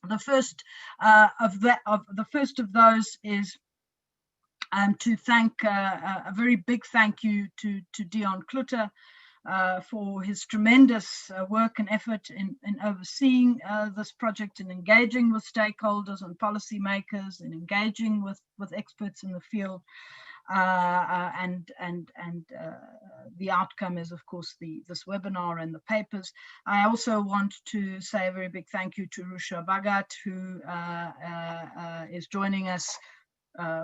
The first of those is to thank a very big thank you to Dion Klutter for his tremendous work and effort in overseeing this project and engaging with stakeholders and policymakers and engaging with experts in the field. And the outcome is, of course, this webinar and the papers. I also want to say a very big thank you to Rusha Bhagat, who is joining us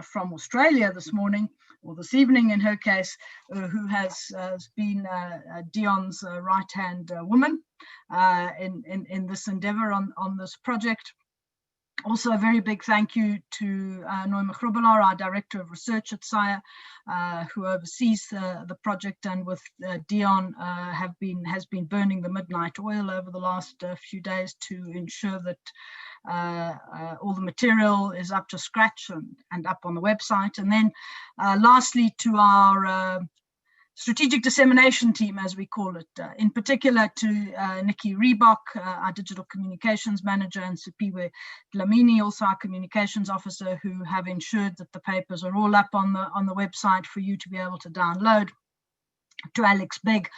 from Australia this morning, or this evening in her case, who has been Dion's right-hand woman in this endeavor on this project. Also, a very big thank you to Noema Grobelaar, our Director of Research at SAIIA, who oversees the project, and with Dion has been burning the midnight oil over the last few days to ensure that all the material is up to scratch and up on the website. And then lastly, to our strategic dissemination team, as we call it, in particular to Nikki Reebok, our digital communications manager, and Sipiwe Dlamini, also our communications officer, who have ensured that the papers are all up on the website for you to be able to download. To Alex Big,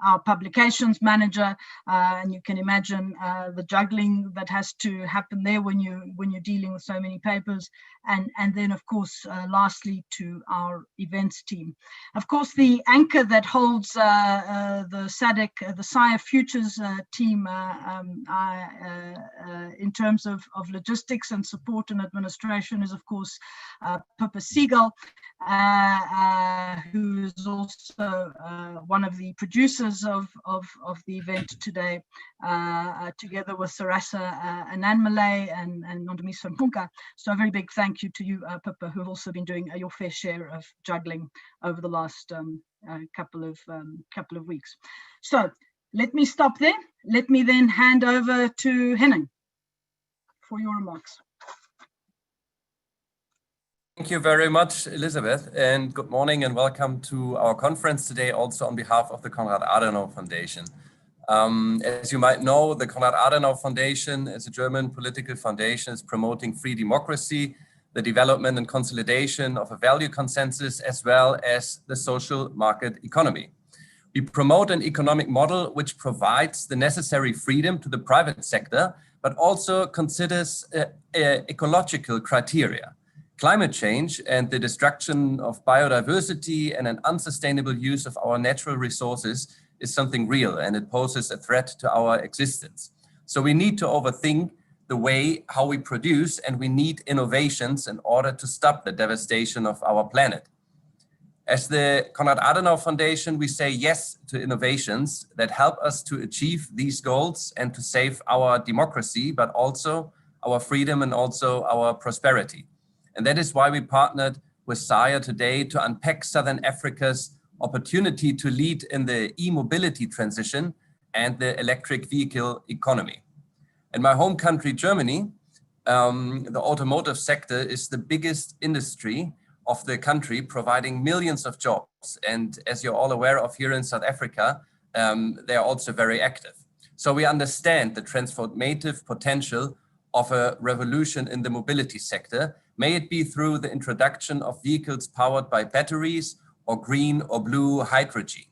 our publications manager, and you can imagine the juggling that has to happen there when you're dealing with so many papers, and then of course lastly to our events team. Of course, the anchor that holds the SADC, the SAIIA Futures team in terms of logistics and support and administration is of course Pippa Siegel, who is also one of the producers of the event today, together with Sarasa Ananmalay and Nondomisa Mpunga. So a very big thank you to you, Pippa, who have also been doing your fair share of juggling over the last couple of weeks. So let me stop there. Let me then hand over to Henning for your remarks. Thank you very much, Elizabeth, and good morning and welcome to our conference today, also on behalf of the Konrad Adenauer Foundation. As you might know, the Konrad Adenauer Foundation is a German political foundation, is promoting free democracy, the development and consolidation of a value consensus, as well as the social market economy. We promote an economic model which provides the necessary freedom to the private sector, but also considers ecological criteria. Climate change and the destruction of biodiversity and an unsustainable use of our natural resources is something real, and it poses a threat to our existence. So we need to overthink the way how we produce, and we need innovations in order to stop the devastation of our planet. As the Konrad Adenauer Foundation, we say yes to innovations that help us to achieve these goals and to save our democracy, but also our freedom and also our prosperity. And that is why we partnered with SAIIA today to unpack Southern Africa's opportunity to lead in the e-mobility transition and the electric vehicle economy. In my home country, Germany, the automotive sector is the biggest industry of the country, providing millions of jobs. And as you're all aware of, here in South Africa, they are also very active. So we understand the transformative potential of a revolution in the mobility sector, may it be through the introduction of vehicles powered by batteries or green or blue hydrogen.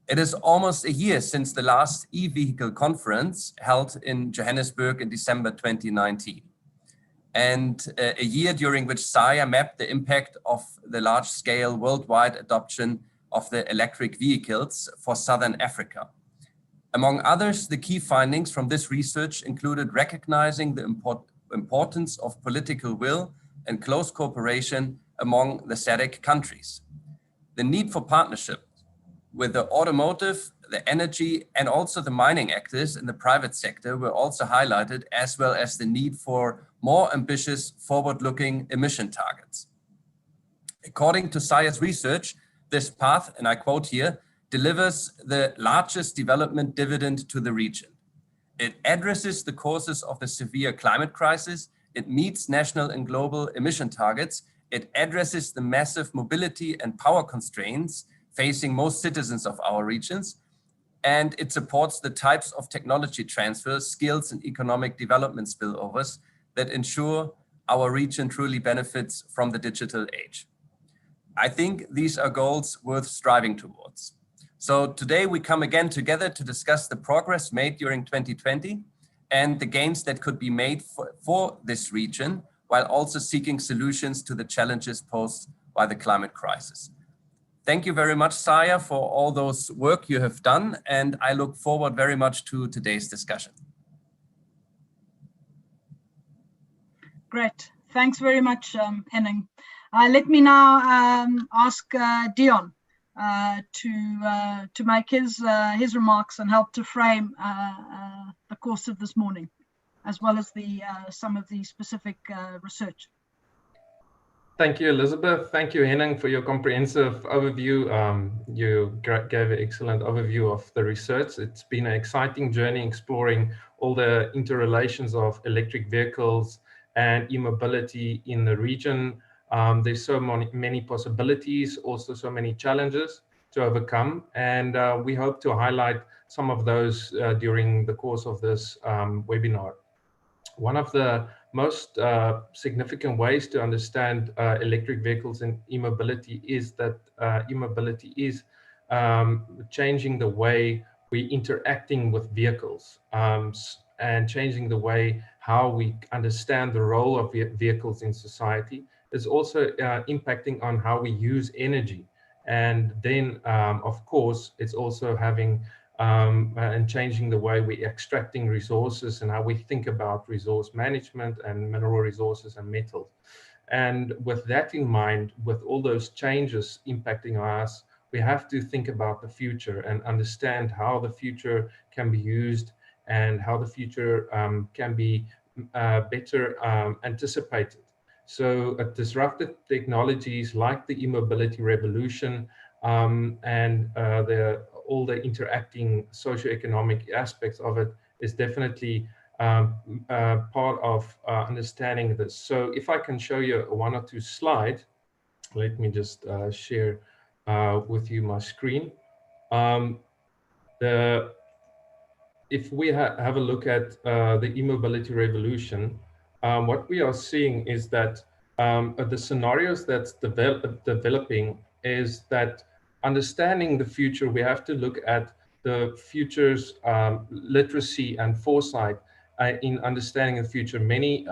It is almost a year since the last e-vehicle conference held in Johannesburg in December 2019. And a year during which SAIIA mapped the impact of the large-scale worldwide adoption of the electric vehicles for Southern Africa. Among others, the key findings from this research included recognizing the importance of political will and close cooperation among the SADC countries. The need for partnership with the automotive, the energy, and also the mining actors in the private sector were also highlighted, as well as the need for more ambitious forward-looking emission targets. According to SAIIA's research, this path, and I quote here, delivers the largest development dividend to the region. It addresses the causes of the severe climate crisis. It meets national and global emission targets. It addresses the massive mobility and power constraints facing most citizens of our regions. and it supports the types of technology transfers, skills, and economic development spillovers that ensure our region truly benefits from the digital age. I think these are goals worth striving towards. So today we come again together to discuss the progress made during 2020 and the gains that could be made for this region, while also seeking solutions to the challenges posed by the climate crisis. Thank you very much, SAIIA, for all those work you have done, and I look forward very much to today's discussion. Great. Thanks very much, Henning. Let me now ask Dion to make his remarks and help to frame the course of this morning, as well as some of the specific research. Thank you, Elizabeth. Thank you, Henning, for your comprehensive overview. You gave an excellent overview of the research. It's been an exciting journey exploring all the interrelations of electric vehicles and e-mobility in the region. There's so many possibilities, also so many challenges to overcome. And we hope to highlight some of those during the course of this webinar. One of the most significant ways to understand electric vehicles and e-mobility is that e-mobility is changing the way we're interacting with vehicles and changing the way how we understand the role of vehicles in society. It's also impacting on how we use energy. And then, of course, it's also having and changing the way we're extracting resources and how we think about resource management and mineral resources and metals. And with that in mind, with all those changes impacting us, we have to think about the future and understand how the future can be used and how the future can be better anticipated. So disruptive technologies like the e-mobility revolution and all the interacting socioeconomic aspects of it is definitely part of understanding this. So if I can show you one or two slides, let me just share with you my screen. If we have a look at the e-mobility revolution, what we are seeing is that the scenarios that's developing is that understanding the future, we have to look at the future's literacy and foresight in understanding the future. Many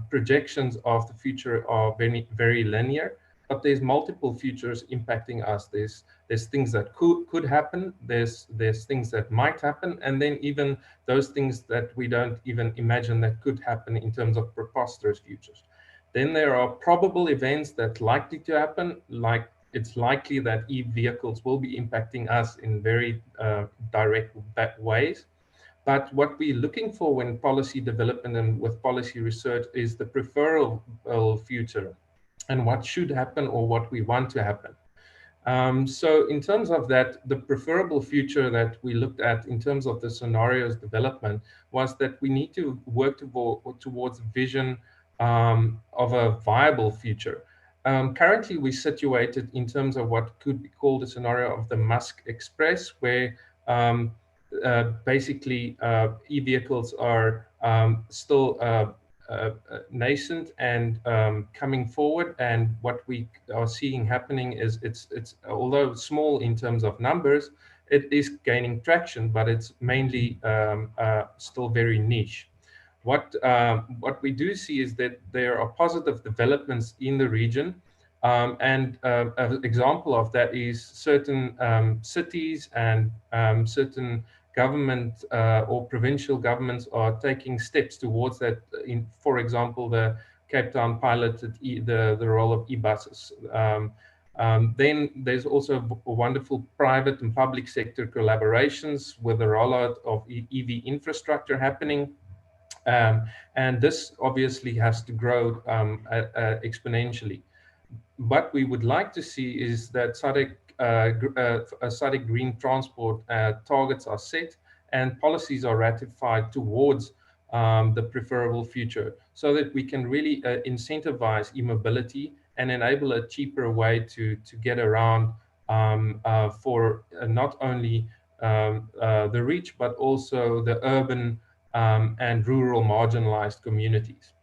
projections of the future are very, very linear, but there's multiple futures impacting us. There's things that could happen, there's things that might happen, and then even those things that we don't even imagine that could happen in terms of preposterous futures. Then there are probable events that likely to happen, like it's likely that e-vehicles will be impacting us in very direct ways. But what we're looking for when policy development and with policy research is the preferable future and what should happen or what we want to happen. So in terms of that, the preferable future that we looked at in terms of the scenarios development was that we need to work towards a vision of a viable future. Currently, we're situated in terms of what could be called a scenario of the Musk Express, where basically e-vehicles are still nascent and coming forward, and what we are seeing happening is it's although small in terms of numbers, it is gaining traction, but it's mainly still very niche. What we do see is that there are positive developments in the region, and an example of that is certain cities and certain government or provincial governments are taking steps towards that. For example, the Cape Town piloted the role of e-buses. Then there's also wonderful private and public sector collaborations with the rollout of EV infrastructure happening. And this obviously has to grow exponentially. What we would like to see is that SADC green transport targets are set and policies are ratified towards the preferable future, so that we can really incentivize e-mobility and enable a cheaper way to get around for not only the rich, but also the urban and rural marginalized communities.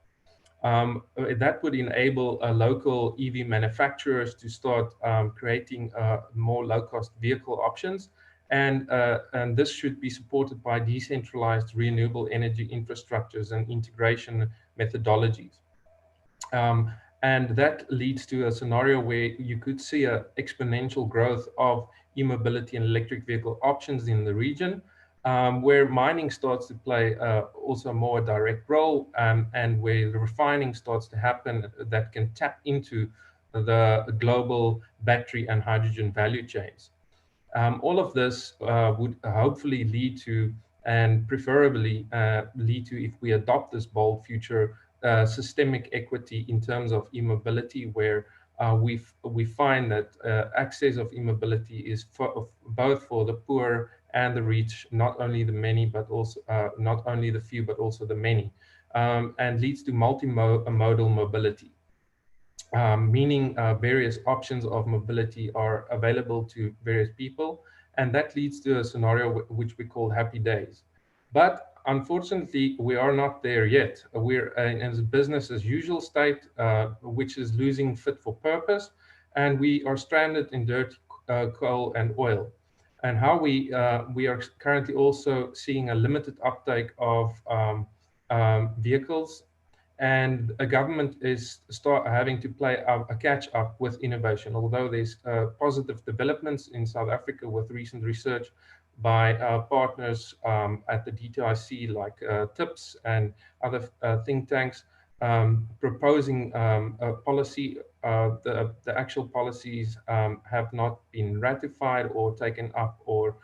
That would enable local EV manufacturers to start creating more low-cost vehicle options, and this should be supported by decentralized renewable energy infrastructures and integration methodologies. And that leads to a scenario where you could see an exponential growth of e-mobility and electric vehicle options in the region, where mining starts to play also a more direct role, and where the refining starts to happen that can tap into the global battery and hydrogen value chains. All of this would hopefully lead to, and preferably lead to, if we adopt this bold future, systemic equity in terms of e-mobility, where we find that access of e-mobility is both for the poor and the rich, not only the many, but also not only the few, but also the many, and leads to multimodal mobility. Meaning various options of mobility are available to various people, and that leads to a scenario which we call happy days. But unfortunately, we are not there yet. We're in a business as usual state, which is losing fit for purpose, and we are stranded in dirt, coal, and oil. And how we are currently also seeing a limited uptake of vehicles, and a government is having to play a catch up with innovation. Although there's positive developments in South Africa with recent research by partners at the DTIC, like TIPS and other think tanks, proposing a policy. The actual policies have not been ratified or taken up, or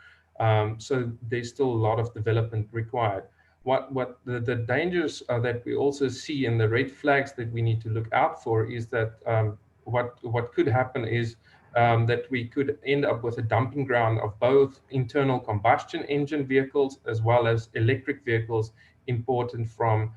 so there's still a lot of development required. What the dangers that we also see, and the red flags that we need to look out for, is that what could happen is that we could end up with a dumping ground of both internal combustion engine vehicles as well as electric vehicles imported from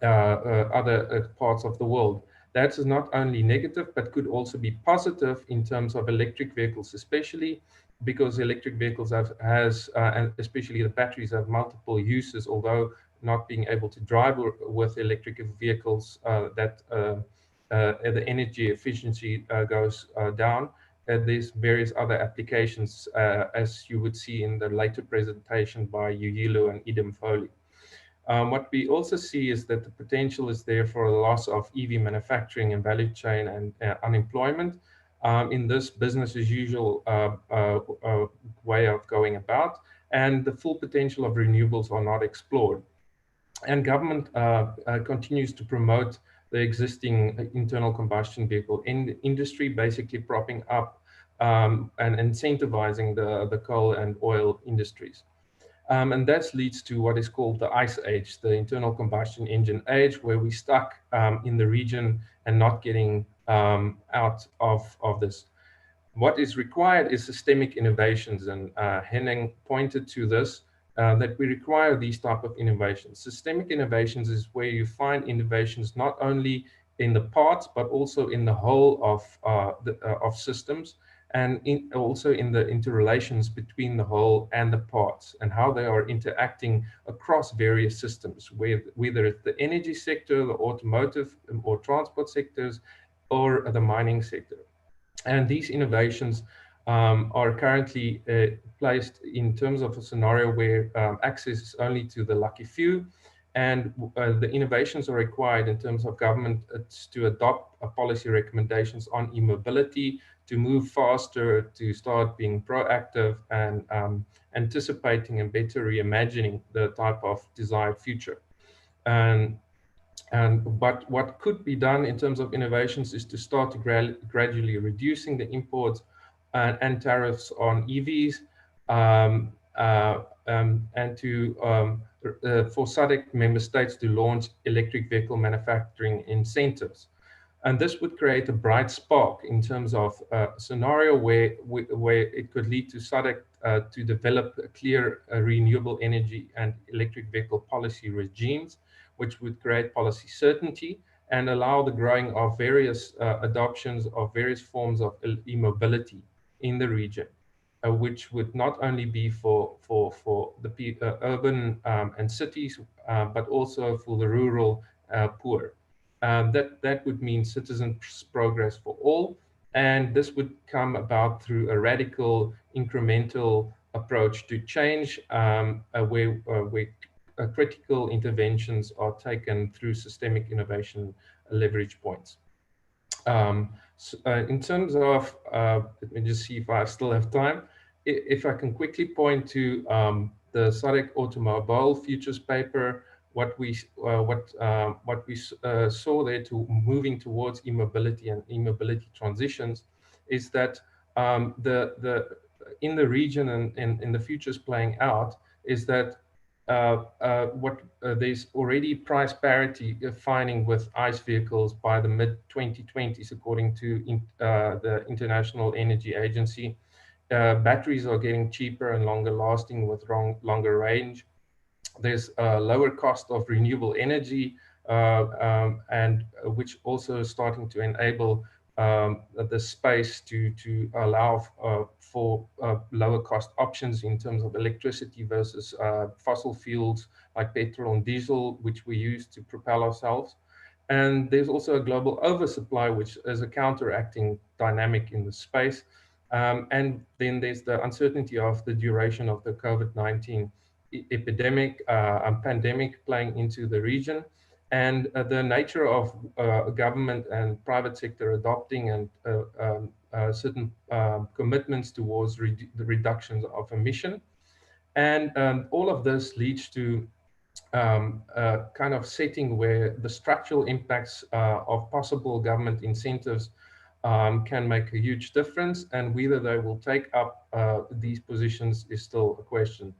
other parts of the world. That is not only negative, but could also be positive in terms of electric vehicles, especially because electric vehicles and especially the batteries, have multiple uses. Although not being able to drive with electric vehicles, the energy efficiency goes down. There's various other applications, as you would see in the later presentation by Yuyilo and Idem Foley. What we also see is that the potential is there for a loss of EV manufacturing and value chain and unemployment in this business as usual way of going about, and the full potential of renewables are not explored. And government continues to promote the existing internal combustion vehicle industry, basically propping up and incentivizing the coal and oil industries. And that leads to what is called the ICE age, the internal combustion engine age, where we're stuck in the region and not getting out of this. What is required is systemic innovations, and Henning pointed to this, that we require these type of innovations. Systemic innovations is where you find innovations not only in the parts, but also in the whole of systems, and also in the interrelations between the whole and the parts, and how they are interacting across various systems, whether it's the energy sector, the automotive or transport sectors, or the mining sector. And these innovations are currently placed in terms of a scenario where access is only to the lucky few, and the innovations are required in terms of government to adopt policy recommendations on e-mobility, to move faster, to start being proactive and anticipating and better reimagining the type of desired future. But what could be done in terms of innovations is to start to gradually reducing the imports and tariffs on EVs, and for SADC member states to launch electric vehicle manufacturing incentives. And this would create a bright spark in terms of a scenario where it could lead to SADC to develop a clear renewable energy and electric vehicle policy regimes, which would create policy certainty and allow the growing of various adoptions of various forms of e-mobility in the region. which would not only be for the urban and cities, but also for the rural poor. That would mean citizens' progress for all, and this would come about through a radical, incremental approach to change, where critical interventions are taken through systemic innovation leverage points. In terms of, let me just see if I still have time. If I can quickly point to the SADC Automobile Futures paper, what we saw there to moving towards e-mobility and e-mobility transitions is that in the region and in the futures playing out is that there's already price parity finding with ICE vehicles by the mid-2020s, according to the International Energy Agency. Batteries are getting cheaper and longer lasting with longer range. There's a lower cost of renewable energy, and which also is starting to enable the space to allow for lower cost options in terms of electricity versus fossil fuels like petrol and diesel, which we use to propel ourselves. And there's also a global oversupply, which is a counteracting dynamic in the space. And then there's the uncertainty of the duration of the COVID-19 epidemic and pandemic playing into the region, and the nature of government and private sector adopting and certain commitments towards the reductions of emission. And all of this leads to a kind of setting where the structural impacts of possible government incentives can make a huge difference, and whether they will take up these positions is still a question.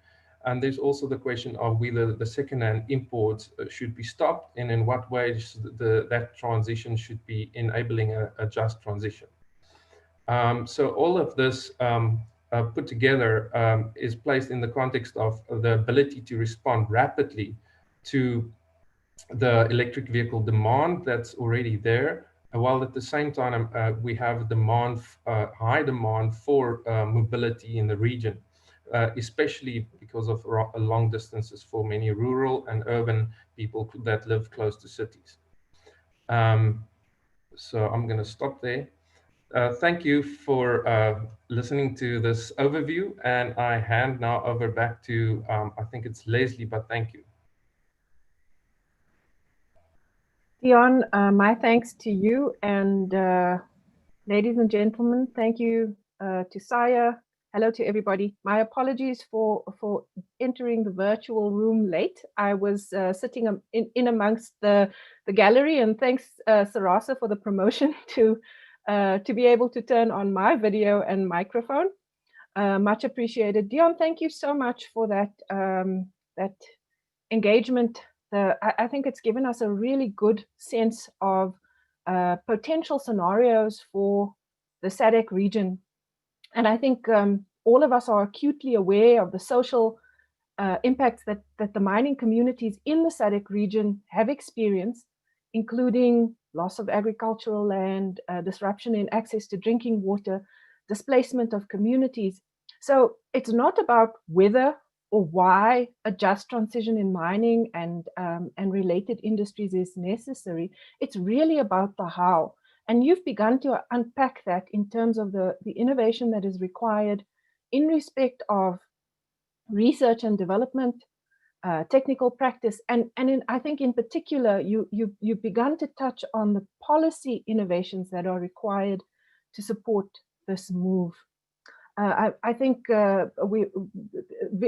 And there's also the question of whether the second-hand imports should be stopped, and in what ways that transition should be enabling a just transition. So all of this put together is placed in the context of the ability to respond rapidly to the electric vehicle demand that's already there, while at the same time we have demand, high demand for mobility in the region. Especially because of long distances for many rural and urban people that live close to cities. So I'm going to stop there. Thank you for listening to this overview, and I hand now over back to, I think it's Leslie, but thank you. Dion, my thanks to you, and ladies and gentlemen, thank you to SAIIA. Hello to everybody. My apologies for entering the virtual room late. I was sitting in amongst the gallery, and thanks Sarasa for the promotion to be able to turn on my video and microphone. Much appreciated. Dion, thank you so much for that that engagement. I think it's given us a really good sense of potential scenarios for the SADC region. And I think all of us are acutely aware of the social impacts that the mining communities in the SADC region have experienced, including loss of agricultural land, disruption in access to drinking water, displacement of communities. So it's not about whether or why a just transition in mining and related industries is necessary. It's really about the how. And you've begun to unpack that in terms of the innovation that is required in respect of research and development, technical practice, and I think in particular, you've begun to touch on the policy innovations that are required to support this move. I think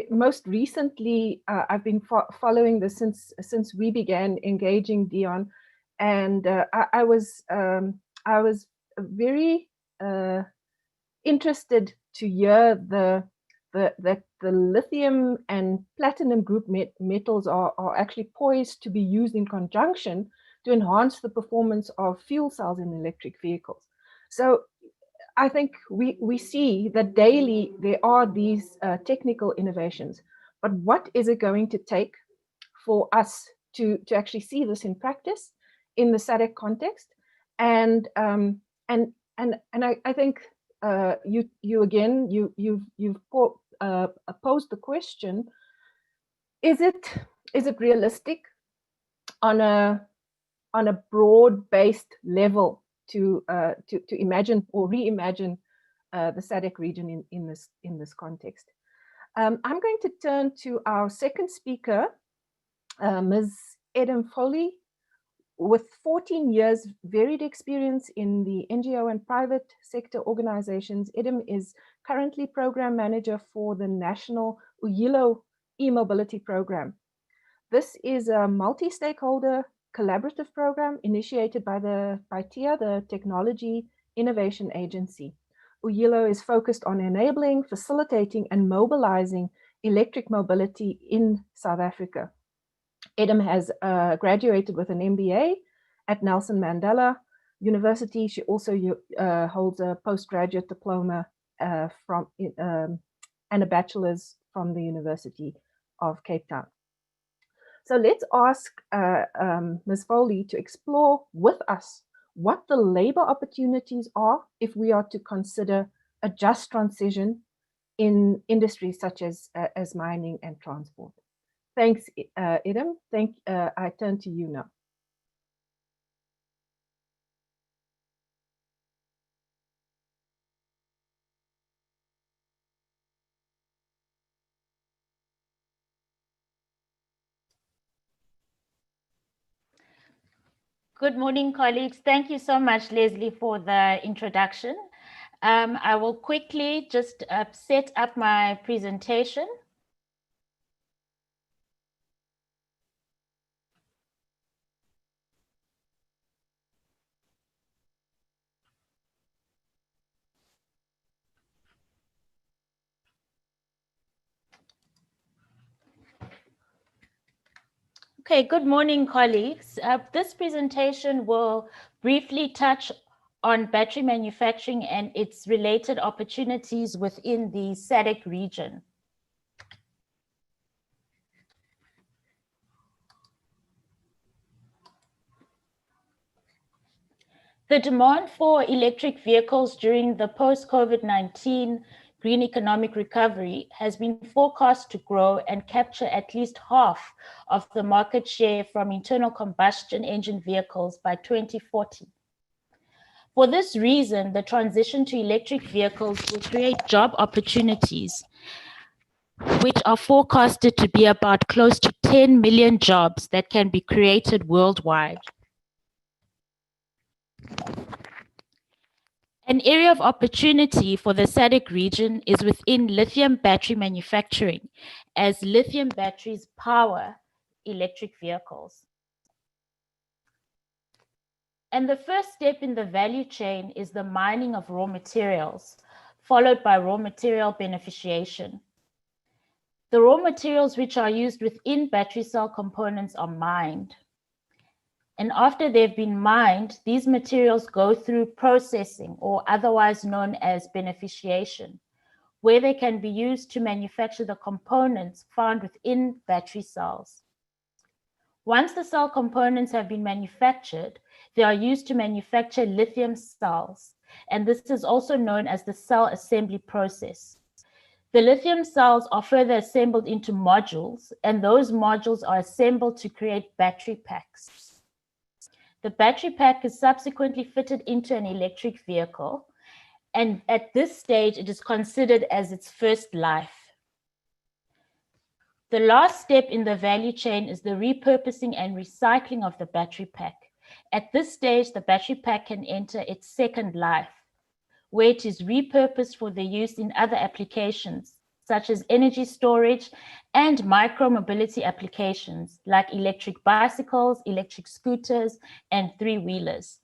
most recently, I've been following this since we began engaging, Dion, and I was very interested to hear that the lithium and platinum group metals are actually poised to be used in conjunction to enhance the performance of fuel cells in electric vehicles. So I think we see that daily there are these technical innovations, but what is it going to take for us to actually see this in practice in the SADC context? And I think you've posed the question: is it realistic on a broad-based level to imagine or reimagine the SADC region in this context? I'm going to turn to our second speaker, Ms. Edem Foley. With 14 years varied experience in the NGO and private sector organizations, Edem is currently program manager for the National Uyilo e-mobility program. This is a multi-stakeholder collaborative program initiated by TIA, the Technology Innovation Agency. Uyilo is focused on enabling, facilitating, and mobilizing electric mobility in South Africa. Edem has graduated with an MBA at Nelson Mandela University. She also holds a postgraduate diploma and a bachelor's from the University of Cape Town. So let's ask Ms. Foley to explore with us what the labor opportunities are if we are to consider a just transition in industries such as mining and transport. Thanks, Edem. I turn to you now. Good morning, colleagues. Thank you so much, Leslie, for the introduction. I will quickly just set up my presentation. Okay, good morning, colleagues. This presentation will briefly touch on battery manufacturing and its related opportunities within the SADC region. The demand for electric vehicles during the post-COVID-19 green economic recovery has been forecast to grow and capture at least half of the market share from internal combustion engine vehicles by 2040. For this reason, the transition to electric vehicles will create job opportunities, which are forecasted to be about close to 10 million jobs that can be created worldwide. An area of opportunity for the SADC region is within lithium battery manufacturing, as lithium batteries power electric vehicles. And the first step in the value chain is the mining of raw materials, followed by raw material beneficiation. The raw materials which are used within battery cell components are mined. And after they've been mined, these materials go through processing, or otherwise known as beneficiation, where they can be used to manufacture the components found within battery cells. Once the cell components have been manufactured, they are used to manufacture lithium cells, and this is also known as the cell assembly process. The lithium cells are further assembled into modules, and those modules are assembled to create battery packs. The battery pack is subsequently fitted into an electric vehicle, and at this stage, it is considered as its first life. The last step in the value chain is the repurposing and recycling of the battery pack. At this stage, the battery pack can enter its second life, where it is repurposed for the use in other applications, such as energy storage and micromobility applications like electric bicycles, electric scooters, and three-wheelers.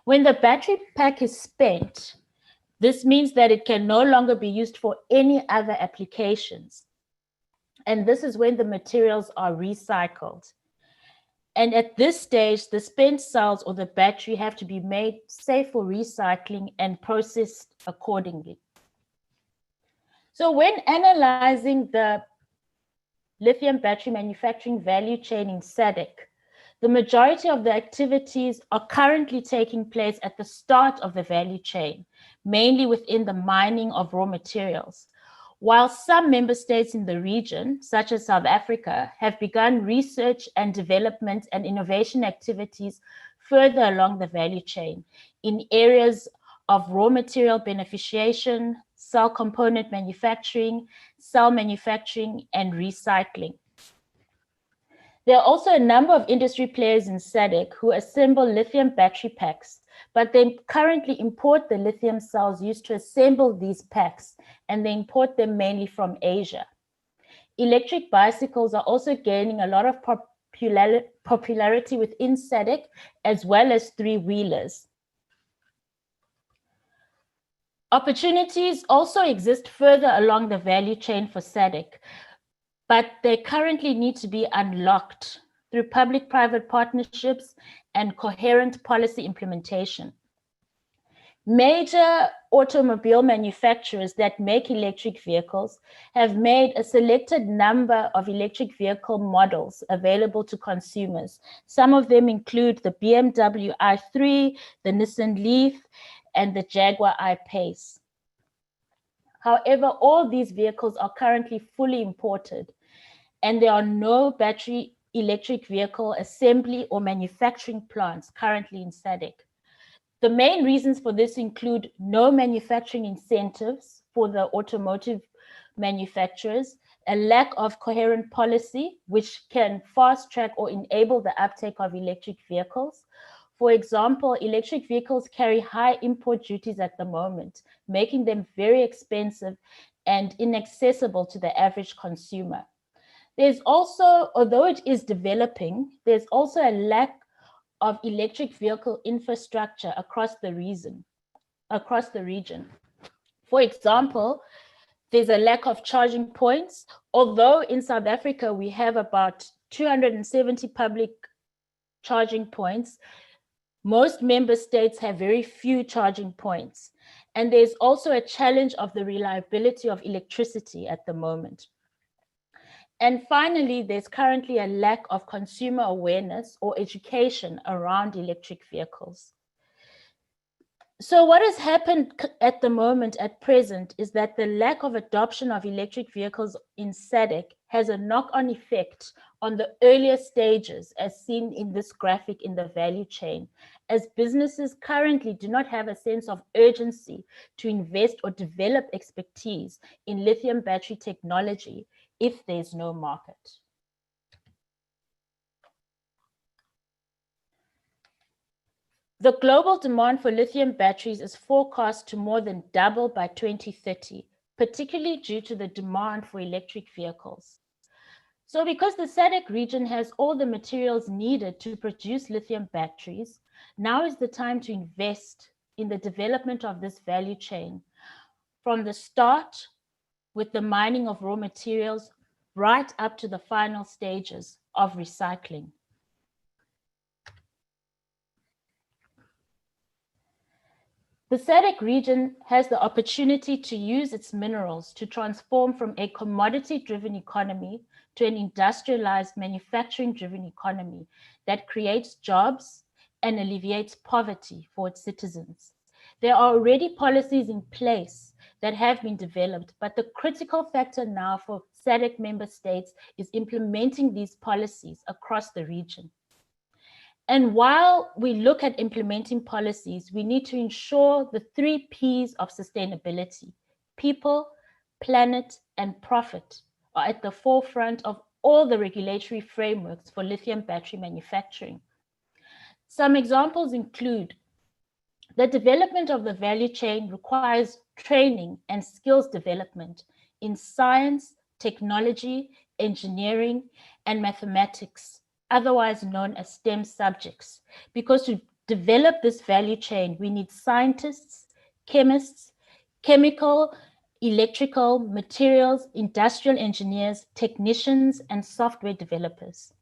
When the battery pack is spent, this means that it can no longer be used for any other applications. And this is when the materials are recycled. And at this stage, the spent cells or the battery have to be made safe for recycling and processed accordingly. So when analyzing the lithium battery manufacturing value chain in SADC, The majority of the activities are currently taking place at the start of the value chain, mainly within the mining of raw materials. While some member states in the region, such as South Africa, have begun research and development and innovation activities further along the value chain in areas of raw material beneficiation, cell component manufacturing, cell manufacturing, and recycling. There are also a number of industry players in SADC who assemble lithium battery packs, but they currently import the lithium cells used to assemble these packs, and they import them mainly from Asia. Electric bicycles are also gaining a lot of popularity within SADC, as well as three-wheelers. Opportunities also exist further along the value chain for SADC, but they currently need to be unlocked through public-private partnerships and coherent policy implementation. Major automobile manufacturers that make electric vehicles have made a selected number of electric vehicle models available to consumers. Some of them include the BMW i3, the Nissan Leaf, and the Jaguar I-Pace. However, all these vehicles are currently fully imported, and there are no battery electric vehicle assembly or manufacturing plants currently in SADC. The main reasons for this include no manufacturing incentives for the automotive manufacturers, a lack of coherent policy, which can fast track or enable the uptake of electric vehicles. For example, electric vehicles carry high import duties at the moment, making them very expensive and inaccessible to the average consumer. There's also, although it is developing, there's also a lack of electric vehicle infrastructure across the region. For example, there's a lack of charging points, although in South Africa we have about 270 public charging points. Most member states have very few charging points, and there's also a challenge of the reliability of electricity at the moment. And finally, there's currently a lack of consumer awareness or education around electric vehicles. So what has happened at the moment, at present, is that the lack of adoption of electric vehicles in SADC has a knock-on effect on the earlier stages, as seen in this graphic in the value chain, as businesses currently do not have a sense of urgency to invest or develop expertise in lithium battery technology if there's no market. The global demand for lithium batteries is forecast to more than double by 2030, particularly due to the demand for electric vehicles. So because the SADC region has all the materials needed to produce lithium batteries, now is the time to invest in the development of this value chain, from the start with the mining of raw materials right up to the final stages of recycling. The SADC region has the opportunity to use its minerals to transform from a commodity-driven economy to an industrialized manufacturing-driven economy that creates jobs and alleviates poverty for its citizens. There are already policies in place that have been developed, but the critical factor now for SADC member states is implementing these policies across the region. And while we look at implementing policies, we need to ensure the 3 Ps of sustainability: people, planet, and profit are at the forefront of all the regulatory frameworks for lithium battery manufacturing. Some examples include the development of the value chain requires training and skills development in science, technology, engineering, and mathematics, otherwise known as STEM subjects, because to develop this value chain, we need scientists, chemists, chemical, electrical, materials, industrial engineers, technicians, and software developers.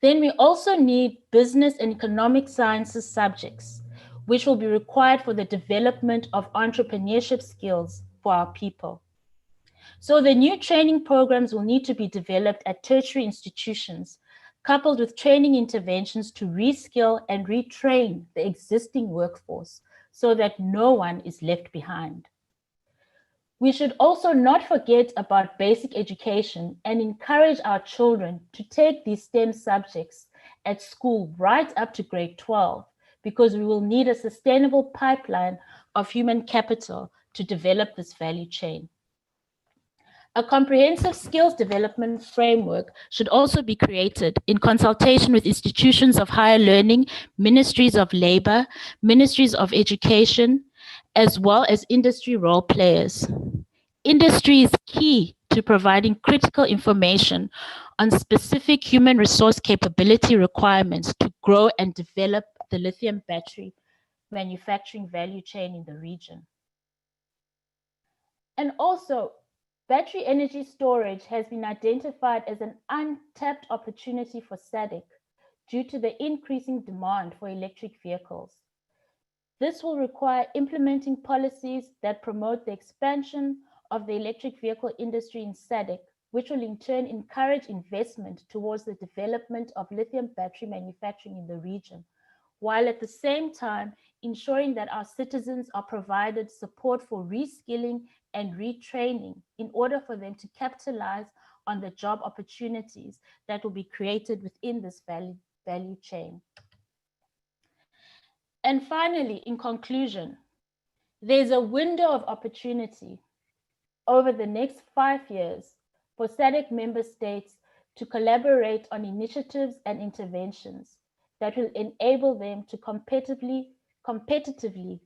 Then we also need business and economic sciences subjects, which will be required for the development of entrepreneurship skills for our people. So the new training programs will need to be developed at tertiary institutions, coupled with training interventions to reskill and retrain the existing workforce so that no one is left behind. We should also not forget about basic education and encourage our children to take these STEM subjects at school right up to grade 12, because we will need a sustainable pipeline of human capital to develop this value chain. A comprehensive skills development framework should also be created in consultation with institutions of higher learning, ministries of labor, ministries of education, as well as industry role players. Industry is key to providing critical information on specific human resource capability requirements to grow and develop the lithium battery manufacturing value chain in the region. And also, battery energy storage has been identified as an untapped opportunity for SADC due to the increasing demand for electric vehicles. This will require implementing policies that promote the expansion of the electric vehicle industry in SADC, which will in turn encourage investment towards the development of lithium battery manufacturing in the region, while at the same time ensuring that our citizens are provided support for reskilling and retraining in order for them to capitalize on the job opportunities that will be created within this value chain. And finally, in conclusion, there's a window of opportunity over the next 5 years for SADC member states to collaborate on initiatives and interventions that will enable them to competitively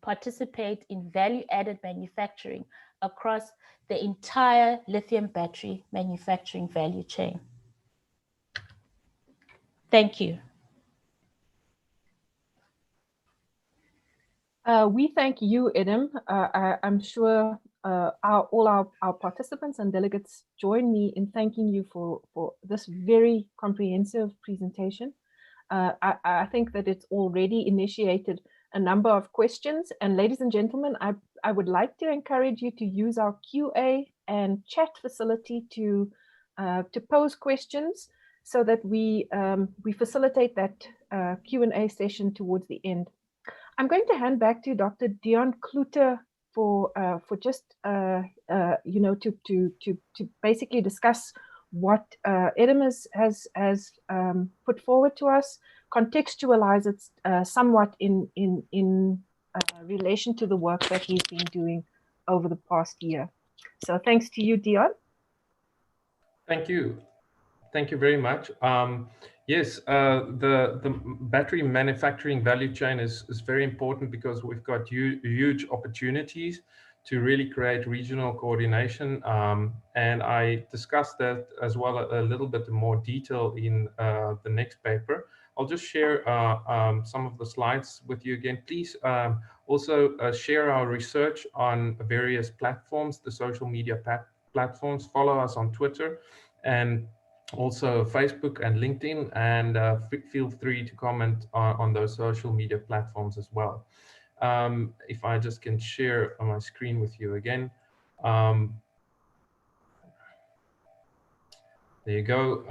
participate in value-added manufacturing across the entire lithium battery manufacturing value chain. Thank you. We thank you, Edem. I'm sure all our participants and delegates join me in thanking you for this very comprehensive presentation. I think that it's already initiated a number of questions. And ladies and gentlemen, I would like to encourage you to use our QA and chat facility to pose questions so that we facilitate that Q&A session towards the end. I'm going to hand back to Dr. Deon Kloete for just to basically discuss what Edem has put forward to us, contextualize it somewhat in relation to the work that he's been doing over the past year. So thanks to you, Deon. Thank you. Thank you very much. Yes, the battery manufacturing value chain is very important because we've got huge opportunities to really create regional coordination. And I discussed that as well a little bit more detail in the next paper. I'll just share some of the slides with you again. Please also share our research on various platforms, the social media platforms. Follow us on Twitter and also Facebook and LinkedIn, and feel free to comment on those social media platforms as well. If I just can share on my screen with you again. There you go.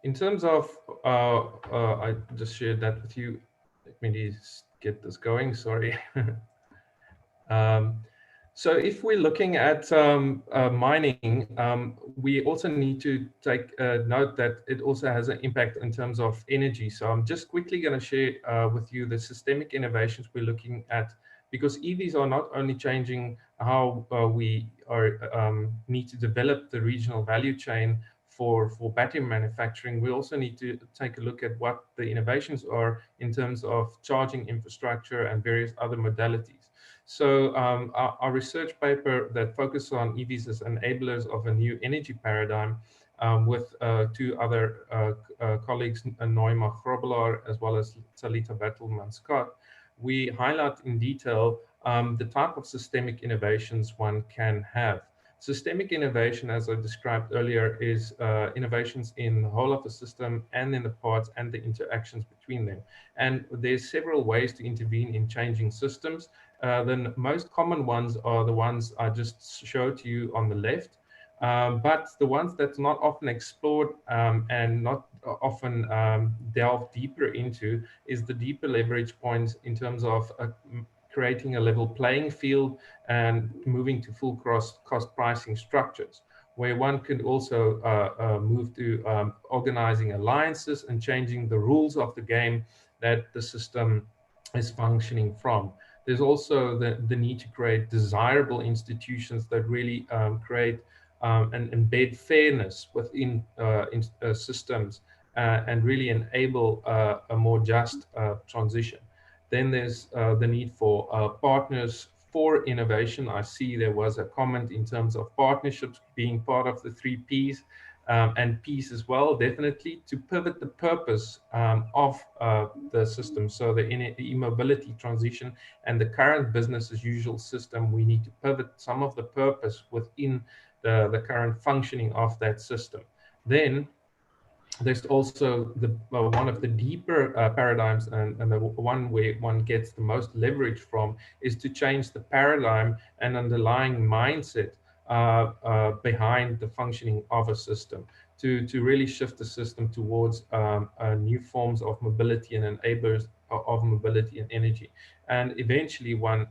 In terms of, I just shared that with you. Let me just get this going, sorry. So if we're looking at mining, we also need to take note that it also has an impact in terms of energy. So I'm just quickly going to share with you the systemic innovations we're looking at, because EVs are not only changing how we need to develop the regional value chain for battery manufacturing, we also need to take a look at what the innovations are in terms of charging infrastructure and various other modalities. So our research paper that focuses on EVs as enablers of a new energy paradigm with two other colleagues, Noima Grobelaar as well as Salita Battleman-Scott, we highlight in detail the type of systemic innovations one can have. Systemic innovation, as I described earlier, is innovations in the whole of the system and in the parts and the interactions between them. And there's several ways to intervene in changing systems. The most common ones are the ones I just showed to you on the left. But the ones that's not often explored and not often delved deeper into is the deeper leverage points in terms of creating a level playing field and moving to full cost pricing structures, where one could also move to organizing alliances and changing the rules of the game that the system is functioning from. There's also the need to create desirable institutions that really create and embed fairness within systems and really enable a more just transition. Then there's the need for partners for innovation. I see there was a comment in terms of partnerships being part of the 3 Ps and Ps as well, definitely to pivot the purpose of the system. So the e-mobility transition and the current business as usual system, we need to pivot some of the purpose within the current functioning of that system. Then there's also one of the deeper paradigms, and the one where one gets the most leverage from, is to change the paradigm and underlying mindset behind the functioning of a system, to really shift the system towards new forms of mobility and enablers of mobility and energy. And eventually one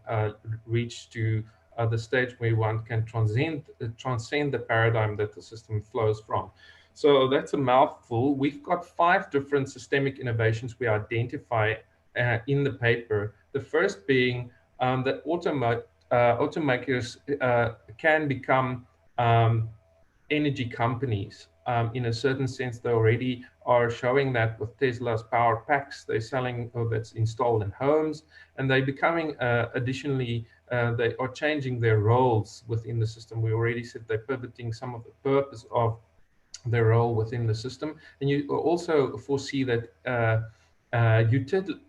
reach to the stage where one can transcend the paradigm that the system flows from. So that's a mouthful. We've got 5 different systemic innovations we identify in the paper. The first being that automakers can become energy companies. In a certain sense, they already are showing that with Tesla's power packs they're selling, or that's installed in homes, and they're becoming additionally, they are changing their roles within the system. We already said they're pivoting some of the purpose of their role within the system. And you also foresee that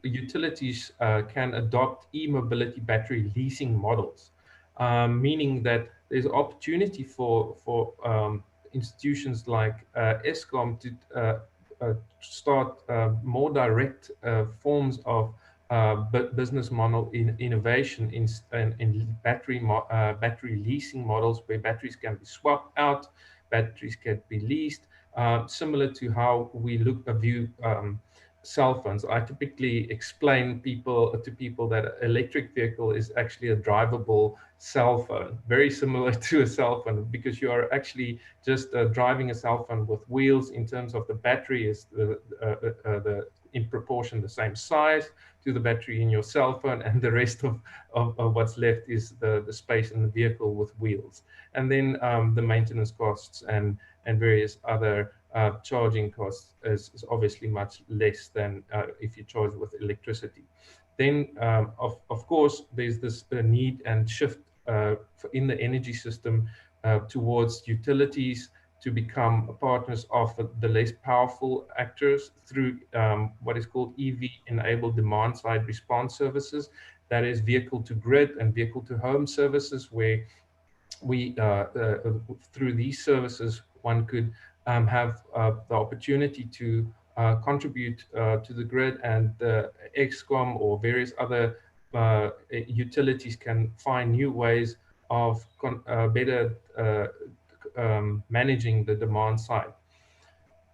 utilities can adopt e-mobility battery leasing models, meaning that there's opportunity for institutions like Eskom to start more direct forms of business model innovation in battery leasing models, where batteries can be swapped out, batteries can be leased, similar to how we view cell phones. I typically explain to people that an electric vehicle is actually a drivable cell phone, very similar to a cell phone, because you are actually just driving a cell phone with wheels. In terms of the battery, is in proportion the same size to the battery in your cell phone, and the rest of what's left is the space in the vehicle with wheels. And then the maintenance costs and various other charging costs is obviously much less than if you charge with electricity. Then, of course, there's this need and shift in the energy system towards utilities to become partners of the less powerful actors through what is called EV-enabled demand-side response services. That is vehicle to grid and vehicle to home services, where we through these services one could have the opportunity to contribute to the grid, and the Eskom or various other utilities can find new ways of better managing the demand side.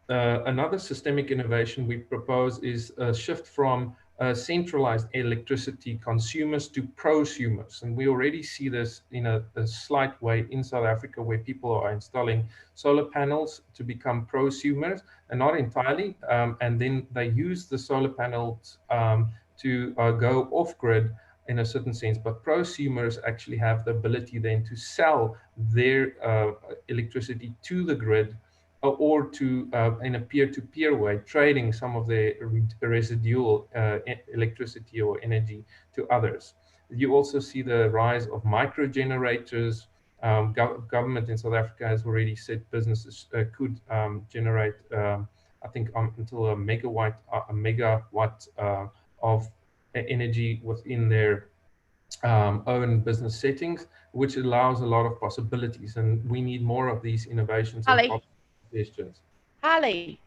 Another systemic innovation we propose is a shift from centralized electricity consumers to prosumers. And we already see this in a slight way in South Africa, where people are installing solar panels to become prosumers, and not entirely. And then they use the solar panels to go off grid in a certain sense. But prosumers actually have the ability then to sell their electricity to the grid, or to in a peer-to-peer way, trading some of the residual electricity or energy to others. You also see the rise of micro generators. Government in South Africa has already said businesses could generate, I think, until a megawatt of energy within their own business settings, which allows a lot of possibilities. And we need more of these innovations. Suggestions. Harley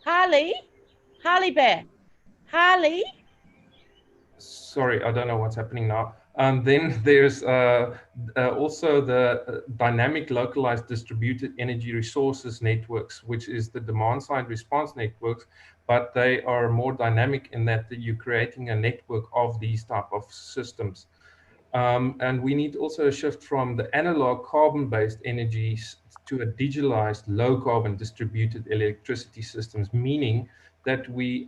Bear. Harley. Sorry, I don't know what's happening now. Then there's also the dynamic localized distributed energy resources networks, which is the demand side response networks, but they are more dynamic in that you're creating a network of these type of systems. And we need also a shift from the analog carbon-based energies to a digitalized low carbon distributed electricity systems, meaning that we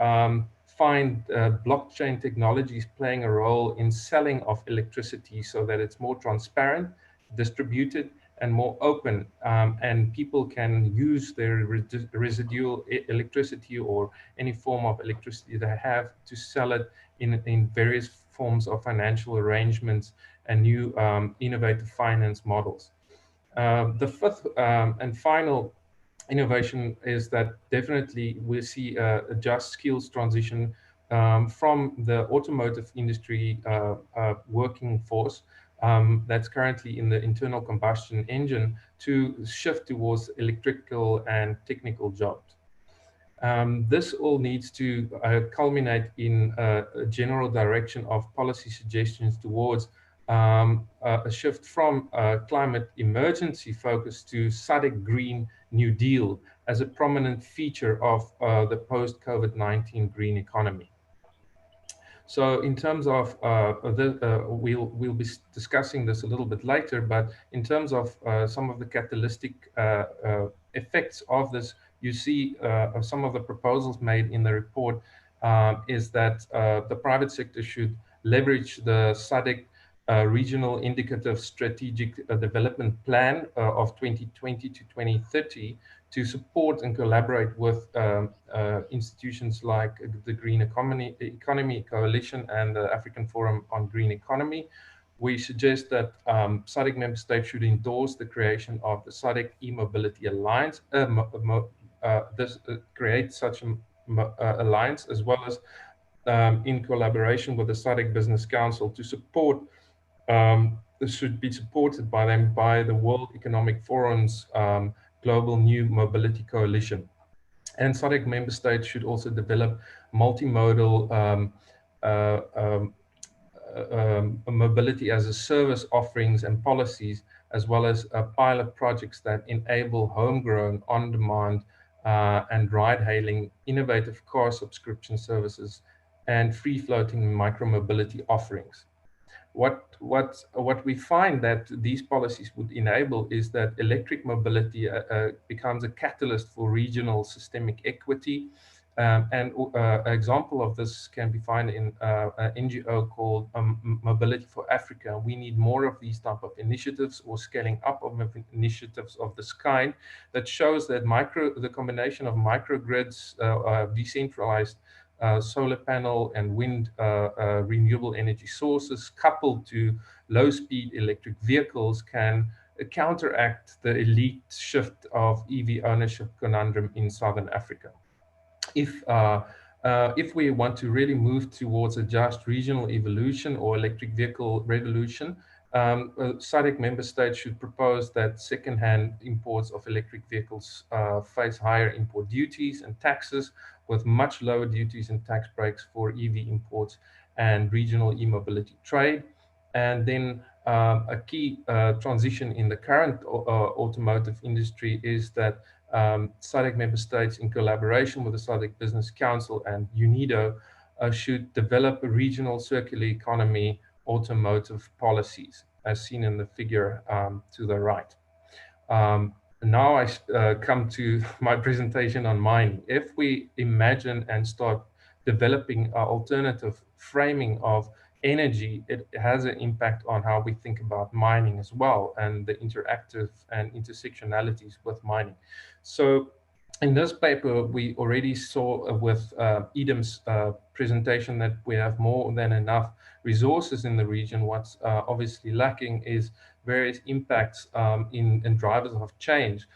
find blockchain technologies playing a role in selling of electricity so that it's more transparent, distributed, and more open, and people can use their residual electricity or any form of electricity they have to sell it in various forms of financial arrangements and new innovative finance models. The fifth and final innovation is that definitely we see a just skills transition from the automotive industry working force that's currently in the internal combustion engine to shift towards electrical and technical jobs. This all needs to culminate in a general direction of policy suggestions towards a shift from climate emergency focus to SADC Green New Deal as a prominent feature of the post-COVID-19 green economy. So in terms of we'll be discussing this a little bit later, but in terms of some of the catalytic effects of this, you see some of the proposals made in the report is that the private sector should leverage the SADC Regional Indicative Strategic Development Plan of 2020 to 2030 to support and collaborate with institutions like the Green Economy Coalition and the African Forum on Green Economy. We suggest that SADC member states should endorse the creation of the SADC e-mobility alliance, create such an alliance, as well as in collaboration with the SADC Business Council to support this should be supported by them by the World Economic Forum's Global New Mobility Coalition. And SADC member states should also develop multimodal mobility as a service offerings and policies, as well as pilot projects that enable homegrown, on-demand and ride-hailing, innovative car subscription services, and free-floating micromobility offerings. What we find that these policies would enable is that electric mobility becomes a catalyst for regional systemic equity. And an example of this can be found in an NGO called Mobility for Africa. We need more of these type of initiatives or scaling up of initiatives of this kind that shows that the combination of microgrids, decentralized solar panel and wind renewable energy sources coupled to low-speed electric vehicles can counteract the elite shift of EV ownership conundrum in Southern Africa. If we want to really move towards a just regional evolution or electric vehicle revolution, SADC member states should propose that second-hand imports of electric vehicles face higher import duties and taxes, with much lower duties and tax breaks for EV imports and regional e-mobility trade. And then a key transition in the current automotive industry is that SADC member states, in collaboration with the SADC Business Council and UNIDO, should develop a regional circular economy automotive policies, as seen in the figure to the right. Now I come to my presentation on mining. If we imagine and start developing an alternative framing of energy, it has an impact on how we think about mining as well, and the interactive and intersectionalities with mining. So in this paper, we already saw with Edam's presentation that we have more than enough resources in the region. What's obviously lacking is various impacts in drivers of change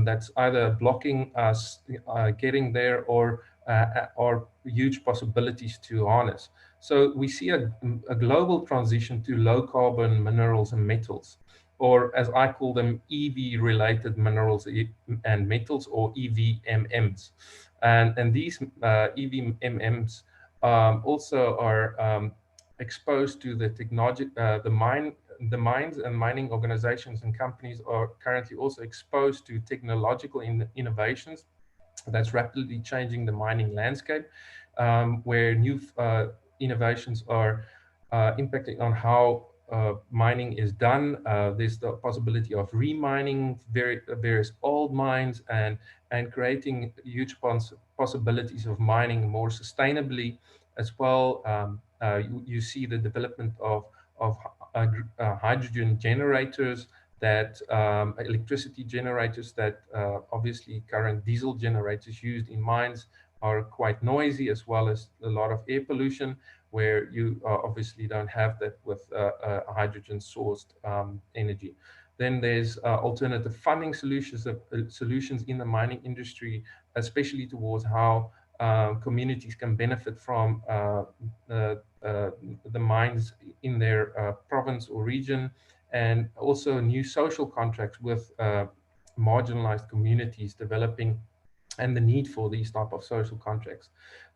that's either blocking us getting there or huge possibilities to harness. So we see a global transition to low carbon minerals and metals, or as I call them, EV-related minerals and metals, or EVMMs. And these EVMMs also are exposed to the technology, the mines and mining organizations and companies are currently also exposed to technological innovations that's rapidly changing the mining landscape, where new innovations are impacting on how mining is done. There's the possibility of remining various old mines and creating huge possibilities of mining more sustainably as well. You see the development of hydrogen generators, that electricity generators that obviously current diesel generators used in mines are quite noisy, as well as a lot of air pollution, where you obviously don't have that with hydrogen sourced energy. Then there's alternative funding solutions in the mining industry, especially towards how communities can benefit from the mines in their province or region, and also new social contracts with marginalized communities developing, and the need for these type of social contracts.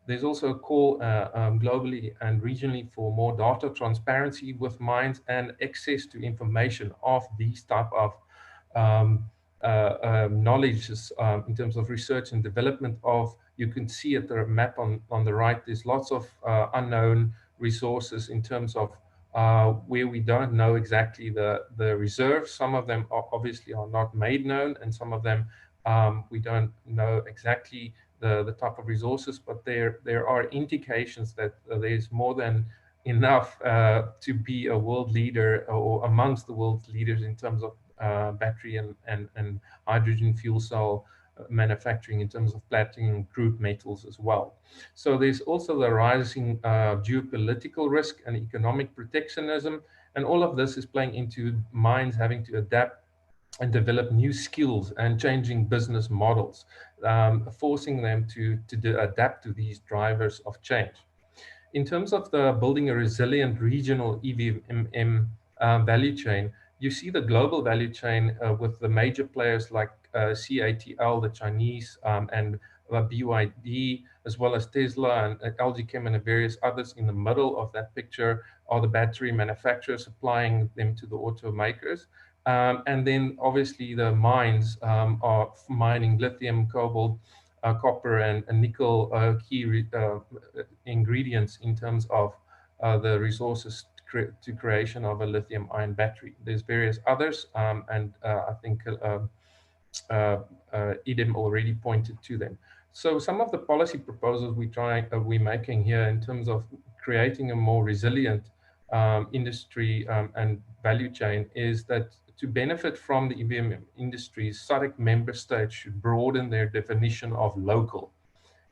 There's also a call globally and regionally for more data transparency with mines and access to information of these type of knowledge in terms of research and development of. You can see at the map on the right, there's lots of unknown resources in terms of where we don't know exactly the reserves. Some of them obviously are not made known, and some of them we don't know exactly the type of resources, but there are indications that there's more than enough to be a world leader or amongst the world's leaders in terms of battery and hydrogen fuel cell manufacturing, in terms of platinum group metals as well. So there's also the rising geopolitical risk and economic protectionism, and all of this is playing into mines having to adapt and develop new skills and changing business models, forcing them to adapt to these drivers of change. In terms of the building a resilient regional EVMM value chain, you see the global value chain with the major players like CATL, the Chinese, and BYD, as well as Tesla and LG Chem and various others. In the middle of that picture are the battery manufacturers supplying them to the automakers. And then obviously the mines are mining lithium, cobalt, copper, and nickel, key ingredients in terms of the resources to creation of a lithium ion battery. There's various others, and I think Edem already pointed to them. So some of the policy proposals we're making here in terms of creating a more resilient industry and value chain is that to benefit from the EVMM industries, SADC member states should broaden their definition of local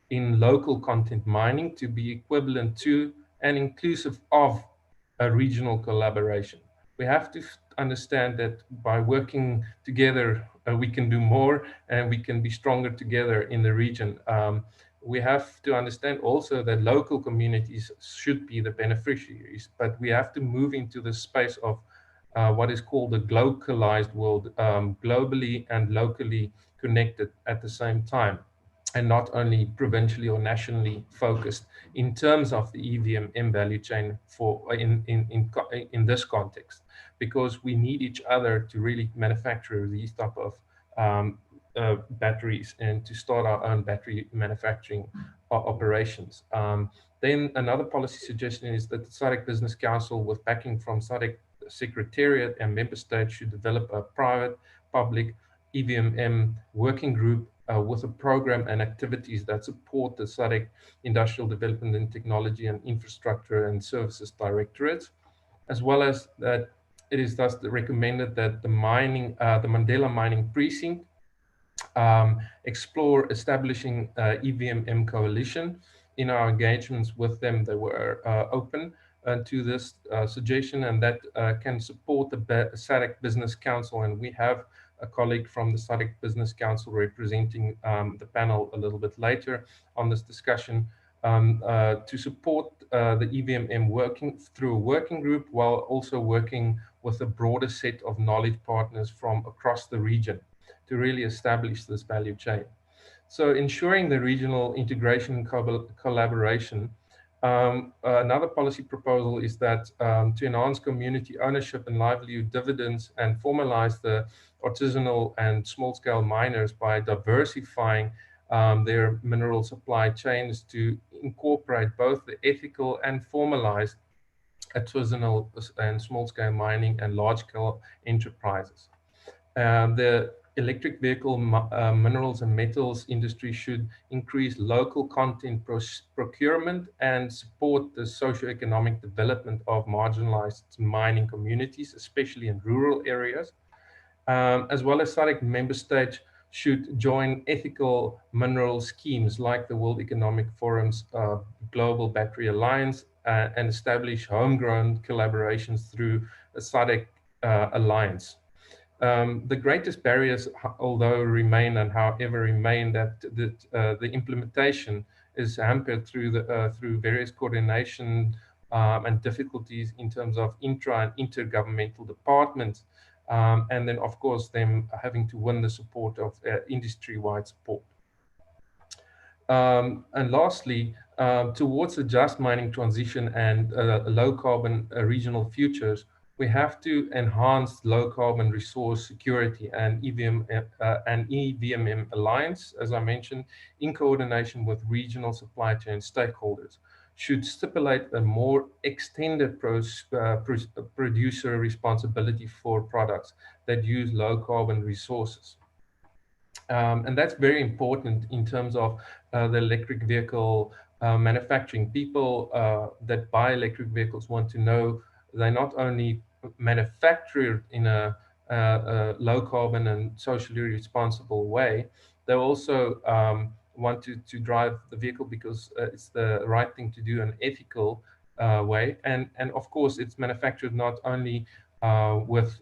in local content mining to be equivalent to and inclusive of a regional collaboration. We have to understand that by working together, we can do more and we can be stronger together in the region. We have to understand also that local communities should be the beneficiaries, but we have to move into the space of what is called the globalized world, globally and locally connected at the same time, and not only provincially or nationally focused in terms of the EVMM value chain for in this context, because we need each other to really manufacture these type of batteries and to start our own battery manufacturing operations. Then another policy suggestion is that the SADC Business Council, with backing from SADC Secretariat and member states, should develop a private public EVMM working group with a program and activities that support the SADC Industrial Development and Technology and Infrastructure and Services Directorates, as well as that it is thus recommended that the Mandela Mining Precinct explore establishing EVMM coalition. In our engagements with them, they were open to this suggestion, and that can support the SADC Business Council, and we have a colleague from the SADC Business Council representing the panel a little bit later on this discussion to support the EVMM working through a working group, while also working with a broader set of knowledge partners from across the region to really establish this value chain. So ensuring the regional integration and collaboration Another policy proposal is that to enhance community ownership and livelihood dividends and formalize the artisanal and small-scale miners by diversifying their mineral supply chains to incorporate both the ethical and formalized artisanal and small-scale mining and large-scale enterprises. The electric vehicle minerals and metals industry should increase local content procurement and support the socio-economic development of marginalized mining communities, especially in rural areas, as well as SADC member states should join ethical mineral schemes like the World Economic Forum's Global Battery Alliance and establish homegrown collaborations through a SADC alliance. The greatest barriers, although remain and however remain, that the implementation is hampered through various coordination and difficulties in terms of intra and intergovernmental departments, and then of course them having to win the support of industry-wide support. And lastly, towards a just mining transition and low carbon regional futures, we have to enhance low carbon resource security and EVMM alliance, as I mentioned, in coordination with regional supply chain stakeholders, should stipulate a more extended producer responsibility for products that use low carbon resources. And that's very important in terms of the electric vehicle manufacturing. People that buy electric vehicles want to know they're not only manufactured in a low carbon and socially responsible way, they also want to drive the vehicle because it's the right thing to do, an ethical way. And of course, it's manufactured not only with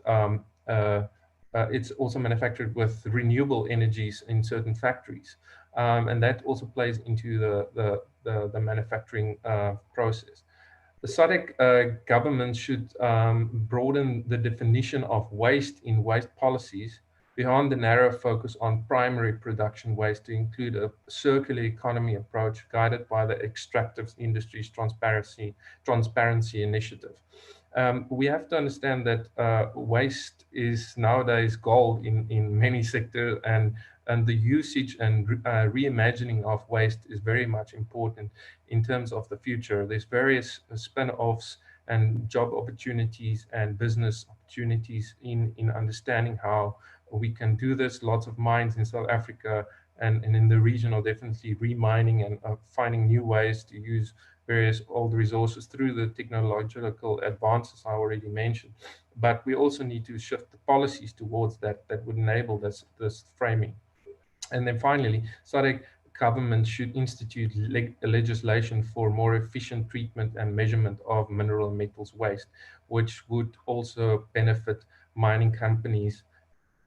it's also manufactured with renewable energies in certain factories, and that also plays into the manufacturing process. The SADC government should broaden the definition of waste in waste policies beyond the narrow focus on primary production waste to include a circular economy approach guided by the extractive industry's transparency initiative. We have to understand that waste is nowadays gold in many sectors, and the usage and reimagining of waste is very much important in terms of the future. There's various spin-offs and job opportunities and business opportunities in understanding how we can do this. Lots of mines in South Africa and in the region are definitely remining and finding new ways to use various old resources through the technological advances I already mentioned. But we also need to shift the policies towards that would enable this framing. And then finally, SADC government should institute legislation for more efficient treatment and measurement of mineral metals waste, which would also benefit mining companies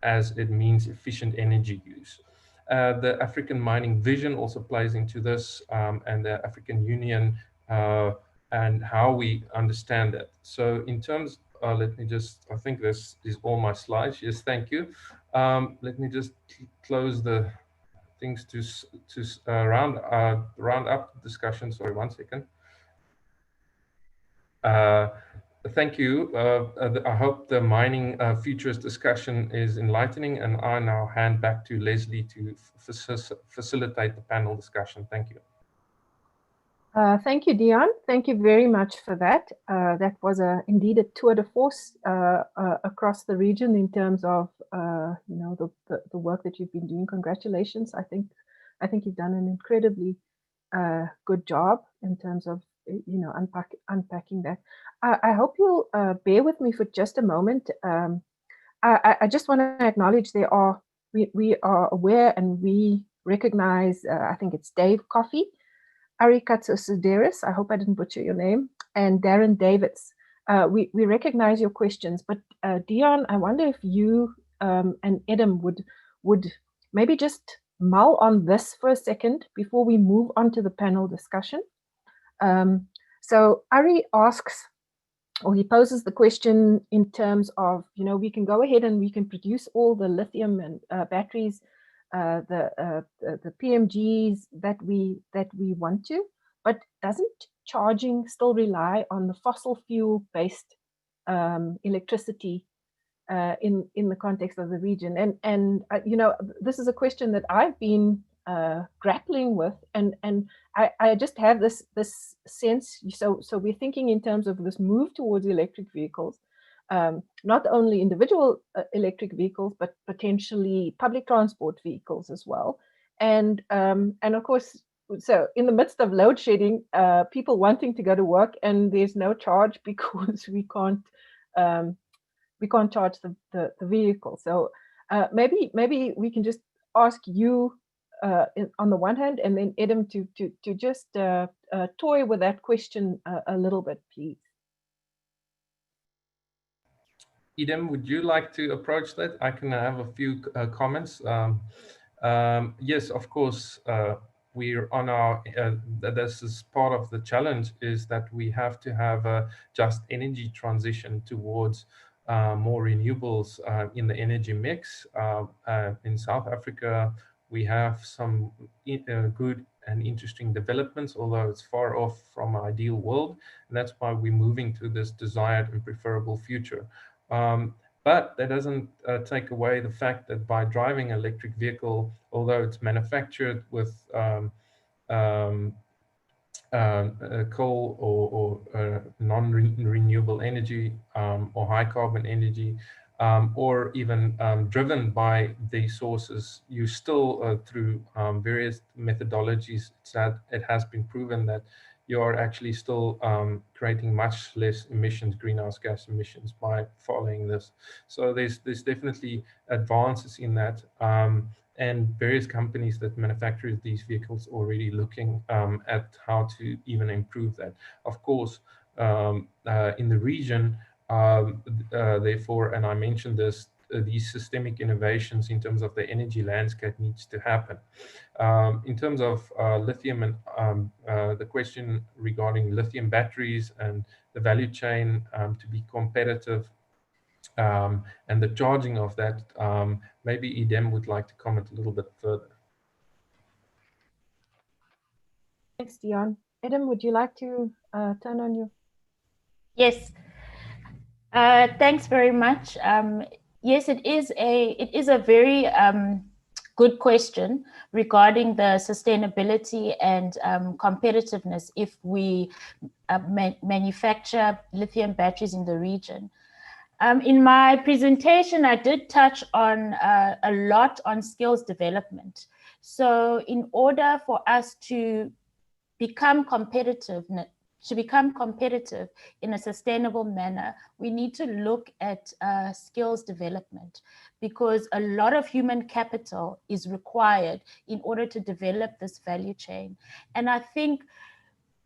as it means efficient energy use. The African mining vision also plays into this, and the African Union and how we understand that. So in terms, let me just, I think this is all my slides. Yes, thank you. Let me just close the things to round up the discussion. Sorry, 1 second. Thank you. I hope the mining futures discussion is enlightening, and I now hand back to Leslie to facilitate the panel discussion. Thank you. Thank you, Dion. Thank you very much for that. That was indeed a tour de force across the region in terms of you know, the work that you've been doing. Congratulations. I think you've done an incredibly good job in terms of, you know, unpacking that. I hope you'll bear with me for just a moment. I just want to acknowledge we are aware and we recognize, I think it's Dave Coffey, Ari Katsosideris, I hope I didn't butcher your name, and Darren Davids. We recognize your questions, but Dion, I wonder if you and Adam would maybe just mull on this for a second before we move on to the panel discussion. So Ari asks, or he poses the question in terms of, you know, we can go ahead and we can produce all the lithium and batteries, the PMGs that we want to, but doesn't charging still rely on the fossil fuel based electricity in the context of the region? And you know, this is a question that I've been grappling with, and I just have this sense. So we're thinking in terms of this move towards electric vehicles, not only individual electric vehicles, but potentially public transport vehicles as well. And of course, so in the midst of load shedding, people wanting to go to work and there's no charge because we can't charge the vehicle. So maybe we can just ask you on the one hand, and then Adam to just toy with that question a little bit, please. Edem, would you like to approach that? I can have a few comments. Yes, of course, we're on our, this is part of the challenge, is that we have to have a just energy transition towards more renewables in the energy mix. In South Africa, we have some good and interesting developments, although it's far off from our ideal world. And that's why we're moving to this desired and preferable future. But that doesn't take away the fact that by driving an electric vehicle, although it's manufactured with coal or non-renewable energy or high carbon energy, or even driven by these sources, you still, through various methodologies, it has been proven that you are actually still creating much less emissions, greenhouse gas emissions, by following this. So there's definitely advances in that. And various companies that manufacture these vehicles already looking at how to even improve that. Of course, in the region, therefore, and I mentioned this, these systemic innovations in terms of the energy landscape needs to happen. In terms of lithium and the question regarding lithium batteries and the value chain to be competitive, and the charging of that, maybe Edem would like to comment a little bit further. Thanks, Dion. Adam, would you like to turn on you? Yes. Thanks very much. Yes, it is a very good question regarding the sustainability and competitiveness if we manufacture lithium batteries in the region. In my presentation, I did touch on a lot on skills development. So in order for us to become competitive in a sustainable manner, we need to look at skills development, because a lot of human capital is required in order to develop this value chain. And I think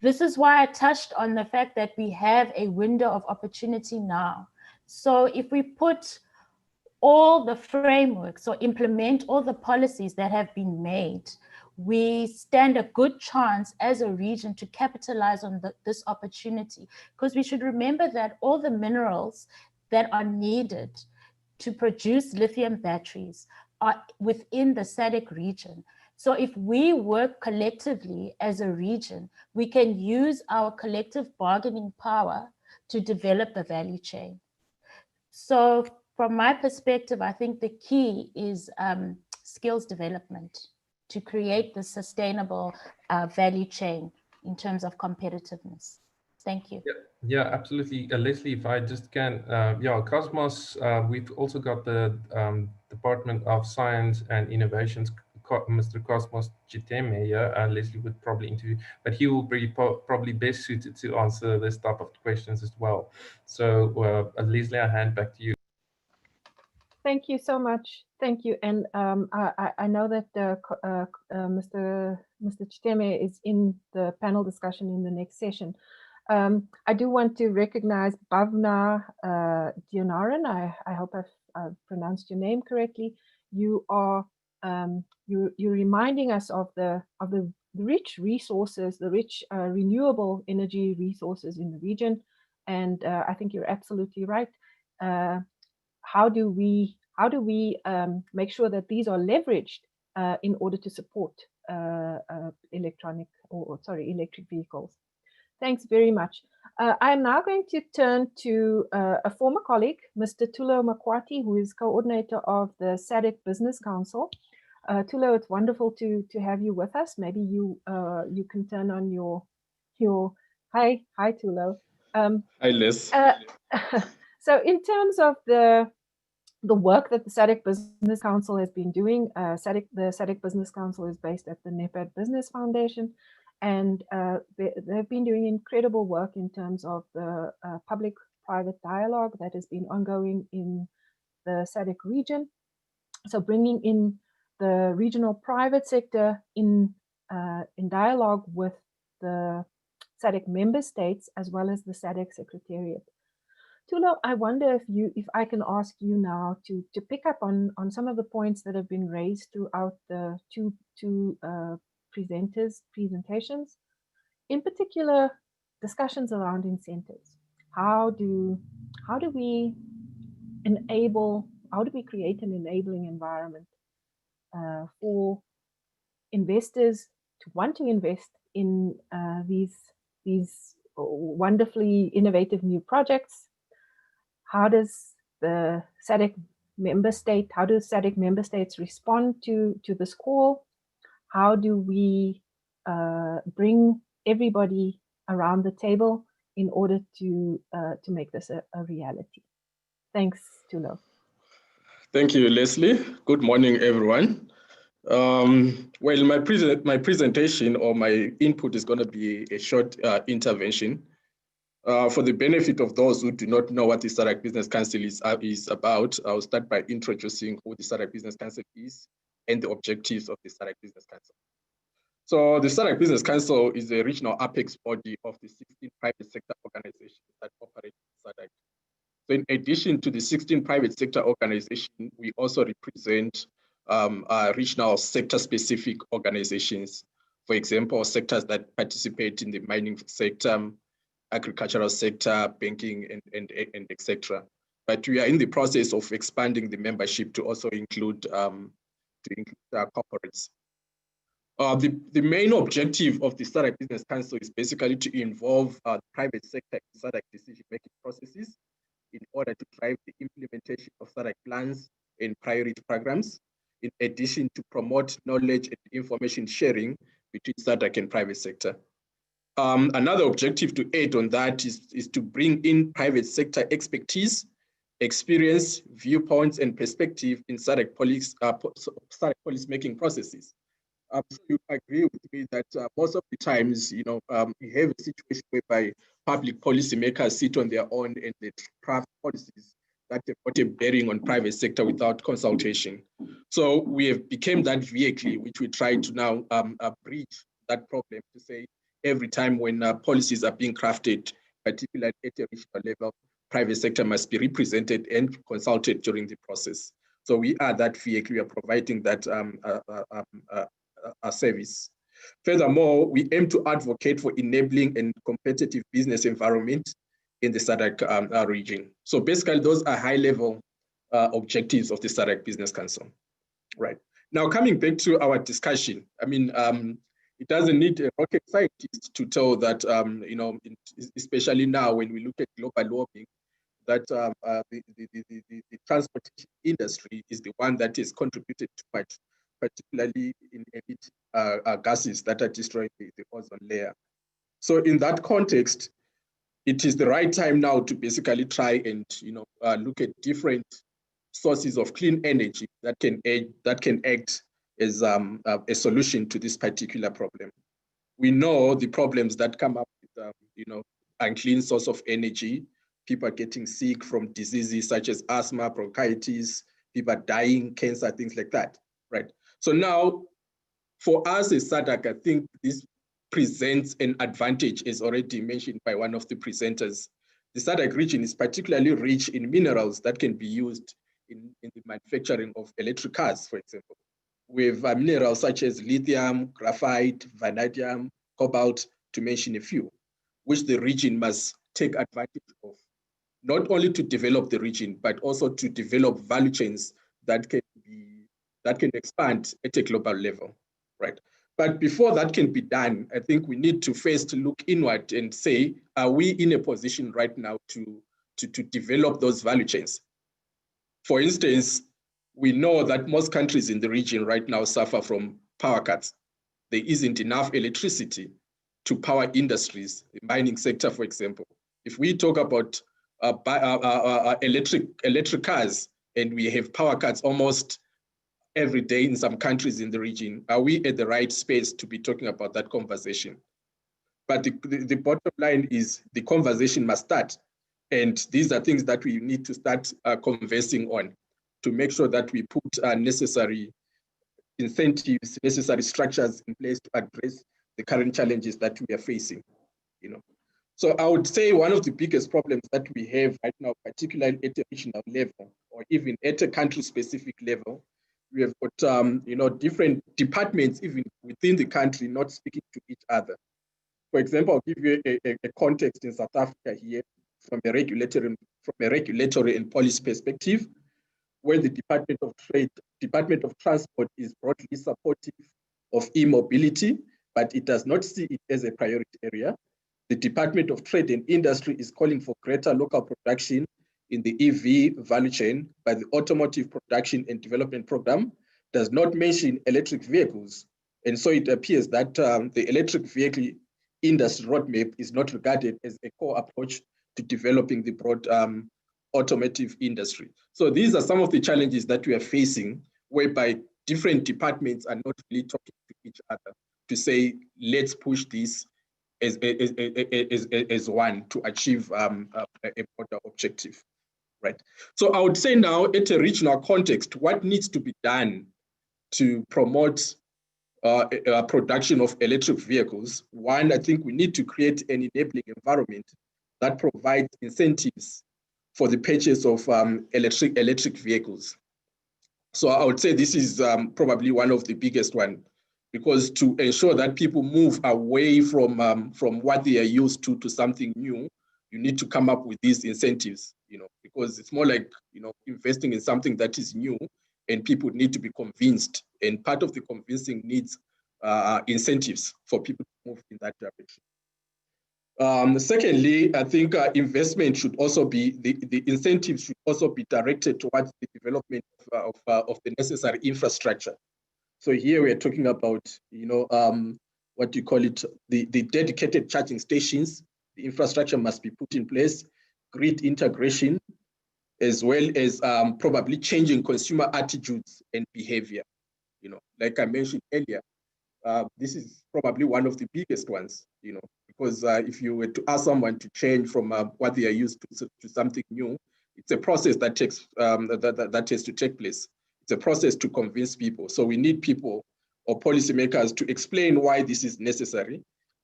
this is why I touched on the fact that we have a window of opportunity now. So if we put all the frameworks or implement all the policies that have been made, we stand a good chance as a region to capitalize on this opportunity, because we should remember that all the minerals that are needed to produce lithium batteries are within the SADC region. So if we work collectively as a region, we can use our collective bargaining power to develop the value chain. So from my perspective, I think the key is skills development to create the sustainable value chain in terms of competitiveness. Thank you. Yeah, absolutely. Leslie, if I just can, Cosmos, we've also got the Department of Science and Innovations, Mr. Cosmos Chiteme here. Leslie would probably interview, but he will be probably best suited to answer this type of questions as well. So Leslie, I hand back to you. Thank you so much. Thank you. And I know that Mr. Chiteme is in the panel discussion in the next session. I do want to recognize Bhavna Dionaran. I hope I've pronounced your name correctly. You are you're reminding us of the rich resources, the rich renewable energy resources in the region, and I think you're absolutely right. How do we make sure that these are leveraged in order to support electric vehicles? Thanks very much. I'm now going to turn to a former colleague, Mr. Tulo Makwati, who is coordinator of the SADC Business Council. Tulo, it's wonderful to have you with us. Maybe you can turn on your hi Tulo. Hi Liz. So in terms of the work that the SADC Business Council has been doing, the SADC Business Council is based at the NEPAD Business Foundation, and they've been doing incredible work in terms of the public-private dialogue that has been ongoing in the SADC region. So bringing in the regional private sector in dialogue with the SADC member states as well as the SADC Secretariat. Tulo, I wonder if I can ask you now to pick up on some of the points that have been raised throughout the two presenters' presentations. In particular, discussions around incentives. How do we create an enabling environment for investors to want to invest in these wonderfully innovative new projects? How does the SADC member states respond to this call? How do we bring everybody around the table in order to make this a reality? Thanks, Tulo. Thank you, Leslie. Good morning, everyone. Well, my presentation or my input is going to be a short intervention. For the benefit of those who do not know what the SADC Business Council is about, I'll start by introducing who the SADC Business Council is and the objectives of the SADC Business Council. So the SADC Business Council is a regional apex body of the 16 private sector organizations that operate in SADC. So in addition to the 16 private sector organizations, we also represent regional sector-specific organizations. For example, sectors that participate in the mining sector, agricultural sector, banking, and etc. But we are in the process of expanding the membership to also include corporates. The main objective of the SADC Business Council is basically to involve the private sector in SADC decision-making processes in order to drive the implementation of SADC plans and priority programs, in addition to promote knowledge and information sharing between SADC and private sector. Another objective to add on that is to bring in private sector expertise, experience, viewpoints, and perspective in SADC policy-making processes. So you agree with me that most of the times, you have a situation whereby public policymakers sit on their own and they craft policies that have got a bearing on private sector without consultation. So we have become that vehicle which we try to now bridge that problem to say every time when policies are being crafted, particularly at a regional level, private sector must be represented and consulted during the process. So we are that vehicle, we are providing that service. Furthermore, we aim to advocate for enabling and competitive business environment in the SADC region. So basically, those are high-level objectives of the SADC Business Council. Right. Now, coming back to our discussion, I mean, it doesn't need a rocket scientist to tell that, especially now when we look at global warming, that the transportation industry is the one that has contributed too much, particularly in emit gases that are destroying the ozone layer. So in that context, it is the right time now to basically try and look at different sources of clean energy that can act as a solution to this particular problem. We know the problems that come up with unclean source of energy. People are getting sick from diseases such as asthma, bronchitis, people are dying, cancer, things like that, right? So now, for us as SADC, I think this presents an advantage, as already mentioned by one of the presenters. The SADC region is particularly rich in minerals that can be used in the manufacturing of electric cars, for example. We have minerals such as lithium, graphite, vanadium, cobalt, to mention a few, which the region must take advantage of, not only to develop the region, but also to develop value chains that can expand at a global level, right? But before that can be done, I think we need to first look inward and say, are we in a position right now to develop those value chains? For instance, we know that most countries in the region right now suffer from power cuts. There isn't enough electricity to power industries, the mining sector, for example. If we talk about electric cars and we have power cuts almost every day in some countries in the region, are we at the right space to be talking about that conversation? But the bottom line is the conversation must start. And these are things that we need to start conversing on to make sure that we put necessary incentives, necessary structures in place to address the current challenges that we are facing. So I would say one of the biggest problems that we have right now, particularly at a regional level or even at a country-specific level, we have got different departments even within the country not speaking to each other. For example, I'll give you a context in South Africa here from a regulatory and policy perspective, where the Department of Trade, Department of Transport is broadly supportive of e-mobility, but it does not see it as a priority area. The Department of Trade and Industry is calling for greater local production in the EV value chain, but the Automotive Production and Development Program does not mention electric vehicles. And so it appears that the electric vehicle industry roadmap is not regarded as a core approach to developing the broad automotive industry. So these are some of the challenges that we are facing, whereby different departments are not really talking to each other to say, let's push this as one to achieve a broader objective, right? So I would say now, at a regional context, what needs to be done to promote production of electric vehicles? One, I think we need to create an enabling environment that provides incentives for the purchase of electric vehicles. So I would say this is probably one of the biggest one, because to ensure that people move away from what they are used to something new, you need to come up with these incentives, because it's more like, investing in something that is new, and people need to be convinced. And part of the convincing needs incentives for people to move in that direction. Secondly, I think investment should also be, the incentives should also be directed towards the development of the necessary infrastructure. So here we are talking about, what do you call it, the dedicated charging stations. The infrastructure must be put in place, grid integration, as well as probably changing consumer attitudes and behavior. Like I mentioned earlier, this is probably one of the biggest ones, because if you were to ask someone to change from what they are used to something new, it's a process that takes that has to take place. It's a process to convince people. So we need people or policymakers to explain why this is necessary,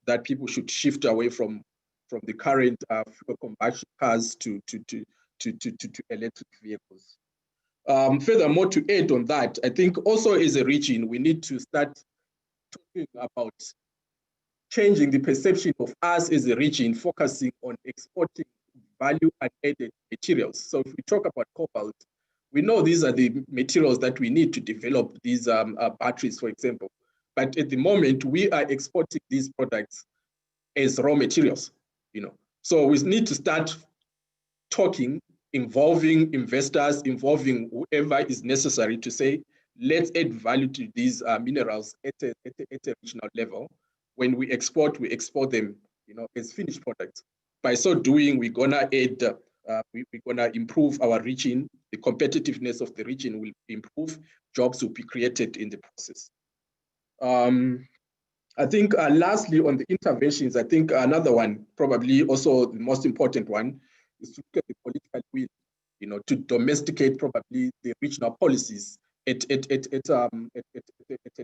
that people should shift away from the current fuel combustion cars to electric vehicles. Furthermore, to add on that, I think also as a region, we need to start talking about changing the perception of us as a region, focusing on exporting value-added materials. So if we talk about cobalt, we know these are the materials that we need to develop these batteries, for example. But at the moment, we are exporting these products as raw materials. So we need to start talking, involving investors, involving whoever is necessary to say, let's add value to these minerals at a regional level. When we export them, as finished products. By so doing, we're gonna add, we're gonna improve our region. The competitiveness of the region will improve. Jobs will be created in the process. I think lastly, on the interventions, I think another one, probably also the most important one, is to look at the political will, to domesticate probably the regional policies at a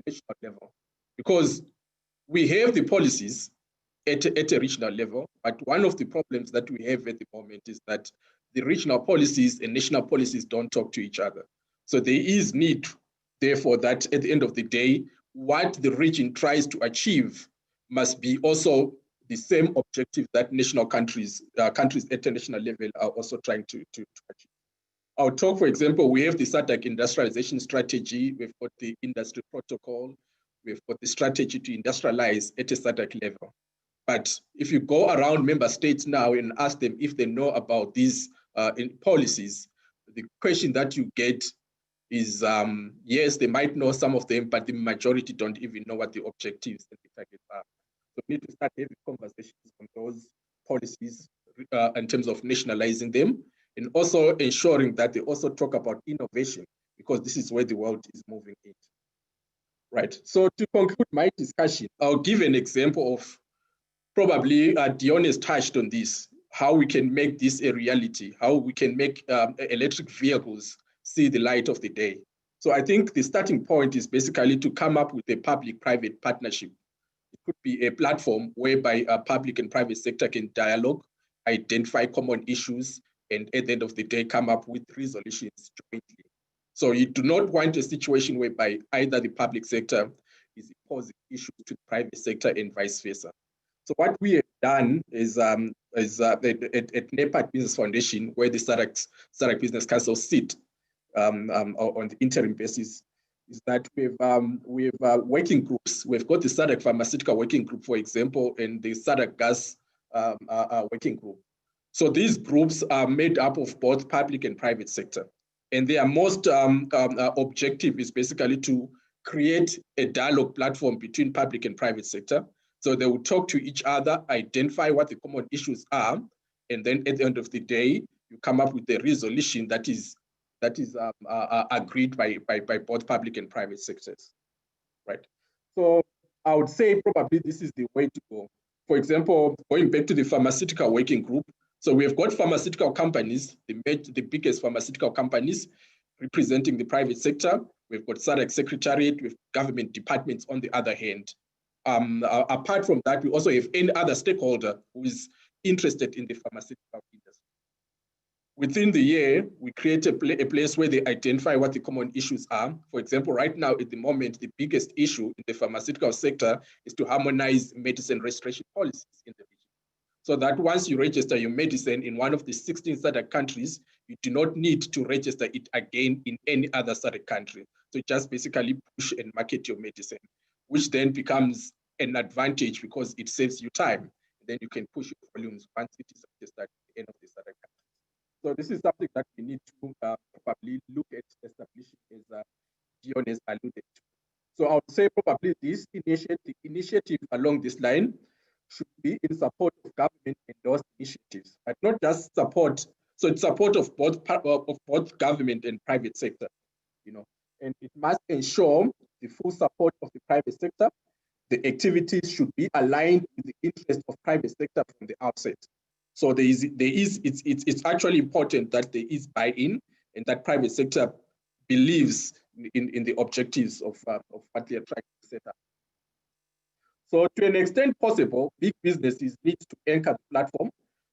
national level. Because we have the policies at a regional level, but one of the problems that we have at the moment is that the regional policies and national policies don't talk to each other. So there is need, therefore, that at the end of the day, what the region tries to achieve must be also the same objective that national countries at a national level are also trying to achieve. I'll talk, for example, we have the SADC industrialization strategy, we've got the industry protocol, we've got the strategy to industrialize at a SADC level. But if you go around member states now and ask them if they know about these policies, the question that you get is, yes, they might know some of them, but the majority don't even know what the objectives and the targets are. So we need to start having conversations on those policies in terms of nationalizing them, and also ensuring that they also talk about innovation, because this is where the world is moving in. Right, so to conclude my discussion, I'll give an example of probably Dion has touched on this, how we can make this a reality, how we can make electric vehicles see the light of the day. So I think the starting point is basically to come up with a public-private partnership. It could be a platform whereby public and private sector can dialogue, identify common issues, and at the end of the day, come up with resolutions jointly. So you do not want a situation whereby either the public sector is imposing issues to the private sector and vice versa. So what we have done is at NEPAD Business Foundation, where the SADC Business Council sit on the interim basis, is that we have working groups. We've got the SADC Pharmaceutical Working Group, for example, and the SADC Gas Working Group. So these groups are made up of both public and private sector. And their most objective is basically to create a dialogue platform between public and private sector. So they will talk to each other, identify what the common issues are, and then at the end of the day, you come up with a resolution that is agreed by both public and private sectors, right? So I would say probably this is the way to go. For example, going back to the pharmaceutical working group, so we have got pharmaceutical companies, the biggest pharmaceutical companies representing the private sector. We've got SADC Secretariat with government departments on the other hand. Apart from that, we also have any other stakeholder who is interested in the pharmaceutical industry. Within the year, we create a place where they identify what the common issues are. For example, right now, at the moment, the biggest issue in the pharmaceutical sector is to harmonize medicine registration policies in the region. So that once you register your medicine in one of the 16 SADC countries, you do not need to register it again in any other SADC country. So just basically push and market your medicine, which then becomes an advantage because it saves you time. Then you can push your volumes once it is registered at the end of the SADC country. So this is something that we need to probably look at establishing, as Dion has alluded to. So I would say probably this initiative along this line should be in support of government endorsed initiatives, but not just support. So it's support of both government and private sector, and it must ensure the full support of the private sector. The activities should be aligned with the interest of private sector from the outset. So it's actually important that there is buy-in and that private sector believes in the objectives of what they are trying to set up. So to an extent possible, big businesses need to anchor the platform,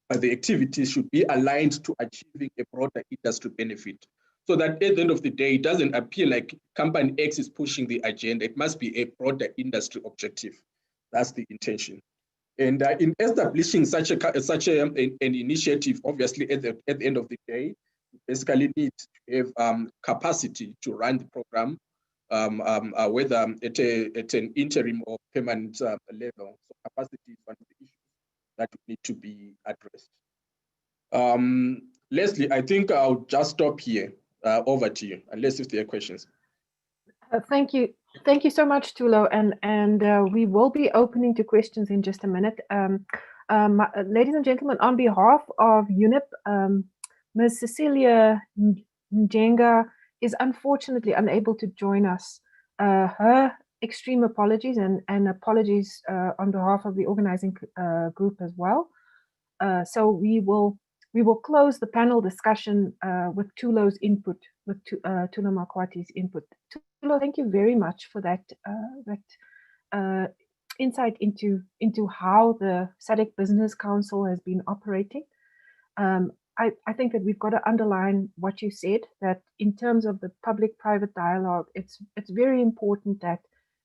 but the activities should be aligned to achieving a broader industry benefit. So that at the end of the day, it doesn't appear like company X is pushing the agenda. It must be a broader industry objective. That's the intention. And in establishing such an initiative, obviously at the end of the day, you basically need to have capacity to run the program, whether at an interim or permanent level. So capacity is one of the issues that need to be addressed. Leslie, I think I'll just stop here. Over to you, unless if there are questions. Thank you. Thank you so much, Tulo. And we will be opening to questions in just a minute. Ladies and gentlemen, on behalf of UNIP, Ms. Cecilia Njenga is unfortunately unable to join us. Her extreme apologies and apologies on behalf of the organizing group as well. So we will close the panel discussion with Tulo's input, with Tulo Makwati's input. Tulo, thank you very much for that insight into how the SADC Business Council has been operating. I think that we've got to underline what you said, that in terms of the public-private dialogue, it's very important that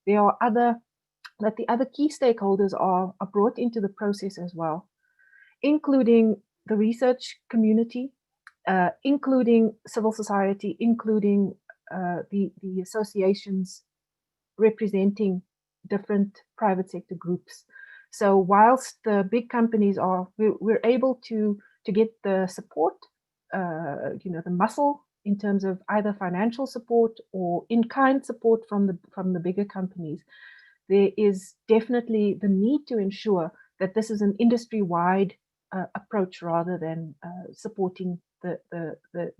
the other key stakeholders are brought into the process as well, including the research community, including civil society, including the associations representing different private sector groups. So whilst the big companies we're able to get the support, the muscle in terms of either financial support or in-kind support from the bigger companies, there is definitely the need to ensure that this is an industry-wide approach rather than supporting the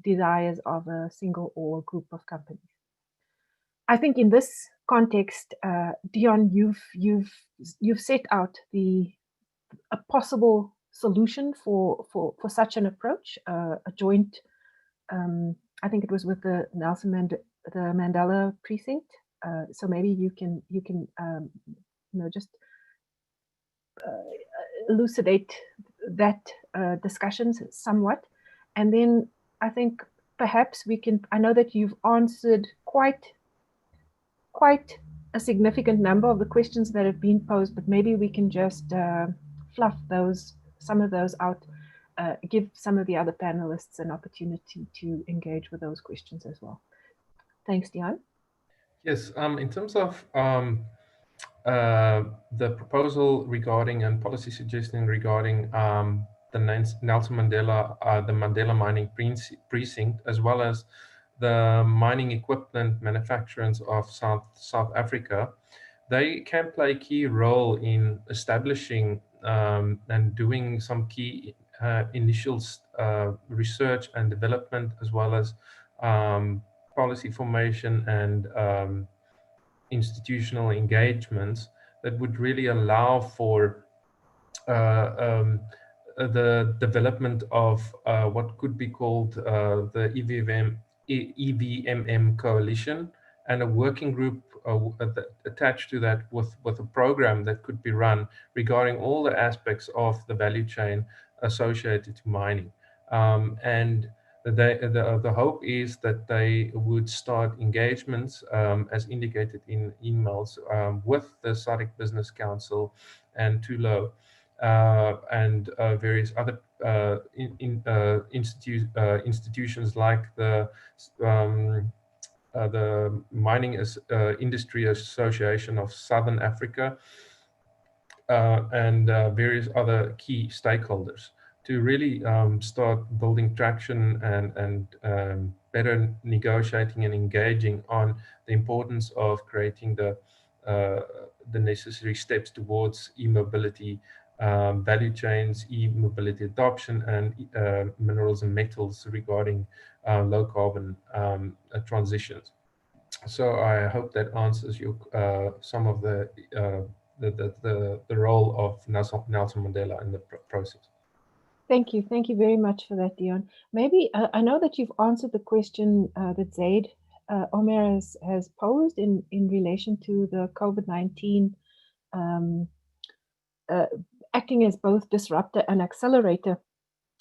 desires of a single or a group of companies. I think in this context, Dion, you've set out a possible solution for such an approach, a joint. I think it was with the the Mandela precinct. So maybe you can just elucidate that discussions somewhat, and then I think perhaps we can. I know that you've answered quite a significant number of the questions that have been posed, but maybe we can just fluff some of those out, give some of the other panelists an opportunity to engage with those questions as well. Thanks, Dion. Yes, in terms of the proposal regarding and policy suggestion regarding the Nelson Mandela, the Mandela Mining Precinct, as well as the mining equipment manufacturers of South Africa, they can play a key role in establishing and doing some key initial research and development, as well as policy formation and institutional engagements that would really allow for the development of what could be called the EVMM coalition, and a working group attached to that with a program that could be run regarding all the aspects of the value chain associated to mining. And the hope is that they would start engagements, as indicated in emails, with the SADC Business Council and TULO, and various other institutions like the Mining Industry Association of Southern Africa, and various other key stakeholders, to really start building traction and better negotiating and engaging on the importance of creating the necessary steps towards e-mobility value chains, e-mobility adoption, and minerals and metals regarding low carbon transitions. So I hope that answers your some of the role of Nelson Mandela in the process. Thank you very much for that, Dion. Maybe I know that you've answered the question that Zaid Omer has posed in relation to the COVID-19 acting as both disruptor and accelerator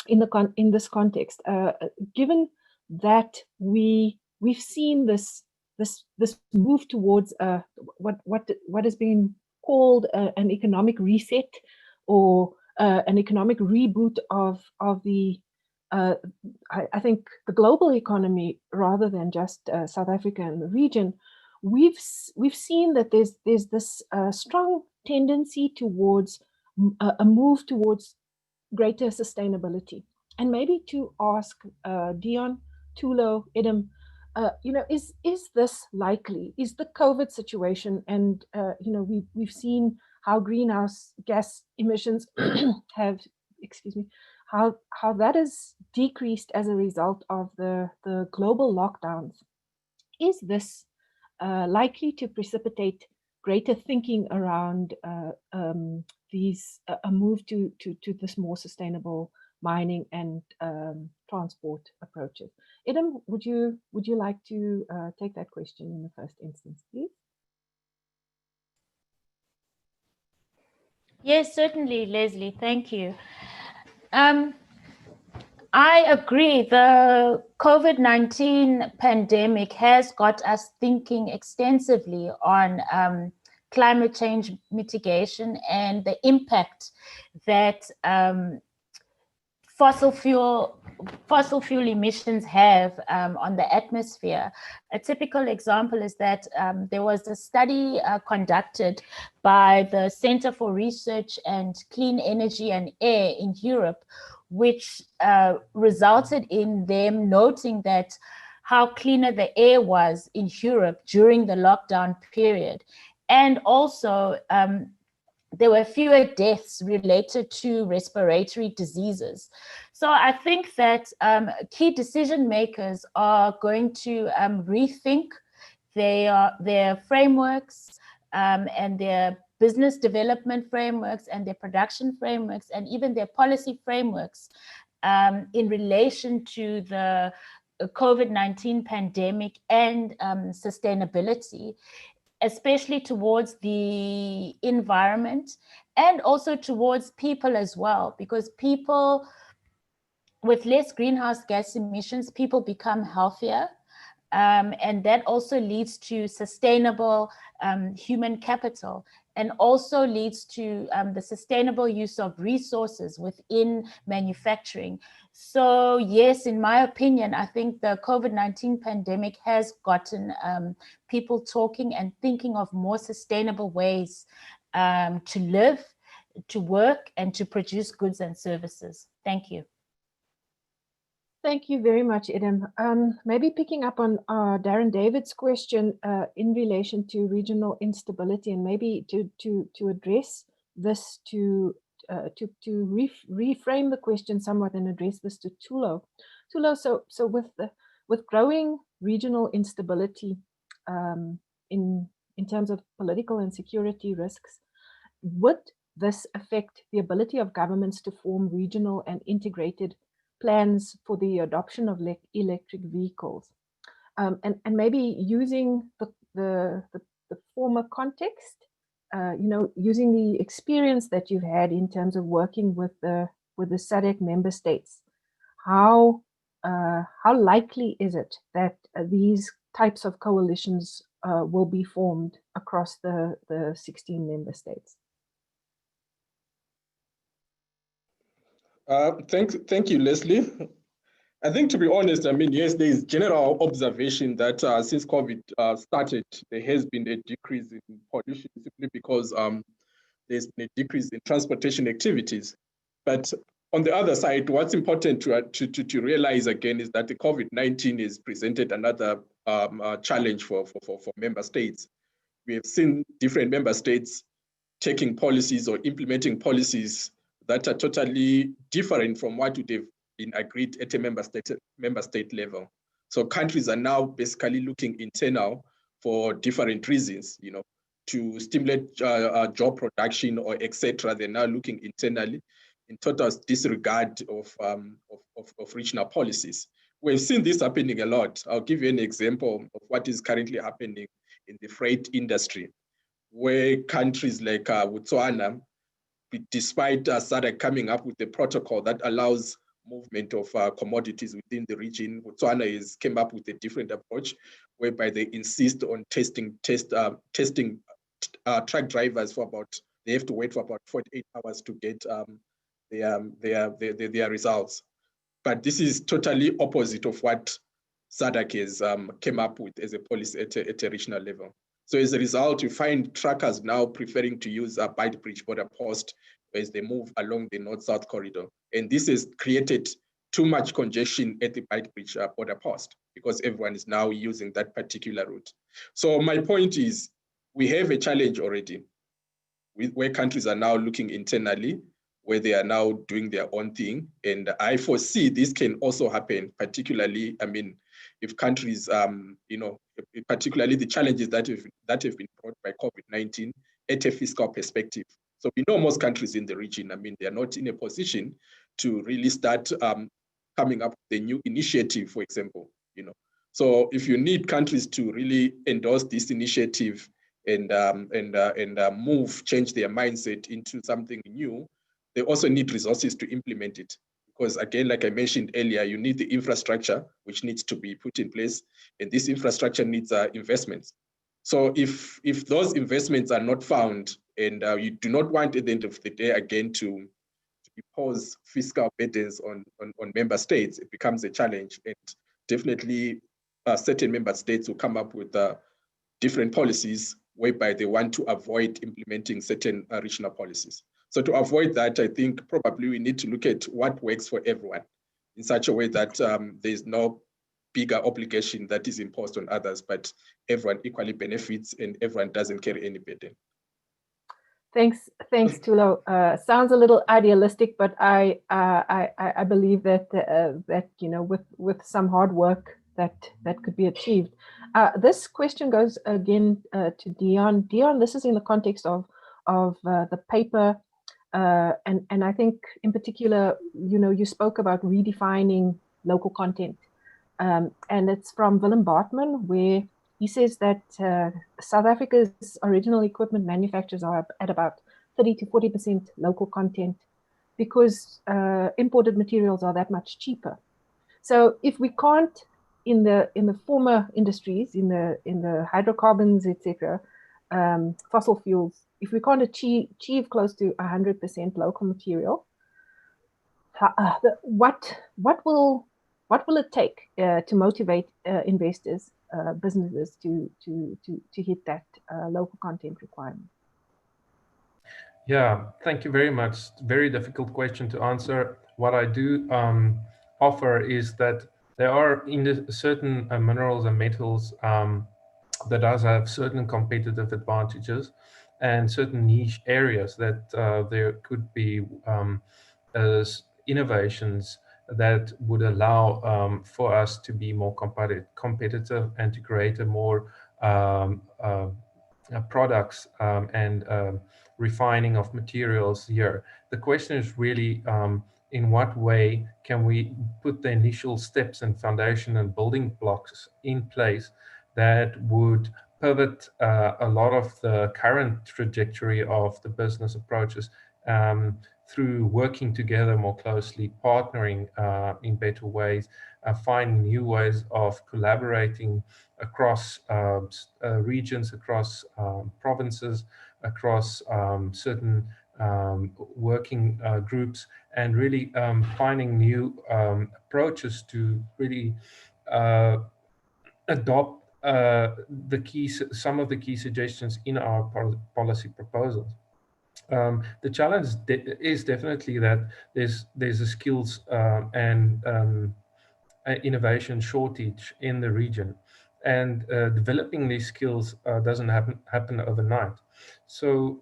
in this context. Given that we've seen this move towards what has been called an economic reset, or an economic reboot of the I think the global economy rather than just South Africa and the region, we've seen that there's this strong tendency towards a move towards greater sustainability. And maybe to ask Dion, Tulo, Edem, is this likely? Is the COVID situation, and we've seen how greenhouse gas emissions have, how that has decreased as a result of the global lockdowns. Is this likely to precipitate greater thinking around a move to this more sustainable mining and transport approaches? Edem, would you like to take that question in the first instance, please? Yes, certainly, Leslie. Thank you. I agree. The COVID-19 pandemic has got us thinking extensively on climate change mitigation and the impact that fossil fuel fossil fuel emissions have on the atmosphere. A typical example is that there was a study conducted by the Center for Research and Clean Energy and Air in Europe, which resulted in them noting that how cleaner the air was in Europe during the lockdown period. And also, there were fewer deaths related to respiratory diseases. So I think that key decision makers are going to rethink their frameworks and their business development frameworks and their production frameworks and even their policy frameworks in relation to the COVID-19 pandemic and sustainability, especially towards the environment and also towards people as well, because people with less greenhouse gas emissions, people become healthier. And that also leads to sustainable human capital, and also leads to the sustainable use of resources within manufacturing. So yes, in my opinion, I think the COVID-19 pandemic has gotten people talking and thinking of more sustainable ways to live, to work, and to produce goods and services. Thank you. Thank you very much, Edem. Maybe picking up on Darren David's question in relation to regional instability, and maybe to address this, to reframe the question somewhat and address this to Tulo. Tulo, so with growing regional instability in terms of political and security risks, would this affect the ability of governments to form regional and integrated plans for the adoption of electric vehicles, and maybe using the former context, using the experience that you've had in terms of working with the SADC member states, how likely is it that these types of coalitions will be formed across the 16 member states? Thank you, Leslie. I think, to be honest, I mean, yes, there is general observation that since COVID started, there has been a decrease in pollution simply because there's been a decrease in transportation activities. But on the other side, what's important to realize again is that the COVID-19 has presented another challenge for member states. We have seen different member states taking policies or implementing policies that are totally different from what would have been agreed at a member state level. So countries are now basically looking internal for different reasons, to stimulate job production or etc. They're now looking internally in total disregard of regional policies. We've seen this happening a lot. I'll give you an example of what is currently happening in the freight industry, where countries like Botswana, despite SADC coming up with a protocol that allows movement of commodities within the region, Botswana came up with a different approach whereby they insist on testing truck drivers they have to wait for about 48 hours to get their results. But this is totally opposite of what SADC has came up with as a policy at a regional level. So as a result, you find truckers now preferring to use a Beitbridge border post as they move along the north-south corridor. And this has created too much congestion at the Beitbridge border post because everyone is now using that particular route. So my point is, we have a challenge already where countries are now looking internally, where they are now doing their own thing. And I foresee this can also happen, particularly, I mean, if countries, particularly the challenges that have been brought by COVID-19 at a fiscal perspective. So we know most countries in the region, I mean, they are not in a position to really start coming up with a new initiative, for example, So if you need countries to really endorse this initiative and change their mindset into something new, they also need resources to implement it. Because again, like I mentioned earlier, you need the infrastructure, which needs to be put in place. And this infrastructure needs investments. So if those investments are not found, and you do not want at the end of the day, again, to be impose fiscal burdens on member states, it becomes a challenge. And definitely certain member states will come up with different policies whereby they want to avoid implementing certain regional policies. So to avoid that, I think probably we need to look at what works for everyone in such a way that there's no bigger obligation that is imposed on others, but everyone equally benefits and everyone doesn't carry any burden. Thanks, Tulo. Sounds a little idealistic, but I believe that with some hard work that could be achieved. This question goes again to Dion. Dion, this is in the context of the paper, and I think in particular, you spoke about redefining local content, and it's from Willem Bartman, where he says that South Africa's original equipment manufacturers are at about 30 to 40% local content because imported materials are that much cheaper. So if we can't, in the former industries, in the hydrocarbons, etc., fossil fuels, if we can't achieve close to 100% local material, what will it take to motivate investors, businesses to hit that local content requirement? Yeah, thank you very much. Very difficult question to answer. What I do offer is that there are certain minerals and metals that does have certain competitive advantages and certain niche areas that there could be innovations that would allow for us to be more competitive and to create a more products and refining of materials here. The question is really in what way can we put the initial steps and foundation and building blocks in place that would pivot a lot of the current trajectory of the business approaches through working together more closely, partnering in better ways, finding new ways of collaborating across regions, across provinces, across certain working groups, and really finding new approaches to really adopt some of the key suggestions in our policy proposals. The challenge is definitely that there's a skills and innovation shortage in the region, and developing these skills doesn't happen overnight. So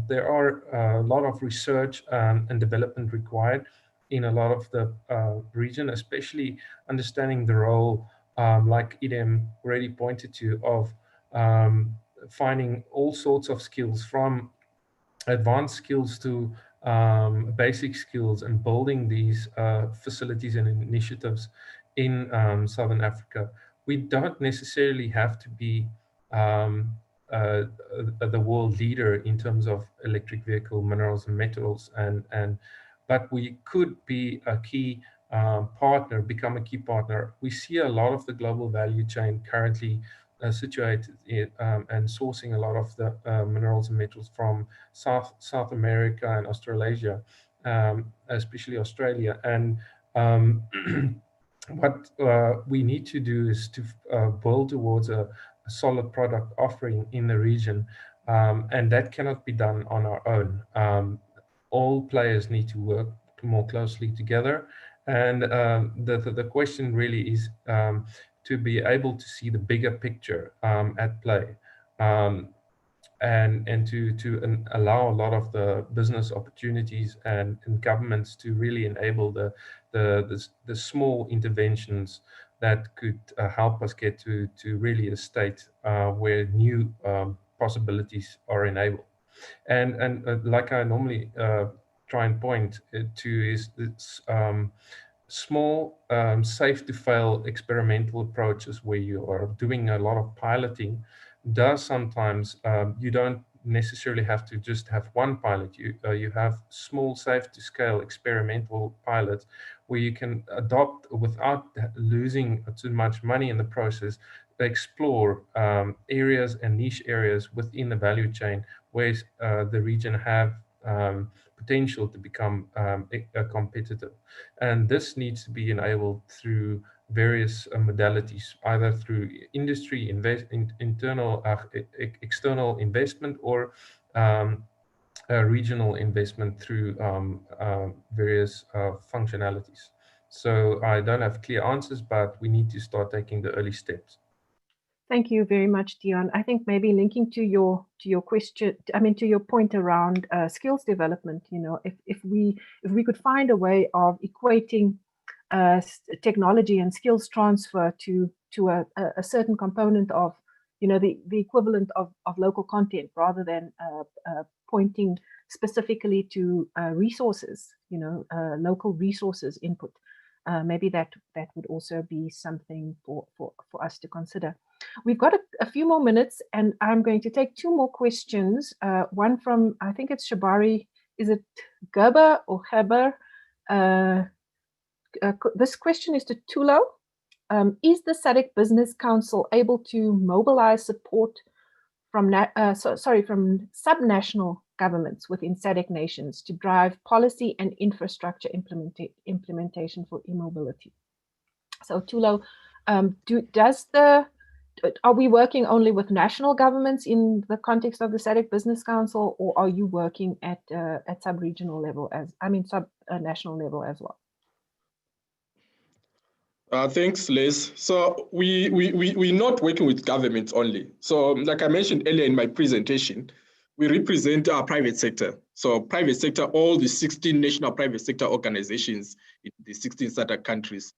there are a lot of research and development required in a lot of the region, especially understanding the role, like Idem already pointed to, of finding all sorts of skills, from advanced skills to basic skills, and building these facilities and initiatives in Southern Africa. We don't necessarily have to be the world leader in terms of electric vehicle minerals and metals, but we could be a key partner, become a key partner. We see a lot of the global value chain currently situated in, and sourcing a lot of the minerals and metals from South America and Australasia, especially Australia. And what we need to do is to build towards a solid product offering in the region, and that cannot be done on our own. All players need to work more closely together, and the question really is to be able to see the bigger picture at play, and to allow a lot of the business opportunities and governments to really enable the small interventions that could help us get to really a state where new possibilities are enabled. And like I normally try and point to, is this small, safe to fail experimental approaches where you are doing a lot of piloting does sometimes, you don't necessarily have to just have one pilot. You have small, safe to scale experimental pilots where you can adopt without losing too much money in the process, explore areas and niche areas within the value chain where the region have potential to become competitive. And this needs to be enabled through various modalities, either through industry, internal, external investment, or regional investment through various functionalities. So I don't have clear answers, but we need to start taking the early steps. Thank you very much, Dion. I think maybe linking to your question, I mean, to your point around skills development, you know, if we could find a way of equating technology and skills transfer to a certain component of, you know, the equivalent of local content, rather than pointing specifically to resources, you know, local resources input. Maybe that would also be something for us to consider. We've got a few more minutes, and I'm going to take two more questions. One from, I think it's Shabari. Is it Gerber or Heber? This question is to Tulo. Is the SADC Business Council able to mobilize support from subnational governments within SADC nations to drive policy and infrastructure implementation for e-mobility? So Tulo, are we working only with national governments in the context of the SADC Business Council, or are you working at sub-regional level, sub-national level as well? Thanks, Liz. So we're not working with governments only. So like I mentioned earlier in my presentation, we represent our private sector. So private sector, all the 16 national private sector organizations in the 16 SADC countries.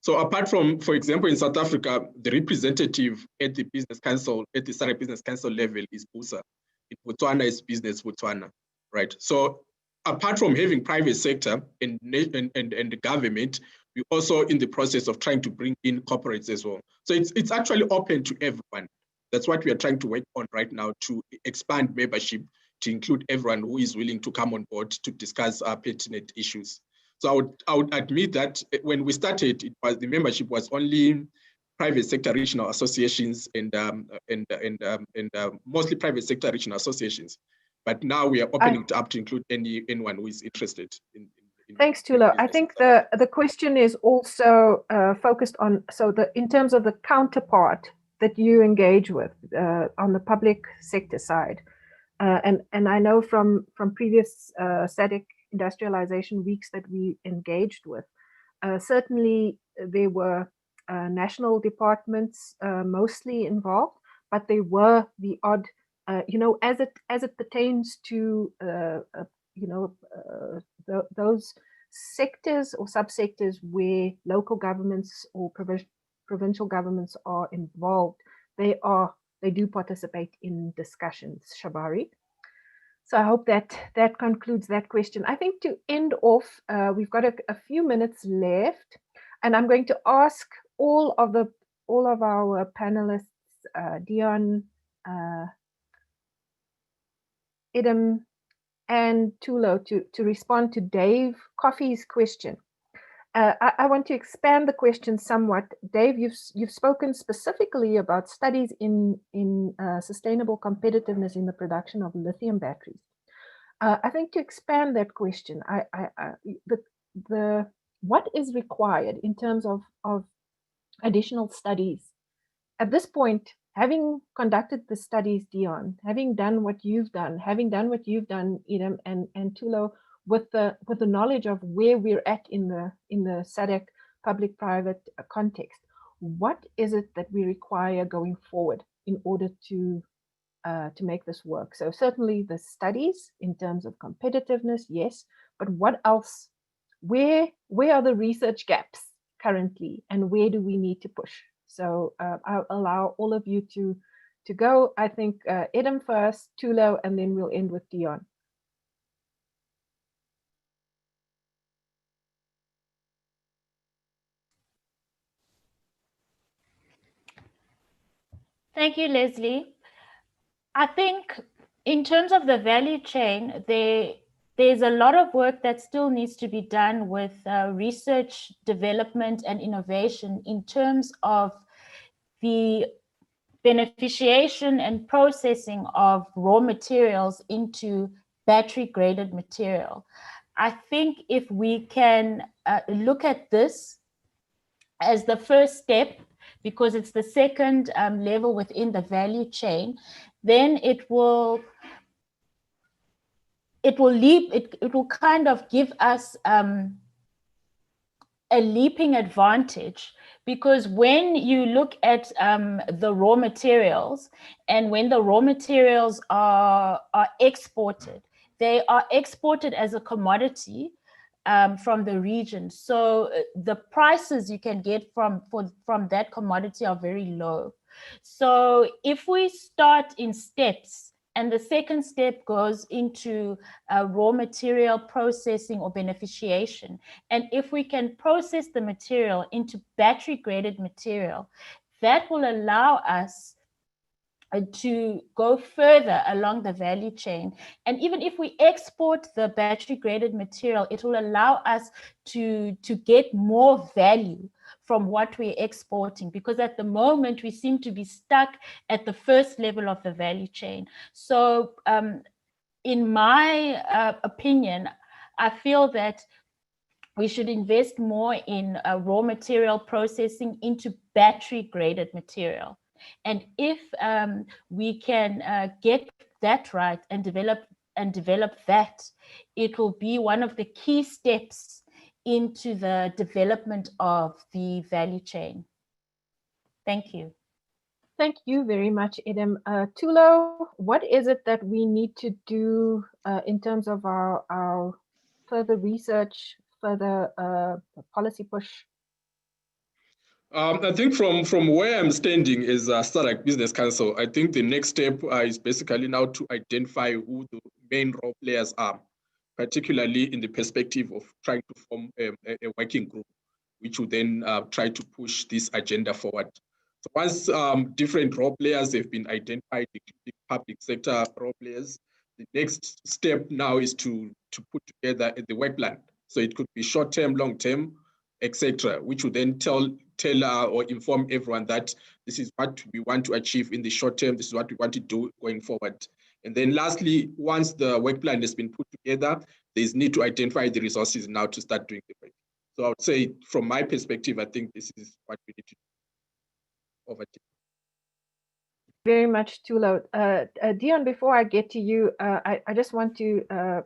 So apart from, for example, in South Africa, the representative at the Business Council, at the SADC Business Council level is BUSA. In Botswana is Business Botswana, right? So apart from having private sector and the government, we're also in the process of trying to bring in corporates as well. So it's actually open to everyone. That's what we are trying to work on right now, to expand membership to include everyone who is willing to come on board to discuss our pertinent issues. So I would admit that when we started, the membership was only private sector regional associations and mostly private sector regional associations. But now we are opening it up to include anyone who is interested in. Thanks, Tulo. I think the question is also focused on, in terms of the counterpart that you engage with on the public sector side. And I know from previous SADC industrialization weeks that we engaged with, certainly there were national departments mostly involved, but there were the odd, you know, as it pertains to those sectors or subsectors where local governments or provincial governments are involved, they do participate in discussions, Shabari. So I hope that concludes that question. I think to end off, we've got a few minutes left, and I'm going to ask all of our panelists, Dion, Idem, and Tulo, to respond to Dave Coffey's question. I want to expand the question somewhat. Dave, you've spoken specifically about studies in sustainable competitiveness in the production of lithium batteries. I think to expand that question, what is required in terms of additional studies at this point? Having conducted the studies, Dion, having done what you've done, Idem and Tulo, with the knowledge of where we're at in the SADC public-private context, what is it that we require going forward in order to make this work? So certainly the studies in terms of competitiveness, yes, but what else? Where are the research gaps currently, and where do we need to push? So I'll allow all of you to go. I think Idem first, Tulo, and then we'll end with Dion. Thank you, Leslie. I think in terms of the value chain, there's a lot of work that still needs to be done with research, development, and innovation in terms of the beneficiation and processing of raw materials into battery graded material. I think if we can look at this as the first step, because it's the second level within the value chain, then it will kind of give us a leaping advantage, because when you look at the raw materials, and when the raw materials are exported, they are exported as a commodity from the region. So the prices you can get from that commodity are very low. So if we start in steps, and the second step goes into raw material processing or beneficiation, and if we can process the material into battery graded material, that will allow us to go further along the value chain. And even if we export the battery graded material, it will allow us to get more value from what we're exporting, because at the moment we seem to be stuck at the first level of the value chain. So in my opinion, I feel that we should invest more in raw material processing into battery graded material. And if we can get that right and develop that, it will be one of the key steps into the development of the value chain. Thank you. Thank you very much, Edem. Tulo, what is it that we need to do in terms of our further research, further policy push? I think from where I'm standing as a SADC Business Council, I think the next step is basically now to identify who the main role players are, particularly in the perspective of trying to form a working group, which will then try to push this agenda forward. So once different role players have been identified, including public sector role players, the next step now is to put together the work plan. So it could be short-term, long-term, etc., which will then tell or inform everyone that this is what we want to achieve in the short term, this is what we want to do going forward. And then lastly, once the work plan has been put together, there's need to identify the resources now to start doing the work. So I would say, from my perspective, I think this is what we need to do over time. Very much, Tulo. Dion, before I get to you, I just want to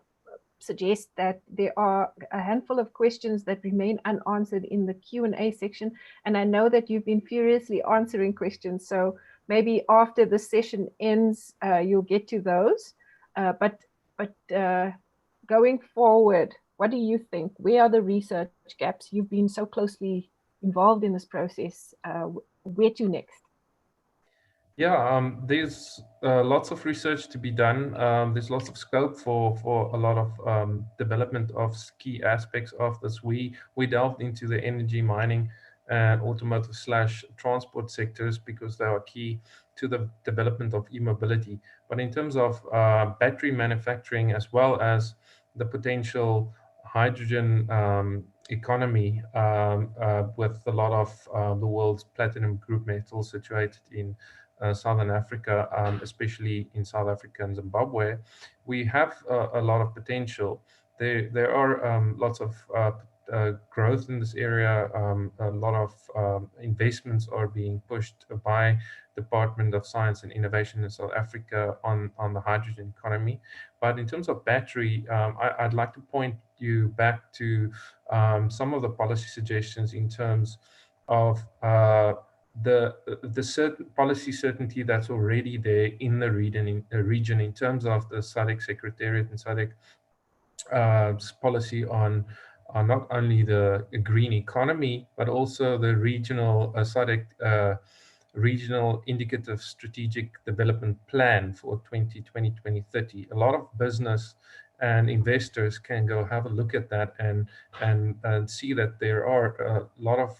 suggest that there are a handful of questions that remain unanswered in the Q&A section, and I know that you've been furiously answering questions, so maybe after the session ends, you'll get to those. But going forward, what do you think? Where are the research gaps? You've been so closely involved in this process. Where to next? Yeah, there's lots of research to be done. There's lots of scope for a lot of development of key aspects of this. We delved into the energy, mining, and automotive/transport sectors because they are key to the development of e-mobility. But in terms of battery manufacturing, as well as the potential hydrogen economy with a lot of the world's platinum group metals situated in Southern Africa, especially in South Africa and Zimbabwe, we have a lot of potential. There are lots of growth in this area. A lot of investments are being pushed by Department of Science and Innovation in South Africa on the hydrogen economy. But in terms of battery, I'd like to point you back to some of the policy suggestions in terms of the certain policy certainty that's already there in the region in terms of the SADC Secretariat and SADC policy on not only the green economy, but also the regional SADC regional indicative strategic development plan for 2020-2030. A lot of business and investors can go have a look at that and see that there are a lot of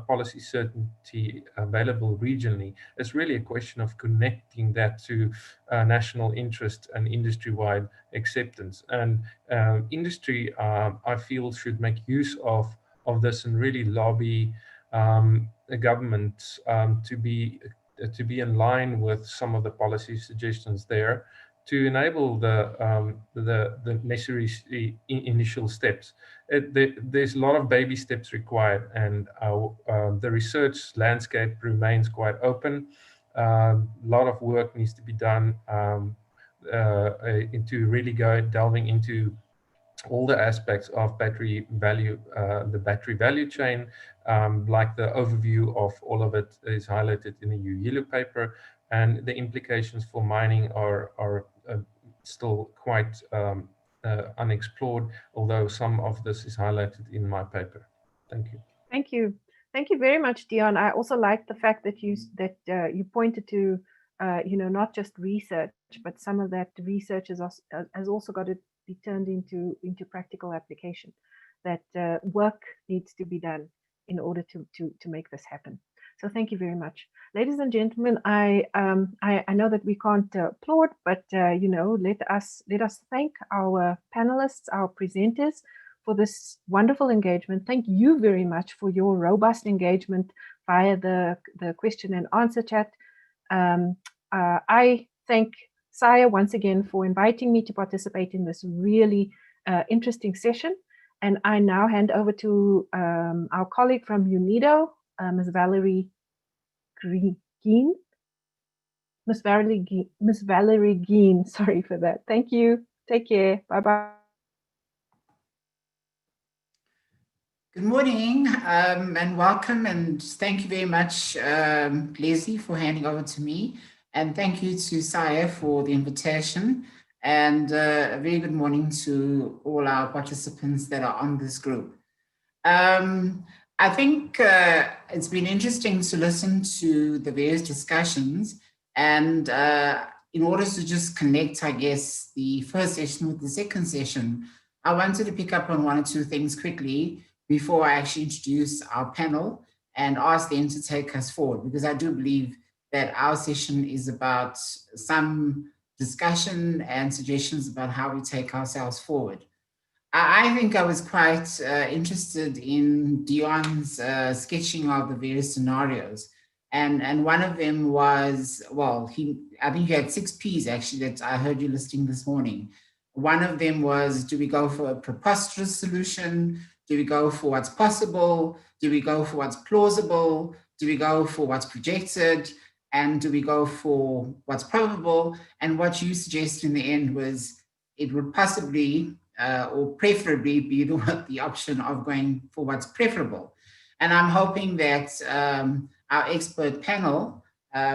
policy certainty available regionally. It's really a question of connecting that to national interest and industry-wide acceptance. And industry, I feel, should make use of this and really lobby the government to be in line with some of the policy suggestions there, to enable the necessary initial steps. There's a lot of baby steps required, and the research landscape remains quite open. A lot of work needs to be done into really delving into all the aspects of battery value, the battery value chain, like the overview of all of it is highlighted in the yellow paper, and the implications for mining are still quite unexplored, although some of this is highlighted in my paper. Thank you. Thank you. Thank you very much, Dion. I also like the fact that you pointed to, not just research, but some of that research has also got to be turned into practical application. That work needs to be done in order to make this happen. So thank you very much, ladies and gentlemen. I know that we can't applaud, but let us thank our panelists, our presenters, for this wonderful engagement. Thank you very much for your robust engagement via the question and answer chat. I thank SAIIA once again for inviting me to participate in this really interesting session. And I now hand over to our colleague from UNIDO, Ms. Valerie Geen. Ms. Valerie Geen, sorry for that. Thank you. Take care. Bye-bye. Good morning and welcome, and thank you very much, Leslie, for handing over to me. And thank you to SAIIA for the invitation. And a very good morning to all our participants that are on this group. I think it's been interesting to listen to the various discussions. And in order to just connect, I guess, the first session with the second session, I wanted to pick up on one or two things quickly before I actually introduce our panel and ask them to take us forward, because I do believe that our session is about some discussion and suggestions about how we take ourselves forward. I think I was quite interested in Dion's sketching of the various scenarios. And one of them was, well, I think you had 6 Ps actually that I heard you listing this morning. One of them was, do we go for a preposterous solution? Do we go for what's possible? Do we go for what's plausible? Do we go for what's projected? And do we go for what's probable? And what you suggested in the end was it would possibly or preferably be the option of going for what's preferable. And I'm hoping that our expert panel,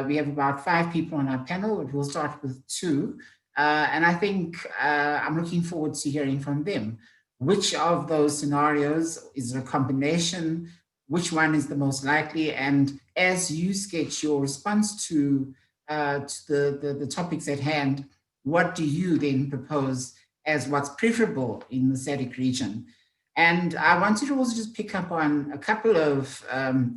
we have about 5 people on our panel, but we'll start with 2. And I think I'm looking forward to hearing from them. Which of those scenarios is a combination? Which one is the most likely? And as you sketch your response to the topics at hand, what do you then propose as what's preferable in the SADC region? And I wanted to also just pick up on a couple of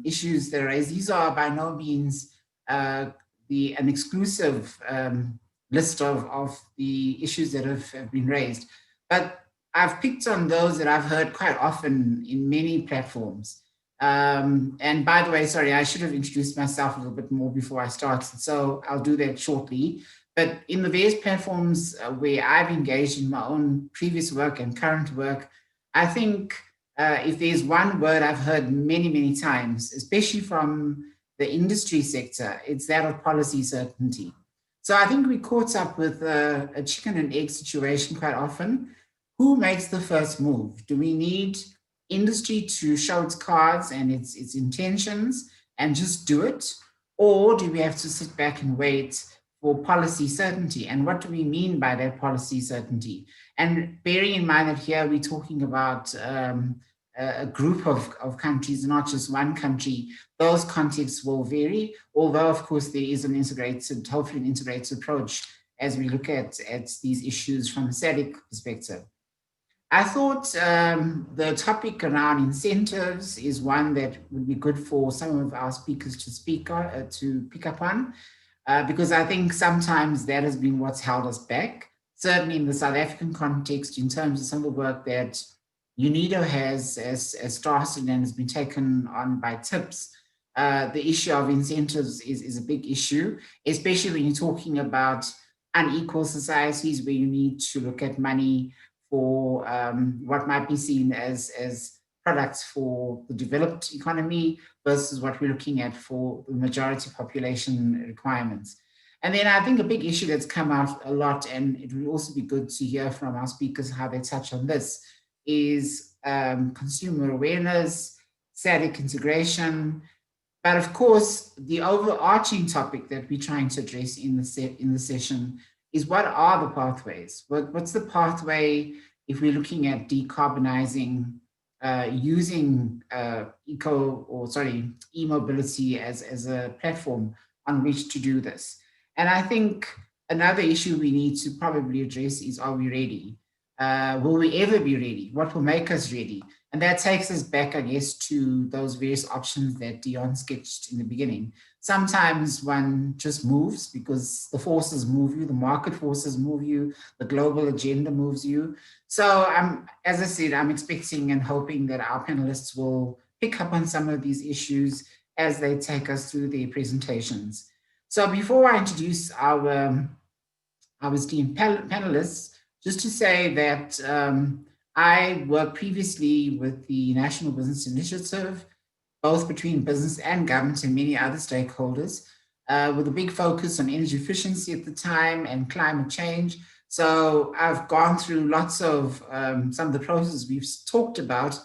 issues that are raised. These are by no means an exclusive list of the issues that have been raised, but I've picked on those that I've heard quite often in many platforms. And by the way, sorry, I should have introduced myself a little bit more before I started, so I'll do that shortly. But in the various platforms where I've engaged in my own previous work and current work, I think if there's one word I've heard many, many times, especially from the industry sector, it's that of policy certainty. So I think we caught up with a chicken and egg situation quite often. Who makes the first move? Do we need industry to show its cards and its intentions and just do it? Or do we have to sit back and wait for policy certainty? And what do we mean by that policy certainty? And bearing in mind that here we're talking about a group of countries, not just one country, those contexts will vary, although of course there is an integrated, hopefully an integrated approach as we look at these issues from a SADC perspective. I thought the topic around incentives is one that would be good for some of our speakers to pick up on, because I think sometimes that has been what's held us back, certainly in the South African context, in terms of some of the work that UNIDO has started and has been taken on by TIPS. The issue of incentives is a big issue, especially when you're talking about unequal societies where you need to look at money for what might be seen as products for the developed economy versus what we're looking at for the majority population requirements. And then I think a big issue that's come out a lot, and it will also be good to hear from our speakers how they touch on this, is consumer awareness, SADC integration. But of course, the overarching topic that we're trying to address in the session is, what are the pathways? What's the pathway if we're looking at decarbonizing, using e-mobility as a platform on which to do this? And I think another issue we need to probably address is, are we ready? Will we ever be ready? What will make us ready? And that takes us back, I guess, to those various options that Dion sketched in the beginning. Sometimes one just moves because the forces move you, the market forces move you, the global agenda moves you. So as I said, I'm expecting and hoping that our panelists will pick up on some of these issues as they take us through their presentations. So before I introduce our esteemed panelists, just to say that I worked previously with the National Business Initiative, both between business and government and many other stakeholders, with a big focus on energy efficiency at the time and climate change. So I've gone through lots of some of the processes we've talked about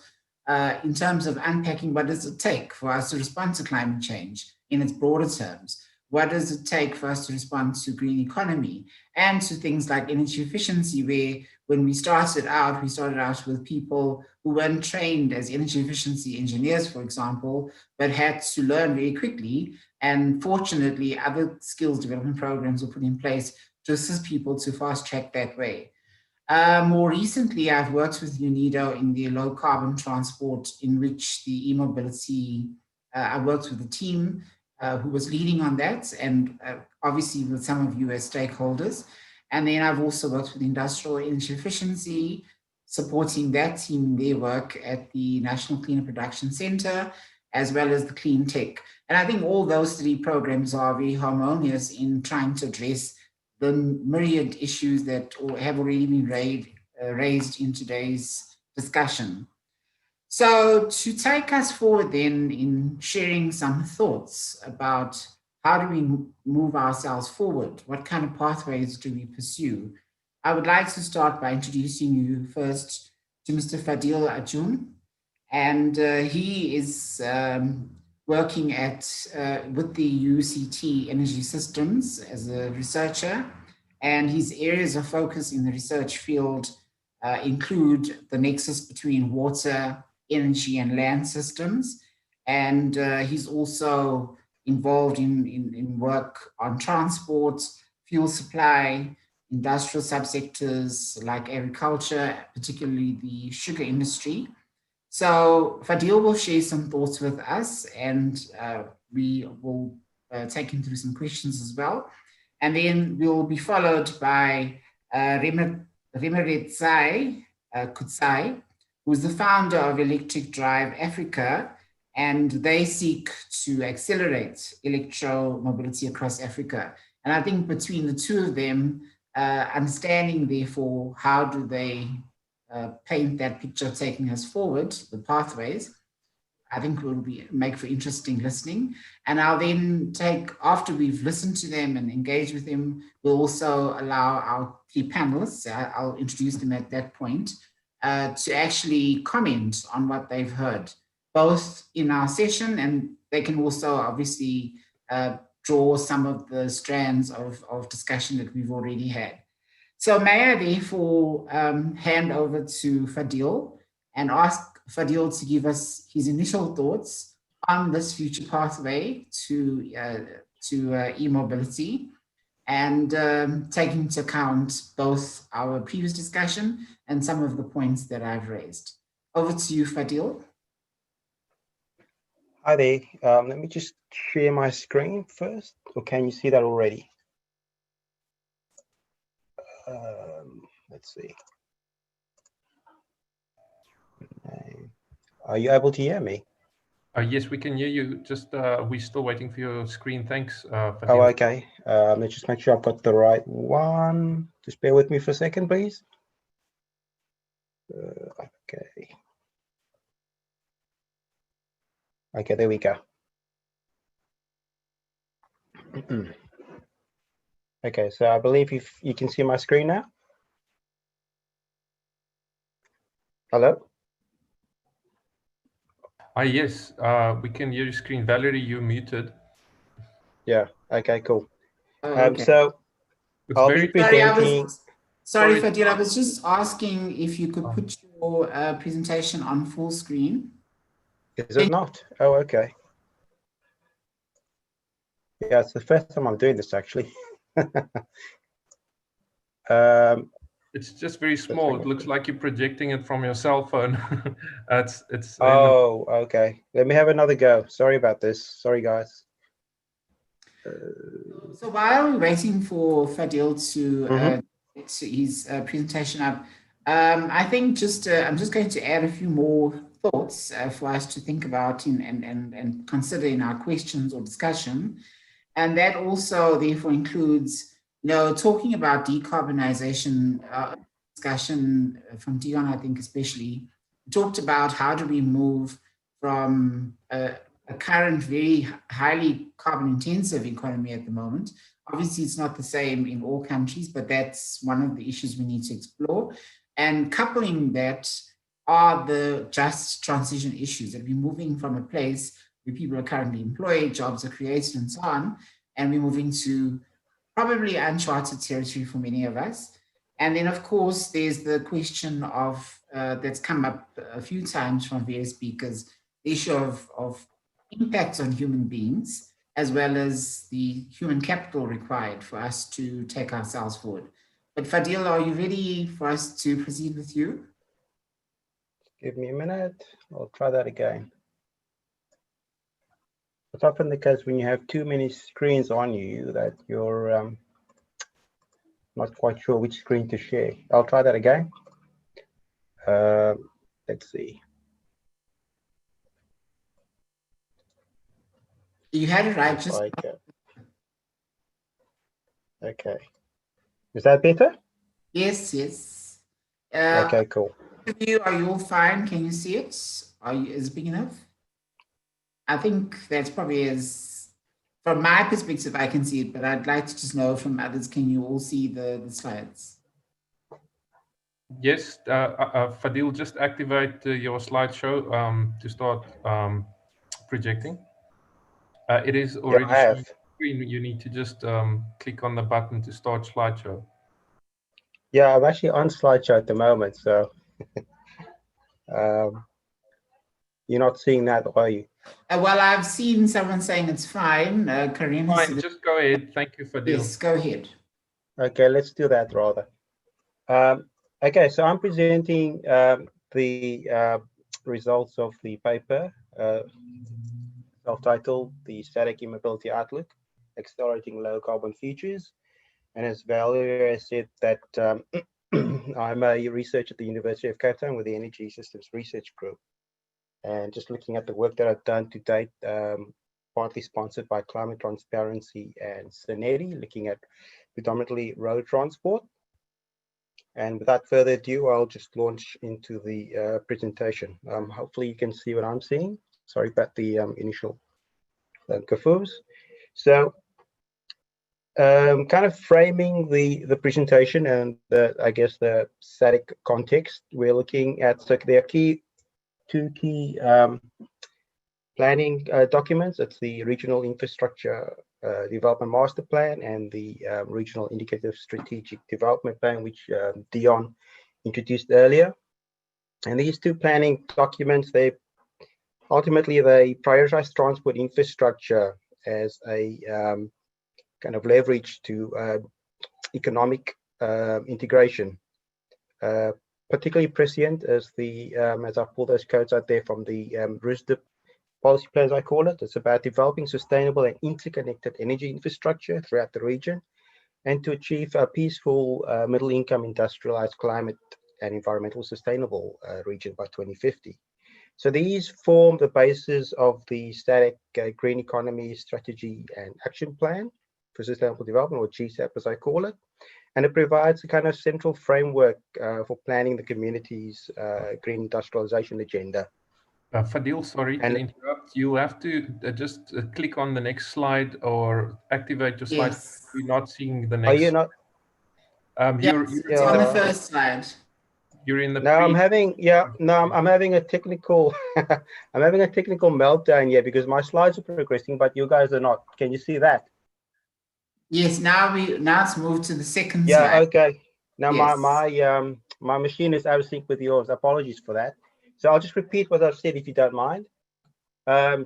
in terms of unpacking what does it take for us to respond to climate change in its broader terms. What does it take for us to respond to green economy and to things like energy efficiency, where when we started out with people who weren't trained as energy efficiency engineers, for example, but had to learn very quickly. And fortunately, other skills development programs were put in place to assist people to fast track that way. More recently, I've worked with UNIDO in the low carbon transport, in which the e-mobility, I worked with the team who was leading on that, and obviously with some of you as stakeholders. And then I've also worked with industrial energy efficiency, supporting that team in their work at the National Cleaner Production Center, as well as the Clean Tech. And I think all those three programs are very harmonious in trying to address the myriad issues that have already been raised in today's discussion. So to take us forward then in sharing some thoughts about how do we move ourselves forward, what kind of pathways do we pursue, I would like to start by introducing you first to Mr. Fadil Ajun. And he is working with the UCT Energy Systems as a researcher. And his areas of focus in the research field include the nexus between water, energy and land systems. And he's also involved in work on transport, fuel supply, industrial subsectors like agriculture, particularly the sugar industry. So Fadil will share some thoughts with us, and we will take him through some questions as well. And then we'll be followed by Remeretsai Kutsai, who is the founder of Electric Drive Africa, and they seek to accelerate electromobility across Africa. And I think between the two of them, understanding therefore how do they paint that picture taking us forward, the pathways, I think will make for interesting listening. And I'll then after we've listened to them and engaged with them, we'll also allow our three panelists, I'll introduce them at that point, to actually comment on what they've heard, both in our session, and they can also obviously draw some of the strands of discussion that we've already had. So may I therefore hand over to Fadil and ask Fadil to give us his initial thoughts on this future pathway to e-mobility, and taking into account both our previous discussion and some of the points that I've raised. Over to you, Fadil. Hi there. Let me just share my screen first, or can you see that already? Let's see. Are you able to hear me? Yes, we can hear you. Just we're still waiting for your screen. Thanks. Oh, okay. Let's just make sure I've got the right one. Just bear with me for a second, please. Okay. Okay, there we go. Okay, so I believe if you can see my screen now. Hello? Yes, we can hear your screen. Valerie, you're muted. Yeah, okay, cool. Oh, okay. So It's I'll very be presenting. Sorry, Fadil, I was just asking if you could put your presentation on full screen. Is it not? Oh, okay. Yeah, it's the first time I'm doing this actually. It's just very small. It looks like you're projecting it from your cell phone. it's. Oh, okay. Let me have another go. Sorry about this. Sorry, guys. So while we're waiting for Fadil to get his presentation up, I think I'm just going to add a few more thoughts for us to think about and consider in our questions or discussion. And that also therefore includes, talking about decarbonization discussion from Dion, I think especially, talked about how do we move from a current very highly carbon intensive economy at the moment. Obviously, it's not the same in all countries, but that's one of the issues we need to explore. And coupling that are the just transition issues, that we're moving from a place where people are currently employed, jobs are created and so on, and we're moving to probably uncharted territory for many of us. And then, of course, there's the question of that's come up a few times from various speakers, the issue of impacts on human beings, as well as the human capital required for us to take ourselves forward. But Fadil, are you ready for us to proceed with you? Give me a minute. I'll try that again. It's often the case when you have too many screens on you that you're not quite sure which screen to share. I'll try that again. Let's see. You had it right. Just okay. Is that better? Yes, yes. Okay, cool. Are you all fine? Can you see it? Is it big enough? I think that's probably from my perspective, I can see it, but I'd like to just know from others, can you all see the slides? Yes, Fadil, just activate your slideshow to start projecting. It is already showing screen. You need to just click on the button to start slideshow. Yeah, I'm actually on slideshow at the moment, so you're not seeing that, are you? Well, I've seen someone saying it's fine. Karim, fine, just go ahead. Thank you, Fadil. Yes, go ahead. Okay, let's do that rather. Okay, so I'm presenting the results of the paper self-titled "The Static E-Mobility Outlook: Accelerating Low Carbon Futures." And as Valerie said, that I'm a researcher at the University of Cape Town with the Energy Systems Research Group. And just looking at the work that I've done to date, partly sponsored by Climate Transparency and SAIIA, looking at predominantly road transport. And without further ado, I'll just launch into the presentation. Hopefully you can see what I'm seeing. Sorry about the initial kerfuffles. So kind of framing the presentation and I guess the SADC context, we're looking at, so there are two key planning documents. It's the Regional Infrastructure Development Master Plan and the Regional Indicative Strategic Development Plan, which Dion introduced earlier. And these two planning documents, ultimately they prioritize transport infrastructure as a kind of leverage to economic integration. Particularly prescient as as I pull those codes out there from the RISDIP policy plans, I call it. It's about developing sustainable and interconnected energy infrastructure throughout the region, and to achieve a peaceful, middle-income, industrialized, climate and environmental sustainable region by 2050. So these form the basis of the SADC Green Economy Strategy and Action Plan for Sustainable Development, or GSAP as I call it. And it provides a kind of central framework for planning the community's green industrialization agenda. Fadil, sorry to interrupt. You have to just click on the next slide or activate your slide. Yes. You're not seeing the next. Are you not? It's on the first slide. You're in the. No, I'm having I'm having a technical I'm having a technical meltdown here because my slides are progressing, but you guys are not. Can you see that? Yes. Now it's moved to the second slide. Yeah. Okay. Now yes. my machine is out of sync with yours. Apologies for that. So I'll just repeat what I've said if you don't mind.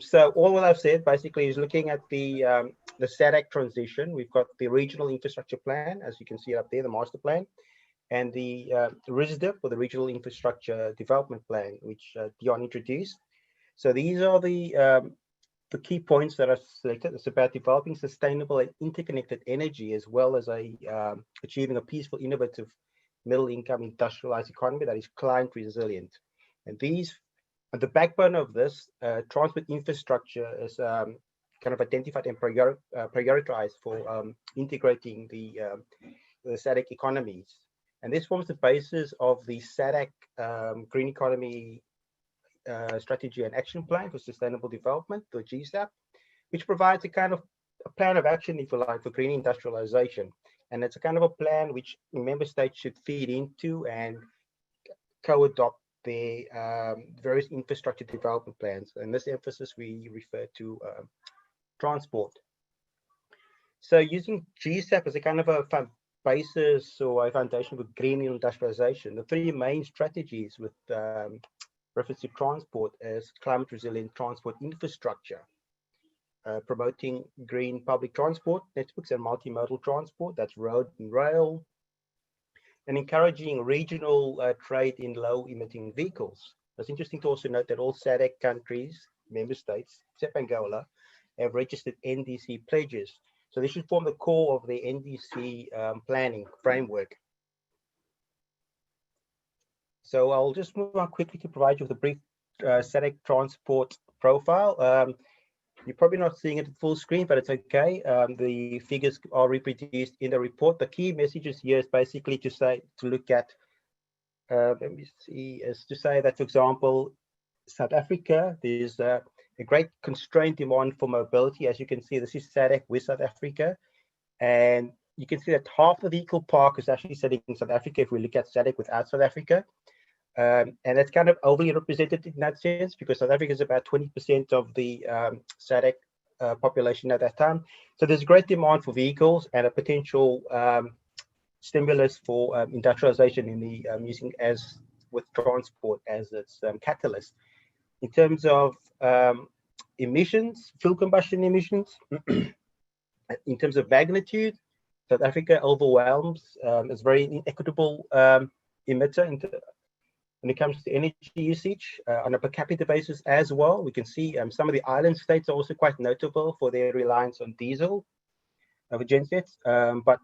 So all what I've said basically is looking at the SADC transition. We've got the regional infrastructure plan, as you can see up there, the master plan, and the RISDIP, or the regional infrastructure development plan, which Dion introduced. So these are the key points that are selected. It's about developing sustainable and interconnected energy, as well as achieving a peaceful, innovative, middle-income industrialized economy that is climate resilient. And these, at the backbone of this, transport infrastructure is kind of identified and prioritized for integrating the SADC economies. And this forms the basis of the SADC Green Economy Strategy and Action Plan for Sustainable Development, the GSAP, which provides a kind of a plan of action, if you like, for green industrialization. And it's a kind of a plan which member states should feed into and co-adopt the various infrastructure development plans. And this emphasis we refer to transport. So using GSAP as a kind of a basis or a foundation for green industrialization, the three main strategies with reference to transport is climate resilient transport infrastructure, promoting green public transport networks and multimodal transport, that's road and rail, and encouraging regional trade in low-emitting vehicles. It's interesting to also note that all SADC countries, member states, except Angola, have registered NDC pledges. So this should form the core of the NDC planning framework. So I'll just move on quickly to provide you with a brief SADC transport profile. You're probably not seeing it at full screen, but it's okay. The figures are reproduced in the report. The key messages here is basically to look at, let me see, is to say that, for example, South Africa, there's a great constraint demand for mobility. As you can see, this is SADC with South Africa. And you can see that half the vehicle park is actually sitting in South Africa if we look at SADC without South Africa. And it's kind of overly represented in that sense because South Africa is about 20% of the SADC population at that time. So there's a great demand for vehicles and a potential stimulus for industrialization in the using as with transport as its catalyst. In terms of emissions, fuel combustion emissions, in terms of magnitude, South Africa overwhelms, is very inequitable emitter when it comes to energy usage on a per capita basis as well. We can see some of the island states are also quite notable for their reliance on diesel over gensets. But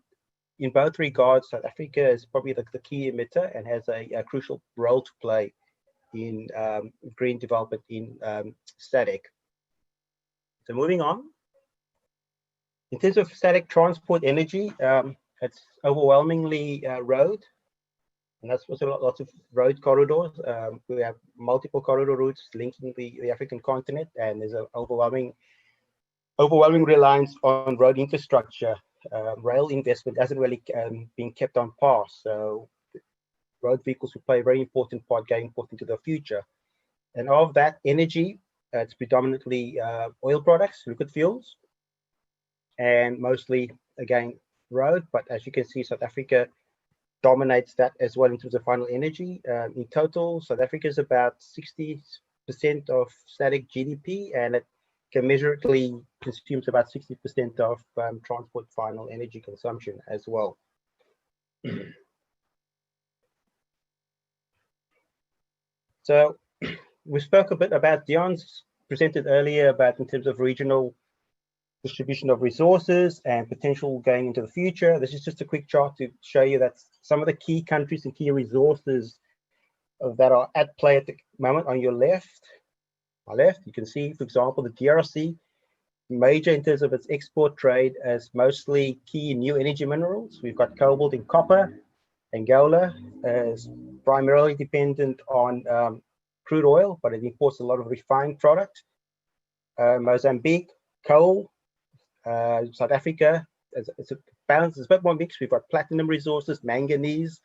in both regards, South Africa is probably the key emitter and has a crucial role to play in green development in SADC. So moving on. In terms of SADC transport energy, it's overwhelmingly road. And that's also lots of road corridors. We have multiple corridor routes linking the African continent, and there's an overwhelming reliance on road infrastructure. Rail investment hasn't really been kept on par. So road vehicles will play a very important part going forth into the future. And of that energy, it's predominantly oil products, liquid fuels, and mostly, again, road. But as you can see, South Africa dominates that as well in terms of final energy. In total, South Africa is about 60% of SADC GDP, and it commensurately consumes about 60% of transport final energy consumption as well. So we spoke a bit about, Dion's presented earlier about in terms of regional distribution of resources and potential going into the future. This is just a quick chart to show you that some of the key countries and key resources that are at play at the moment on your left. my left, you can see, for example, the DRC, major in terms of its export trade, as mostly key new energy minerals. We've got cobalt and copper. Angola is primarily dependent on crude oil, but it imports a lot of refined product. Mozambique, coal. South Africa, it's a balance, it's a bit more mixed. We've got platinum resources, manganese,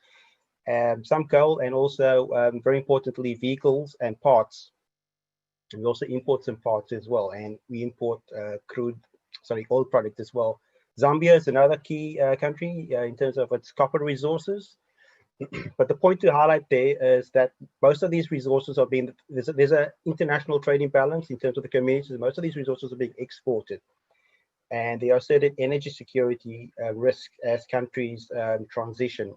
some coal, and also, very importantly, vehicles and parts. And we also import some parts as well, and we import oil product as well. Zambia is another key country in terms of its copper resources. But the point to highlight there is that most of these resources are being, there's an international trading balance in terms of the communities. Most of these resources are being exported. And there are certain energy security risks as countries transition.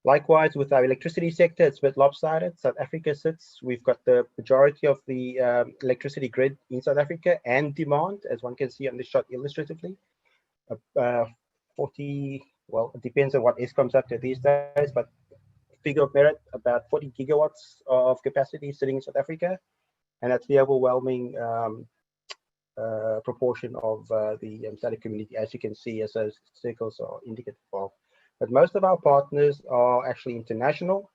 Likewise, with our electricity sector, it's a bit lopsided. South Africa we've got the majority of the electricity grid in South Africa and demand, as one can see on this shot illustratively. 40, well, it depends on what Eskom's up to these days, but figure of merit, about 40 gigawatts of capacity sitting in South Africa. And that's the overwhelming proportion of the SADC community, as you can see, as those circles are indicative of. But most of our partners are actually international.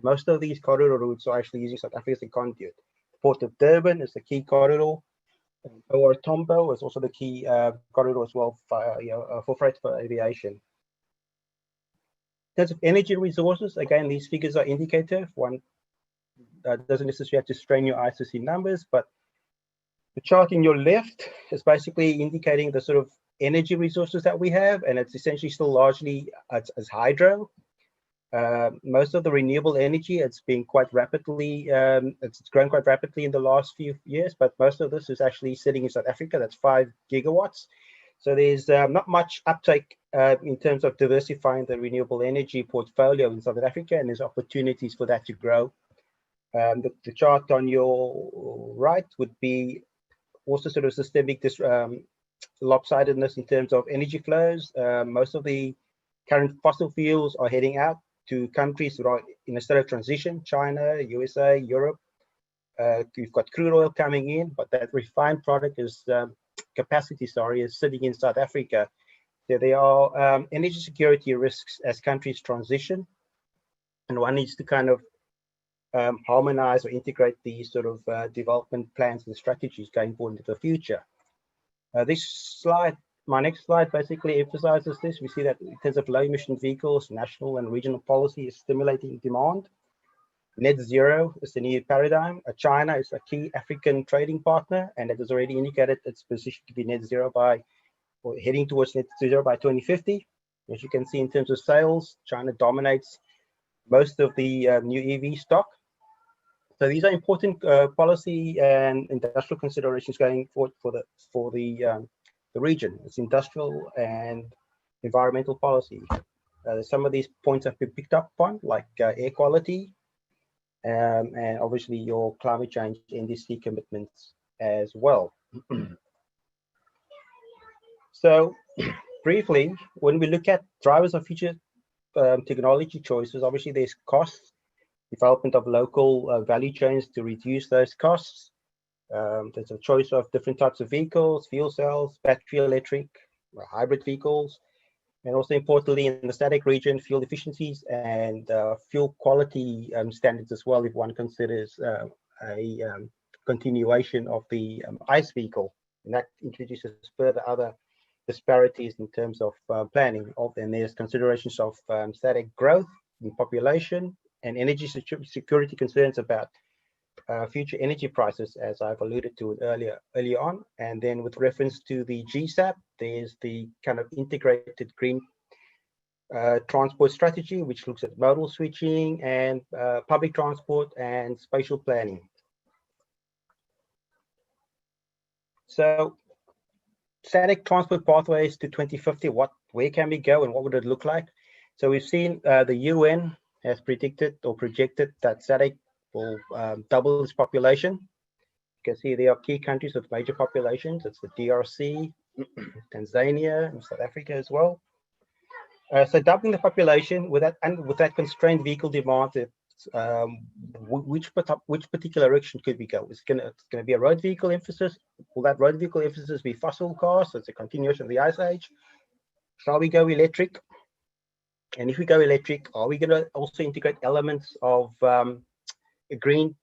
Most of these corridor routes are actually using South Africa as a conduit. Port of Durban is the key corridor. OR Tambo is also the key corridor as well for freight for aviation. In terms of energy resources, again, these figures are indicative. One doesn't necessarily have to strain your eyes to see numbers, but the chart in your left is basically indicating the sort of energy resources that we have, and it's essentially still largely as hydro. Most of the renewable energy, it's been quite rapidly, it's grown quite rapidly in the last few years, but most of this is actually sitting in South Africa. That's 5 gigawatts. So there's not much uptake in terms of diversifying the renewable energy portfolio in South Africa, and there's opportunities for that to grow. The chart on your right would be also sort of systemic lopsidedness in terms of energy flows. Most of the current fossil fuels are heading out to countries that are in a state of transition: China, USA, Europe. You've got crude oil coming in, but that refined product is capacity, is sitting in South Africa. So there are energy security risks as countries transition, and one needs to kind of harmonize or integrate these sort of development plans and strategies going forward into the future. This slide, my next slide, basically emphasizes this. We see that in terms of low emission vehicles, national and regional policy is stimulating demand. Net zero is the new paradigm. China is a key African trading partner, and it has already indicated its position to be net zero or heading towards net zero by 2050. As you can see, in terms of sales, China dominates most of the new EV stock. So these are important policy and industrial considerations going forward for the region. It's industrial and environmental policy. Some of these points have been picked up on, like air quality, and obviously your climate change NDC commitments as well. So briefly, when we look at drivers of future technology choices, obviously there's costs, development of local value chains to reduce those costs. There's a choice of different types of vehicles, fuel cells, battery electric, hybrid vehicles, and also importantly in the SADC region, fuel efficiencies and fuel quality standards as well, if one considers a continuation of the ICE vehicle. And that introduces further other disparities in terms of planning. And there's considerations of SADC growth in population and energy security concerns about future energy prices, as I've alluded to earlier on. And then with reference to the GSAP, there's the kind of integrated green transport strategy, which looks at modal switching and public transport and spatial planning. So SADC transport pathways to 2050, where can we go and what would it look like? So we've seen the UN has predicted or projected that SADC will double its population. You can see there are key countries with major populations. It's the DRC, Tanzania, and South Africa as well. So doubling the population with that constrained vehicle demand, it's which particular direction could we go? It's going to be a road vehicle emphasis. Will that road vehicle emphasis be fossil cars? So it's a continuation of the ice age. Shall we go electric? And if we go electric, are we going to also integrate elements of a green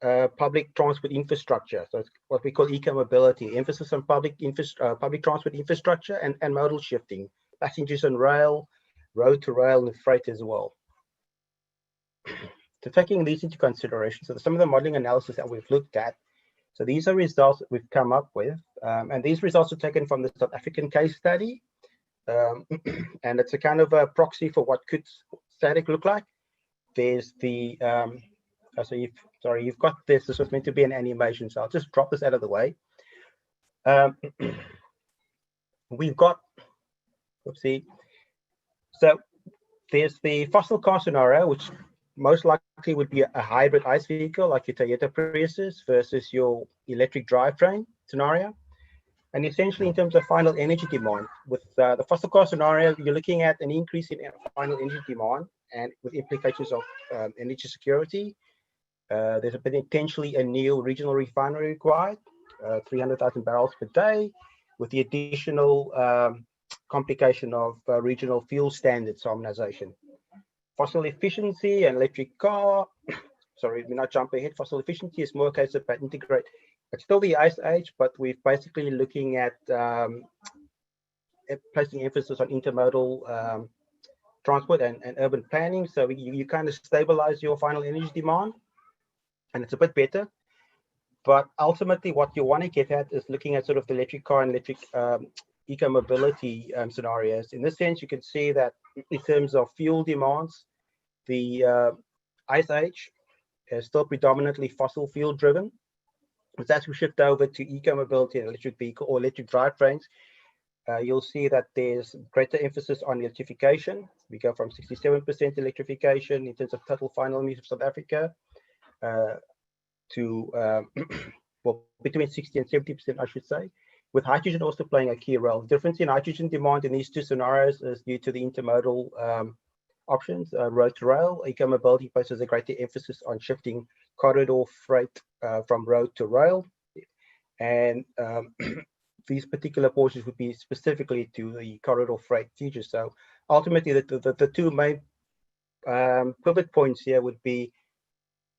public transport infrastructure? So it's what we call eco-mobility, emphasis on public transport infrastructure and modal shifting, passengers on rail, road to rail, and freight as well. So taking these into consideration, so some of the modeling analysis that we've looked at, so these are results that we've come up with, and these results are taken from the South African case study. And it's a kind of a proxy for what could SADC look like. There's the you've got this. This was meant to be an animation, so I'll just drop this out of the way. We've got, oopsie. So there's the fossil car scenario, which most likely would be a hybrid ICE vehicle like your Toyota Priuses versus your electric drivetrain scenario. And essentially, in terms of final energy demand, with the fossil car scenario, you're looking at an increase in final energy demand and with implications of energy security. There's potentially a new regional refinery required, 300,000 barrels per day, with the additional complication of regional fuel standards harmonization. Fossil efficiency and electric car, sorry, we're not jumping ahead. Fossil efficiency is more a case of integrate. It's still the ice age, but we're basically looking at placing emphasis on intermodal transport and urban planning. So you kind of stabilize your final energy demand, and it's a bit better. But ultimately, what you want to get at is looking at sort of the electric car and electric eco-mobility scenarios. In this sense, you can see that in terms of fuel demands, the ice age is still predominantly fossil fuel driven. But as we shift over to eco-mobility and electric vehicle or electric drivetrains, you'll see that there's greater emphasis on electrification. We go from 67% electrification in terms of total final emissions of South Africa to well, between 60 and 70%, I should say, with hydrogen also playing a key role. The difference in hydrogen demand in these two scenarios is due to the intermodal options, road to rail. Eco-mobility places a greater emphasis on shifting corridor freight from road to rail. And these particular portions would be specifically to the corridor freight future. So ultimately, the two main pivot points here would be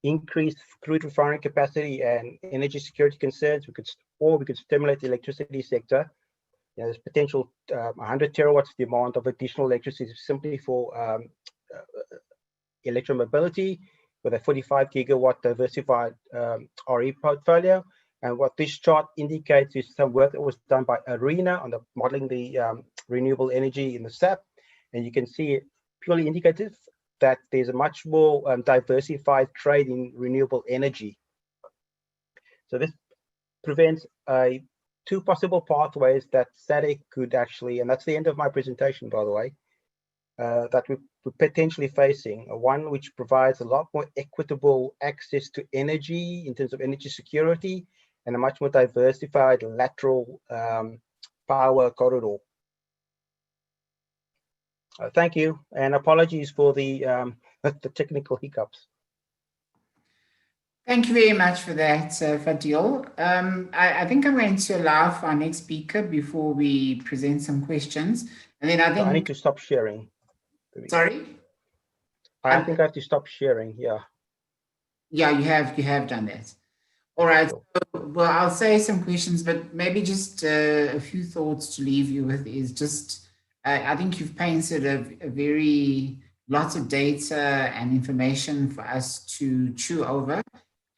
increased crude refining capacity and energy security concerns. We could stimulate the electricity sector. There's potential 100 terawatts demand of additional electricity simply for electromobility with a 45 gigawatt diversified RE portfolio. And what this chart indicates is some work that was done by ARENA on the modeling the renewable energy in the SAP. And you can see it purely indicative that there's a much more diversified trade in renewable energy. So this prevents two possible pathways that SADC could actually, and that's the end of my presentation, by the way, that we're potentially facing. One which provides a lot more equitable access to energy in terms of energy security and a much more diversified lateral power corridor. Thank you, and apologies for the technical hiccups. Thank you very much for that, Fadil. I think I'm going to allow for our next speaker before we present some questions. And then I think... I need to stop sharing. Sorry? I think I have to stop sharing, yeah. Yeah, you have done that. All right, so, well, I'll say some questions, but maybe just a few thoughts to leave you with is just, I think you've painted a very, lots of data and information for us to chew over.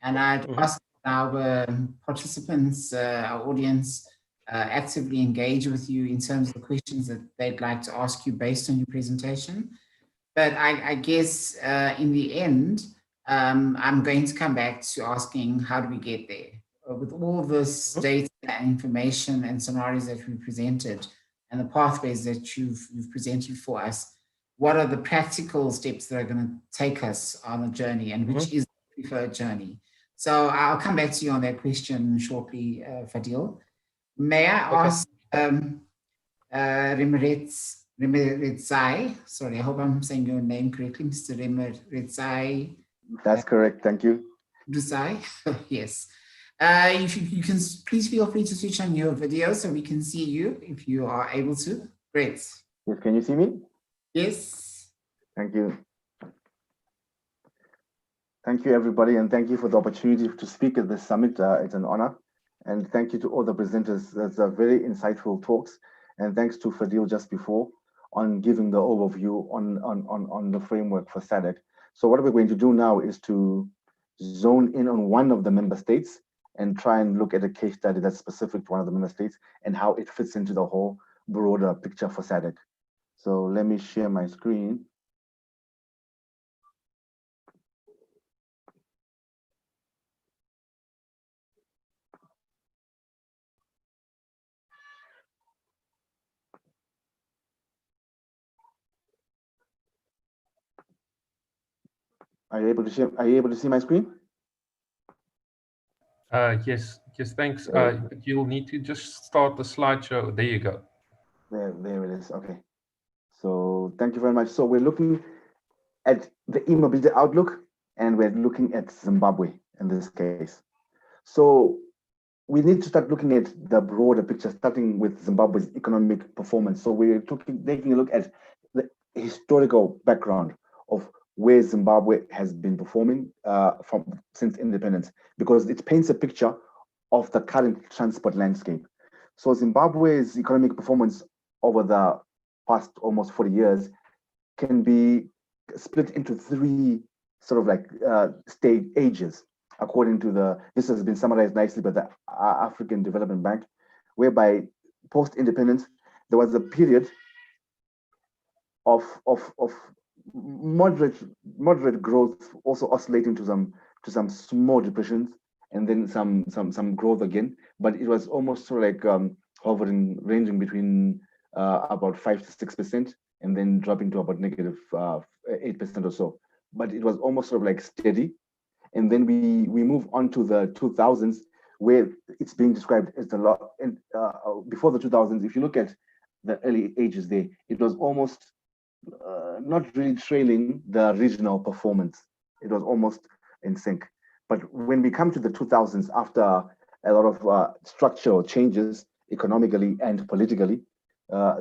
And I'd ask our participants, our audience, actively engage with you in terms of the questions that they'd like to ask you based on your presentation. But I guess in the end, I'm going to come back to asking, how do we get there? With all this data and information and scenarios that we presented and the pathways that you've presented for us, what are the practical steps that are going to take us on a journey, and which is the preferred journey? So I'll come back to you on that question shortly, Fadil. May I ask Remeretsai, sorry, I hope I'm saying your name correctly, Mr. Remeretsai That's correct. Thank you. Rusai? Yes. If you can, please feel free to switch on your video so we can see you if you are able to. Great. Yes, can you see me? Yes. Thank you. Thank you, everybody, and thank you for the opportunity to speak at this summit. It's an honor. And thank you to all the presenters. That's a very insightful talks. And thanks to Fadil just before on giving the overview on the framework for SADC. So what we're going to do now is to zone in on one of the member states and try and look at a case study that's specific to one of the member states and how it fits into the whole broader picture for SADC. So let me share my screen. Are you able to see my screen? Yes, thanks. You'll need to just start the slideshow. There you go. There it is. Okay. So thank you very much. So we're looking at the e-mobility outlook, and we're looking at Zimbabwe in this case. So we need to start looking at the broader picture, starting with Zimbabwe's economic performance. So we're taking a look at the historical background of where Zimbabwe has been performing since independence, because it paints a picture of the current transport landscape. So Zimbabwe's economic performance over the past almost 40 years can be split into three sort of like stage ages, according to this has been summarized nicely by the African Development Bank, whereby post-independence, there was a period of moderate growth, also oscillating to some small depressions, and then some growth again. But it was almost sort of like hovering, ranging between about 5 to 6%, and then dropping to about negative 8% or so. But it was almost sort of like steady. And then we move on to the 2000s, where it's being described as the lot. And before the 2000s, if you look at the early ages there, it was almost not really trailing the regional performance. It was almost in sync. But when we come to the 2000s, after a lot of structural changes economically and politically,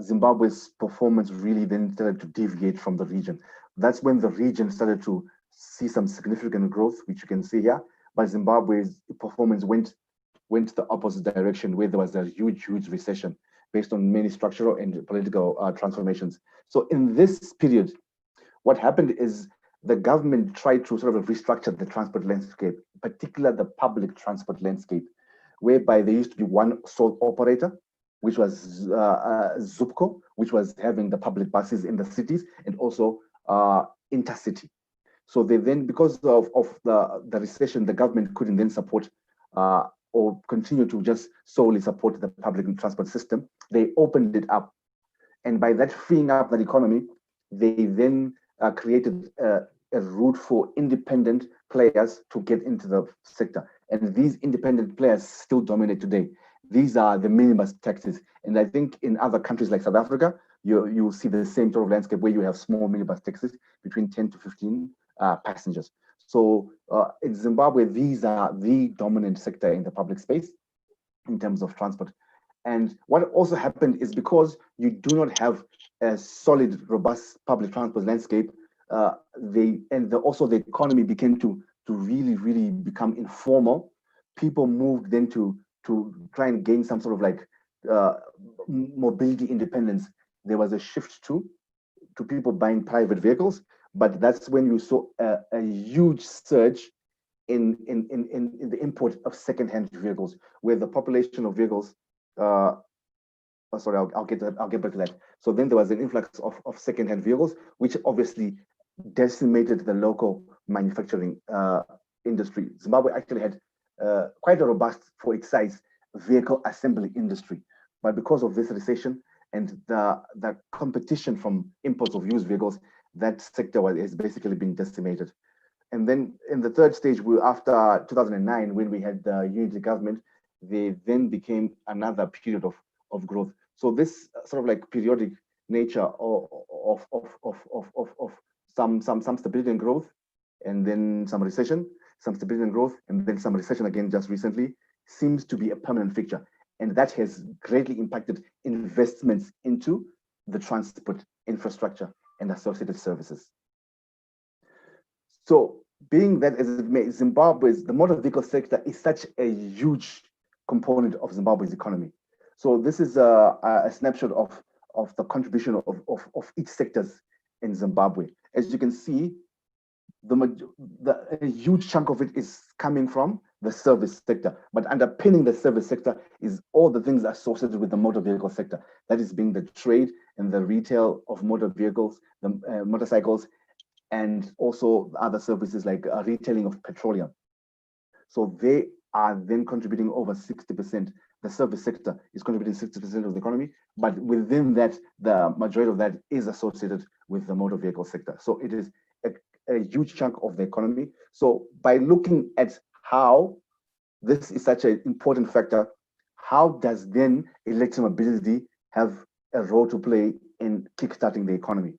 Zimbabwe's performance really then started to deviate from the region. That's when the region started to see some significant growth, which you can see here, but Zimbabwe's performance went the opposite direction, where there was a huge recession based on many structural and political transformations. So in this period, what happened is the government tried to sort of restructure the transport landscape, particularly the public transport landscape, whereby there used to be one sole operator, which was Zupco, which was having the public buses in the cities, and also intercity. So they then, because of the recession, the government couldn't then support or continue to just solely support the public transport system. They opened it up. And by that freeing up that economy, they then created a route for independent players to get into the sector. And these independent players still dominate today. These are the minibus taxis. And I think in other countries like South Africa, you'll see the same sort of landscape where you have small minibus taxis between 10 to 15 passengers. So in Zimbabwe, these are the dominant sector in the public space in terms of transport. And what also happened is, because you do not have a solid, robust public transport landscape, also the economy began to really become informal. People moved then to try and gain some sort of like mobility independence. There was a shift to people buying private vehicles, but that's when you saw a huge surge in the import of second-hand vehicles, where the population of vehicles. Sorry, I'll get back to that. So then there was an influx of second-hand vehicles, which obviously decimated the local manufacturing industry. Zimbabwe actually had quite a robust, for its size, vehicle assembly industry, but because of this recession and the competition from imports of used vehicles, that sector has basically been decimated. And then in the third stage, after 2009, when we had the unity government, they then became another period of growth. So this sort of like periodic nature of some stability and growth, and then some recession, some stability and growth, and then some recession again just recently, seems to be a permanent fixture. And that has greatly impacted investments into the transport infrastructure and associated services. So being that as it may, the motor vehicle sector is such a huge component of Zimbabwe's economy. So this is a snapshot of the contribution of each sectors in Zimbabwe. As you can see, a huge chunk of it is coming from the service sector, but underpinning the service sector is all the things associated with the motor vehicle sector. That is being the trade and the retail of motor vehicles, the motorcycles, and also other services like retailing of petroleum. So they are then contributing over 60%. The service sector is contributing 60% of the economy, but within that, the majority of that is associated with the motor vehicle sector. So it is a huge chunk of the economy. So by looking at how this is such an important factor, how does then electromobility have a role to play in kickstarting the economy?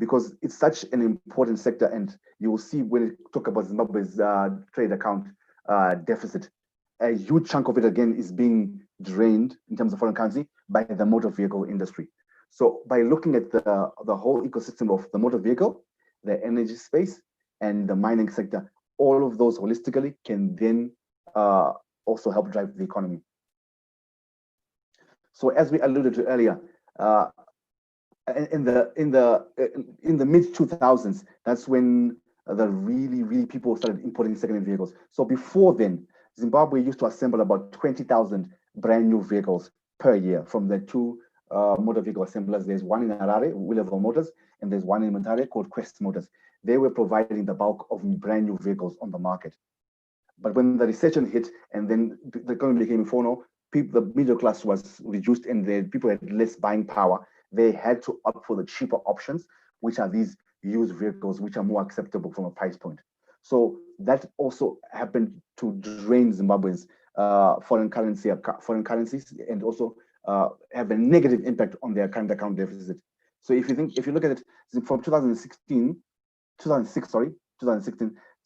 Because it's such an important sector, and you will see when we talk about Zimbabwe's trade account deficit, a huge chunk of it again is being drained in terms of foreign currency by the motor vehicle industry. So by looking at the whole ecosystem of the motor vehicle, the energy space, and the mining sector, all of those holistically can then also help drive the economy. So as we alluded to earlier, in the mid 2000s, that's when the really people started importing second-hand vehicles. So before then, Zimbabwe used to assemble about 20,000 brand new vehicles per year from the two motor vehicle assemblers. There's one in Harare, Willowville Motors, and there's one in Montare called Quest Motors. They were providing the bulk of brand new vehicles on the market. But when the recession hit and then the economy became informal, the middle class was reduced and the people had less buying power. They had to opt for the cheaper options, which are these used vehicles, which are more acceptable from a price point. So that also happened to drain Zimbabwe's foreign currencies and also have a negative impact on their current account deficit. So if you look at it from 2016,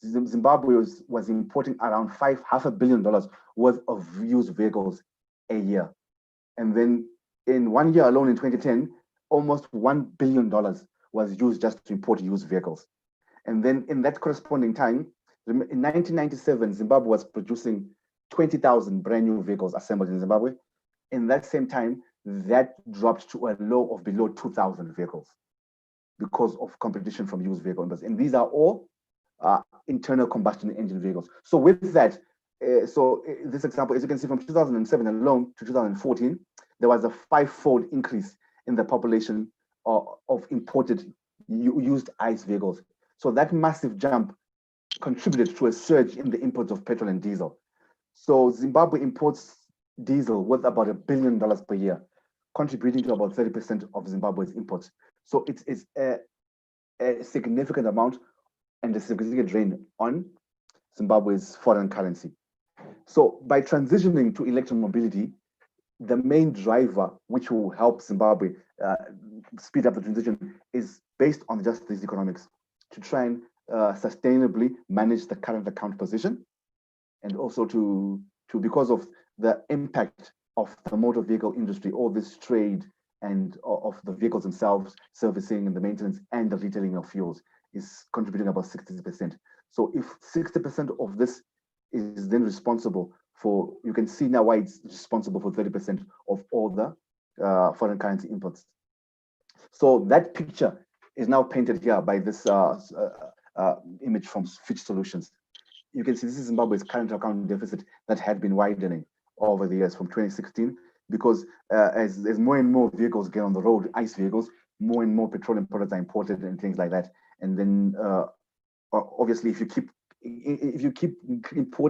Zimbabwe was importing around $500 million worth of used vehicles a year. And then in 1 year alone in 2010, almost $1 billion was used just to import used vehicles. And then in that corresponding time, in 1997, Zimbabwe was producing 20,000 brand new vehicles assembled in Zimbabwe. In that same time, that dropped to a low of below 2,000 vehicles because of competition from used vehicle industry. And these are all internal combustion engine vehicles. So with that, this example, as you can see, from 2007 alone to 2014, there was a 5-fold increase in the population of imported used ICE vehicles. So that massive jump contributed to a surge in the imports of petrol and diesel. So Zimbabwe imports diesel worth about $1 billion per year, contributing to about 30% of Zimbabwe's imports. So it is a significant amount and a significant drain on Zimbabwe's foreign currency. So by transitioning to electromobility, the main driver which will help Zimbabwe speed up the transition is based on just these economics, to try and sustainably manage the current account position, and also to because of the impact of the motor vehicle industry, all this trade and of the vehicles themselves, servicing and the maintenance and the retailing of fuels is contributing about 60%. So if 60% of this is then responsible for, you can see now why it's responsible for 30% of all the foreign currency imports. So that picture is now painted here by this image from Fitch Solutions. You can see this is Zimbabwe's current account deficit that had been widening over the years from 2016, because as more and more vehicles get on the road, ICE vehicles, more and more petroleum products are imported and things like that. And then obviously, if you keep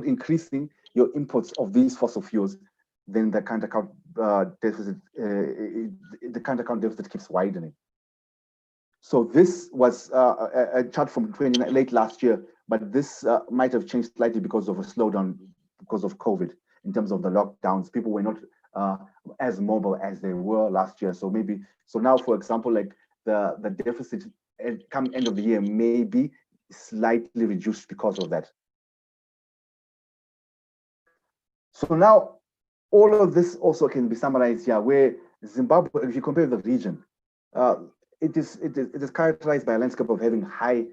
increasing your imports of these fossil fuels, then the current account deficit keeps widening. So this was a chart from late last year, but this might have changed slightly because of a slowdown because of COVID. In terms of the lockdowns, people were not as mobile as they were last year. So now, for example, like the deficit come end of the year may be slightly reduced because of that. So now all of this also can be summarized here, where Zimbabwe, if you compare the region, it is characterized by a landscape of having high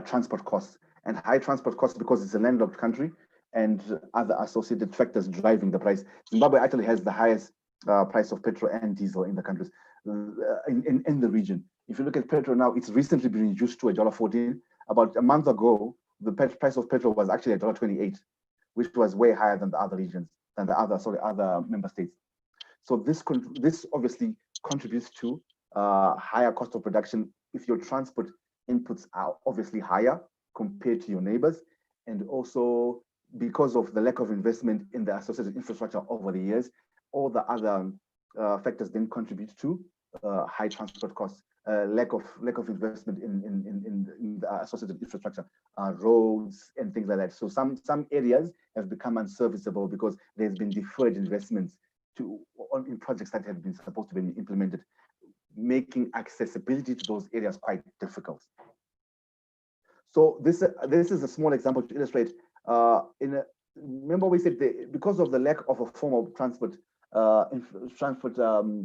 transport costs, and high transport costs because it's a landlocked country and other associated factors driving the price. Zimbabwe actually has the highest price of petrol and diesel in the countries, in the region. If you look at petrol now, it's recently been reduced to $1.14. About a month ago, the price of petrol was actually $1.28, which was way higher than the other regions, than the other member states. So this obviously contributes to higher cost of production if your transport inputs are obviously higher compared to your neighbors, and also because of the lack of investment in the associated infrastructure over the years, all the other factors then contribute to high transport costs, lack of investment in the associated infrastructure, roads and things like that. So some areas have become unserviceable because there's been deferred investments in projects that have been supposed to be implemented, making accessibility to those areas quite difficult. So this is a small example to illustrate. Remember we said because of the lack of a form of transport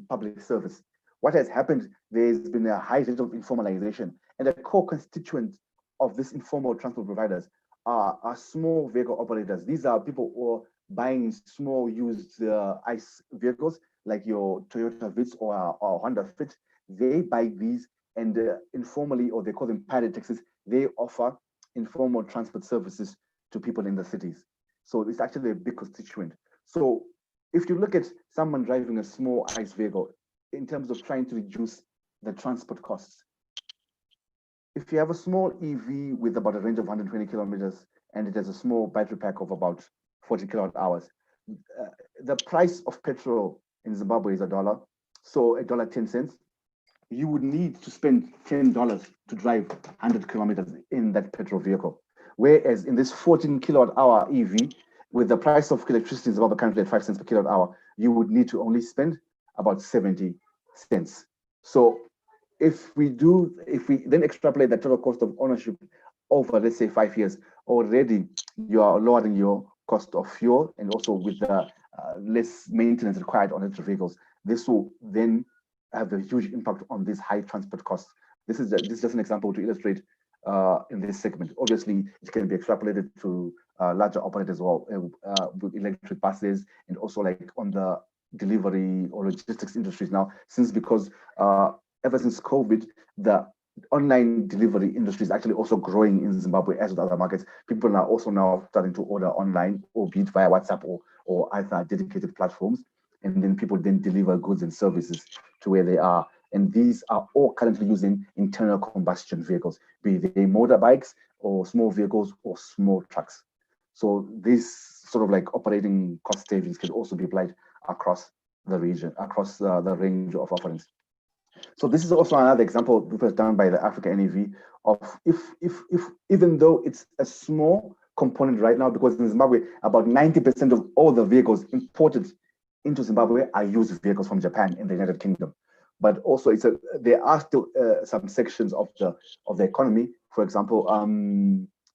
public service, what has happened, there's been a high rate of informalization, and a core constituent of this informal transport providers are small vehicle operators. These are people who are buying small used ICE vehicles like your Toyota Vitz or Honda Fit. They buy these and informally, or they call them pirate taxis, they offer informal transport services to people in the cities. So it's actually a big constituent. So if you look at someone driving a small ICE vehicle in terms of trying to reduce the transport costs, if you have a small EV with about a range of 120 kilometers and it has a small battery pack of about 40 kilowatt hours, the price of petrol in Zimbabwe is $1, so $1.10. You would need to spend $10 to drive 100 kilometers in that petrol vehicle. Whereas in this 14 kilowatt hour EV, with the price of electricity in Zimbabwe currently at 5 cents per kilowatt hour, you would need to only spend about 70 cents. So if we then extrapolate the total cost of ownership over, let's say, 5 years, already you are lowering your cost of fuel, and also with the less maintenance required on electric vehicles. This will then have a huge impact on these high transport costs. This is just an example to illustrate in this segment. Obviously, it can be extrapolated to larger operators as well, with electric buses, and also like on the delivery or logistics industries now, because ever since COVID, the online delivery industry is actually also growing in Zimbabwe as with other markets. People are also now starting to order online, or be it via WhatsApp or other dedicated platforms, and then people then deliver goods and services to where they are. And these are all currently using internal combustion vehicles, be they motorbikes or small vehicles or small trucks. So this sort of like operating cost savings can also be applied across the region, across the range of offerings. So this is also another example that was done by the Africa NEV of if even though it's a small component right now, because in Zimbabwe, about 90% of all the vehicles imported into Zimbabwe are used vehicles from Japan and the United Kingdom. But also there are still some sections of the economy, for example,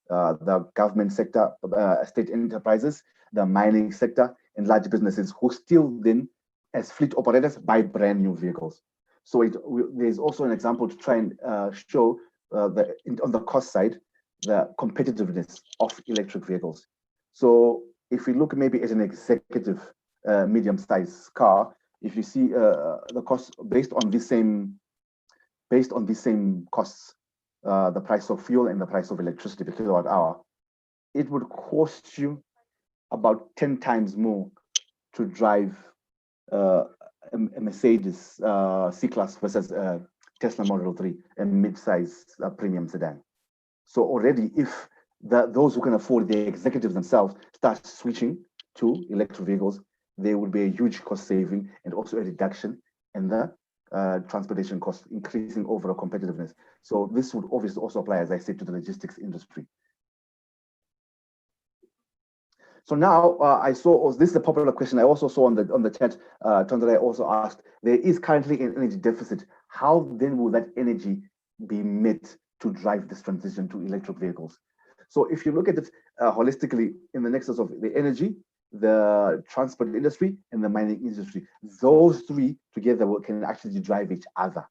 the government sector, state enterprises, the mining sector, and large businesses who still then, as fleet operators, buy brand new vehicles. So there's also an example to try and show on the cost side, the competitiveness of electric vehicles. So if we look maybe at an executive medium-sized car, if you see the cost based on the same costs, the price of fuel and the price of electricity per kilowatt hour, it would cost you about 10 times more to drive a Mercedes C-Class versus a Tesla Model 3, a mid-size premium sedan. So already, if those who can afford, the executives themselves, start switching to electric vehicles, there would be a huge cost saving and also a reduction in the transportation costs, increasing overall competitiveness. So this would obviously also apply, as I said, to the logistics industry. So now I saw, this is a popular question I also saw on the chat, Tondre also asked, there is currently an energy deficit. How then will that energy be met to drive this transition to electric vehicles. So if you look at it holistically in the nexus of the energy, the transport industry, and the mining industry, those three together can actually drive each other.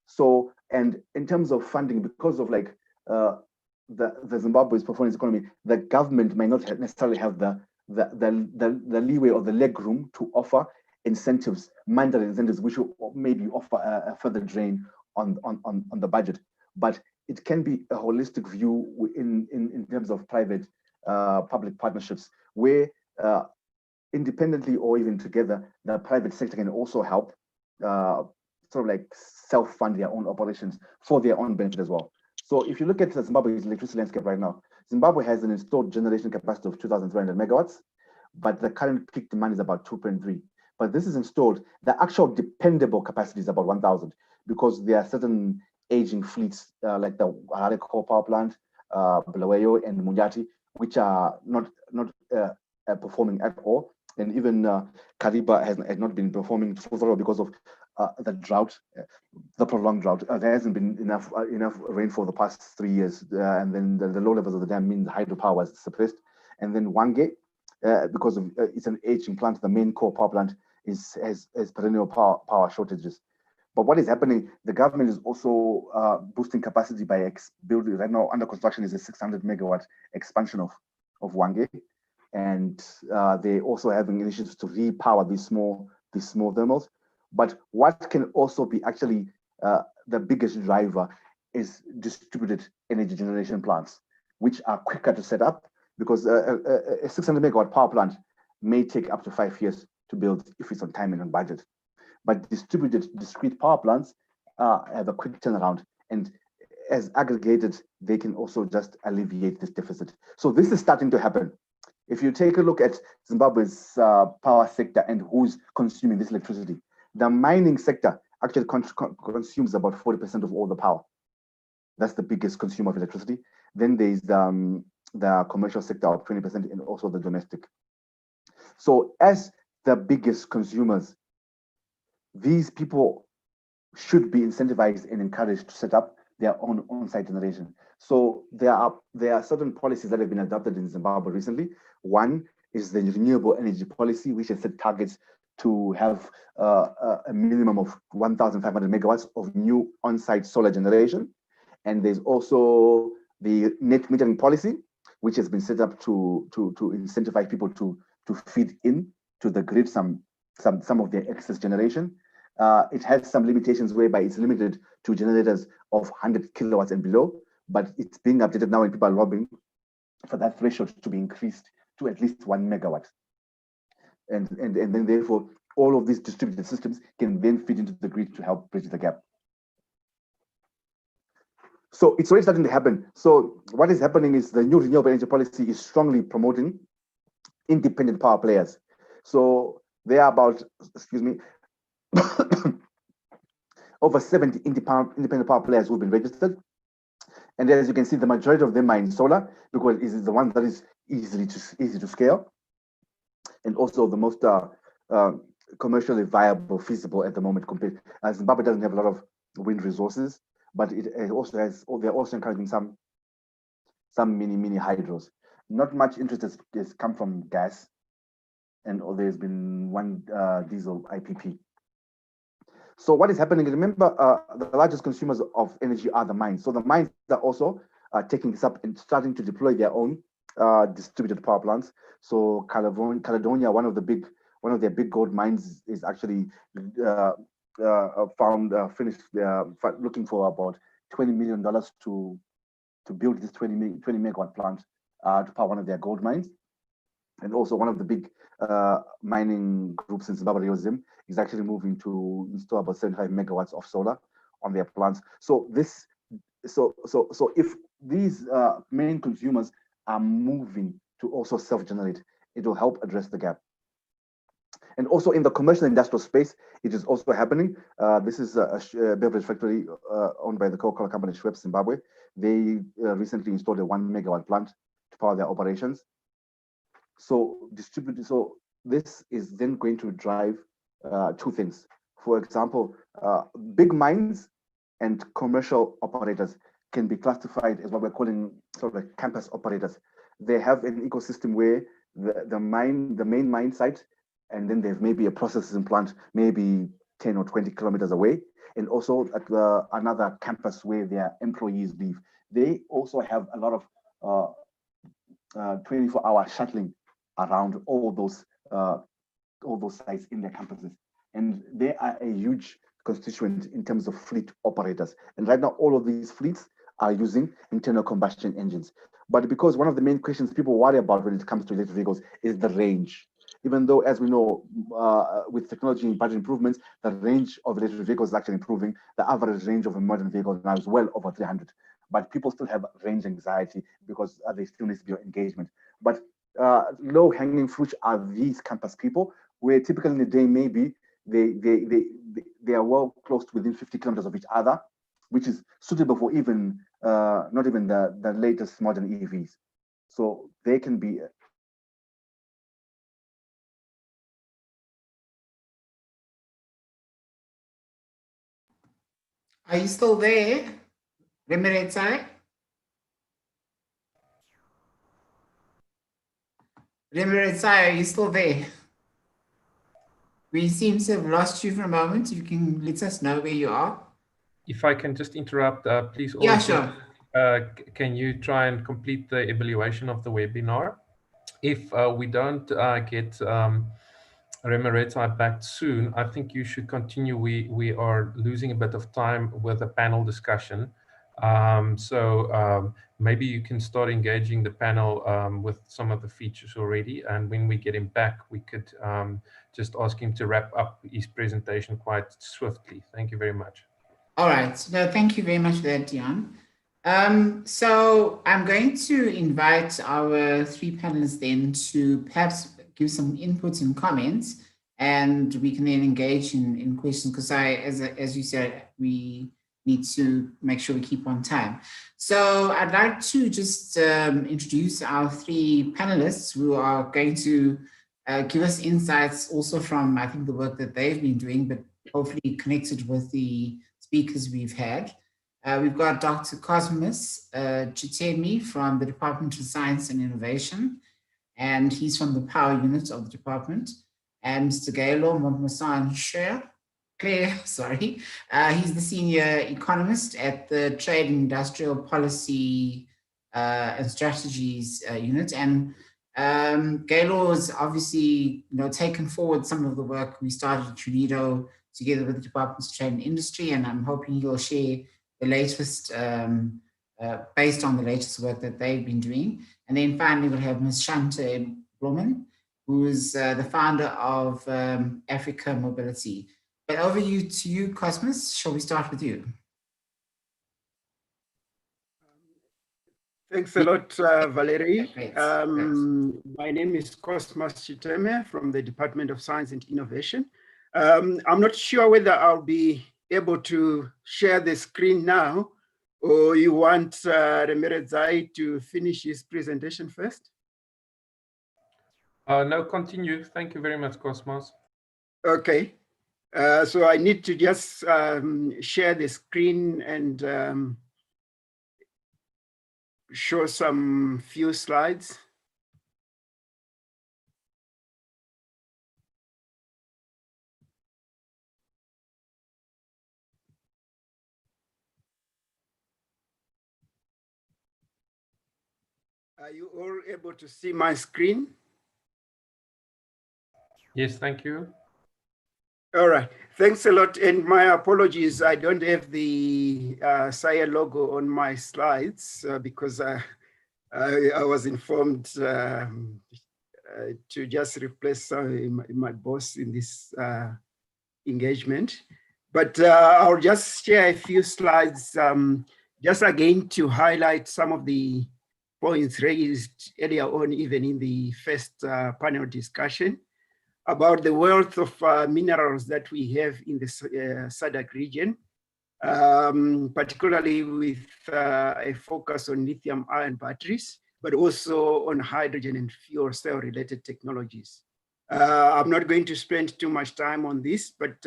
So, and in terms of funding, because of like the Zimbabwe's performance economy, the government may not necessarily have the leeway or the leg room to offer incentives, mandatory incentives, which will maybe offer a further drain on the budget. But it can be a holistic view in terms of private public partnerships, where independently or even together, the private sector can also help sort of like self-fund their own operations for their own benefit as well. So if you look at Zimbabwe's electricity landscape right now, Zimbabwe has an installed generation capacity of 2,300 megawatts, but the current peak demand is about 2.3. But this is installed. The actual dependable capacity is about 1,000, because there are certain aging fleets like the Harare Coal Power Plant, Bulawayo and Munyati, which are not performing at all. And even Kariba has not been performing so because of the drought, the prolonged drought. There hasn't been enough rain for the past 3 years, and then the low levels of the dam mean the hydropower was suppressed. And then Wange, because of it's an aging plant, the main core power plant has perennial power shortages. But what is happening? The government is also boosting capacity by building. Right now, under construction is a 600 megawatt expansion of Wange, and they're also having initiatives to repower these small thermals. But what can also be actually the biggest driver is distributed energy generation plants, which are quicker to set up, because a 600 megawatt power plant may take up to 5 years to build if it's on time and on budget. But distributed discrete power plants have a quick turnaround, and as aggregated, they can also just alleviate this deficit. So this is starting to happen. If you take a look at Zimbabwe's power sector and who's consuming this electricity, the mining sector actually consumes about 40% of all the power. That's the biggest consumer of electricity. Then there's the commercial sector of 20%, and also the domestic. So as the biggest consumers, these people should be incentivized and encouraged to set up their own on-site generation. So there are certain policies that have been adopted in Zimbabwe recently. One is the renewable energy policy, which has set targets to have a minimum of 1,500 megawatts of new on-site solar generation. And there's also the net metering policy, which has been set up to incentivize people to feed in to the grid some of their excess generation. It has some limitations whereby it's limited to generators of 100 kilowatts and below, but it's being updated now, and people are lobbying for that threshold to be increased to at least 1 megawatt. And then therefore, all of these distributed systems can then feed into the grid to help bridge the gap. So it's already starting to happen. So what is happening is the new renewable energy policy is strongly promoting independent power players. So there are about, over 70 independent power players who've been registered. And as you can see, the majority of them are in solar, because it is the one that is easy to scale, and also the most commercially viable, feasible at the moment. Compared, Zimbabwe doesn't have a lot of wind resources, but it also has. They're also encouraging some mini hydros. Not much interest has come from gas, and there's been one diesel IPP. So what is happening? Remember, the largest consumers of energy are the mines. So the mines are also taking this up and starting to deploy their own distributed power plants. So Caledonia, one of their big gold mines, is actually finished looking for about $20 million to build this 20 megawatt plant to power one of their gold mines. And also one of the big mining groups in Zimbabwe, Zim, is actually moving to install about 75 megawatts of solar on their plants. So if these main consumers are moving to also self-generate, it will help address the gap. And also in the commercial industrial space, it is also happening. This is a beverage factory owned by the Coca-Cola company Schweppes Zimbabwe. They recently installed a 1 megawatt plant to power their operations. So this is then going to drive two things. For example, big mines and commercial operators can be classified as what we're calling sort of like campus operators. They have an ecosystem where the main mine site, and then there's maybe a processing plant, maybe 10 or 20 kilometers away, and also at another campus where their employees live. They also have a lot of 24-hour shuttling around all those sites in their campuses, and they are a huge constituent in terms of fleet operators. And right now, all of these fleets are using internal combustion engines. But because one of the main questions people worry about when it comes to electric vehicles is the range. Even though, as we know, with technology and budget improvements, the range of electric vehicles is actually improving. The average range of a modern vehicle now is well over 300. But people still have range anxiety because there still needs to be engagement. But low-hanging fruit are these campus people, where typically in the day, maybe they are well close to within 50 kilometers of each other, which is suitable for even not even the latest modern EVs. So they can be. Are you still there, Remeretsai? Remeretsai, are you still there? We seem to have lost you for a moment. You can let us know where you are. If I can just interrupt, please. Yeah, sure. Can you try and complete the evaluation of the webinar? If we don't get Remeretsai back soon, I think you should continue. We are losing a bit of time with the panel discussion. Maybe you can start engaging the panel with some of the features already. And when we get him back, we could just ask him to wrap up his presentation quite swiftly. Thank you very much. All right. No, thank you very much for that, Dion. So I'm going to invite our three panelists then to perhaps give some inputs and comments, and we can then engage in questions, because as you said, we need to make sure we keep on time. So I'd like to just introduce our three panelists who are going to give us insights also from, I think, the work that they've been doing, but hopefully connected with the speakers we've had. We've got Dr. Cosmas Chitemi from the Department of Science and Innovation, and he's from the power unit of the department. And Mr. Gaelo Montmosan Claire, sorry. He's the senior economist at the Trade and Industrial Policy and Strategies unit. And Gaelo has obviously taken forward some of the work we started at UNIDO together with the Department of Trade and Industry, and I'm hoping he'll share the latest, based on the latest work that they've been doing. And then finally, we'll have Ms. Shante Blumen, who is the founder of Africa Mobility. But over to you, Cosmas. Shall we start with you? Thanks a lot, Valerie. My name is Cosmas Chitemi from the Department of Science and Innovation. I'm not sure whether I'll be able to share the screen now, or you want Remeretsai to finish his presentation first? No, continue. Thank you very much, Cosmas. Okay. So I need to just share the screen and show some few slides. Are you all able to see my screen? Yes, thank you. All right, thanks a lot. And my apologies, I don't have the SAIIA logo on my slides because I was informed to just replace my boss in this engagement. But I'll just share a few slides just again to highlight some of the points raised earlier on, even in the first panel discussion, about the wealth of minerals that we have in the SADC region, particularly with a focus on lithium-ion batteries, but also on hydrogen and fuel cell related technologies. I'm not going to spend too much time on this, but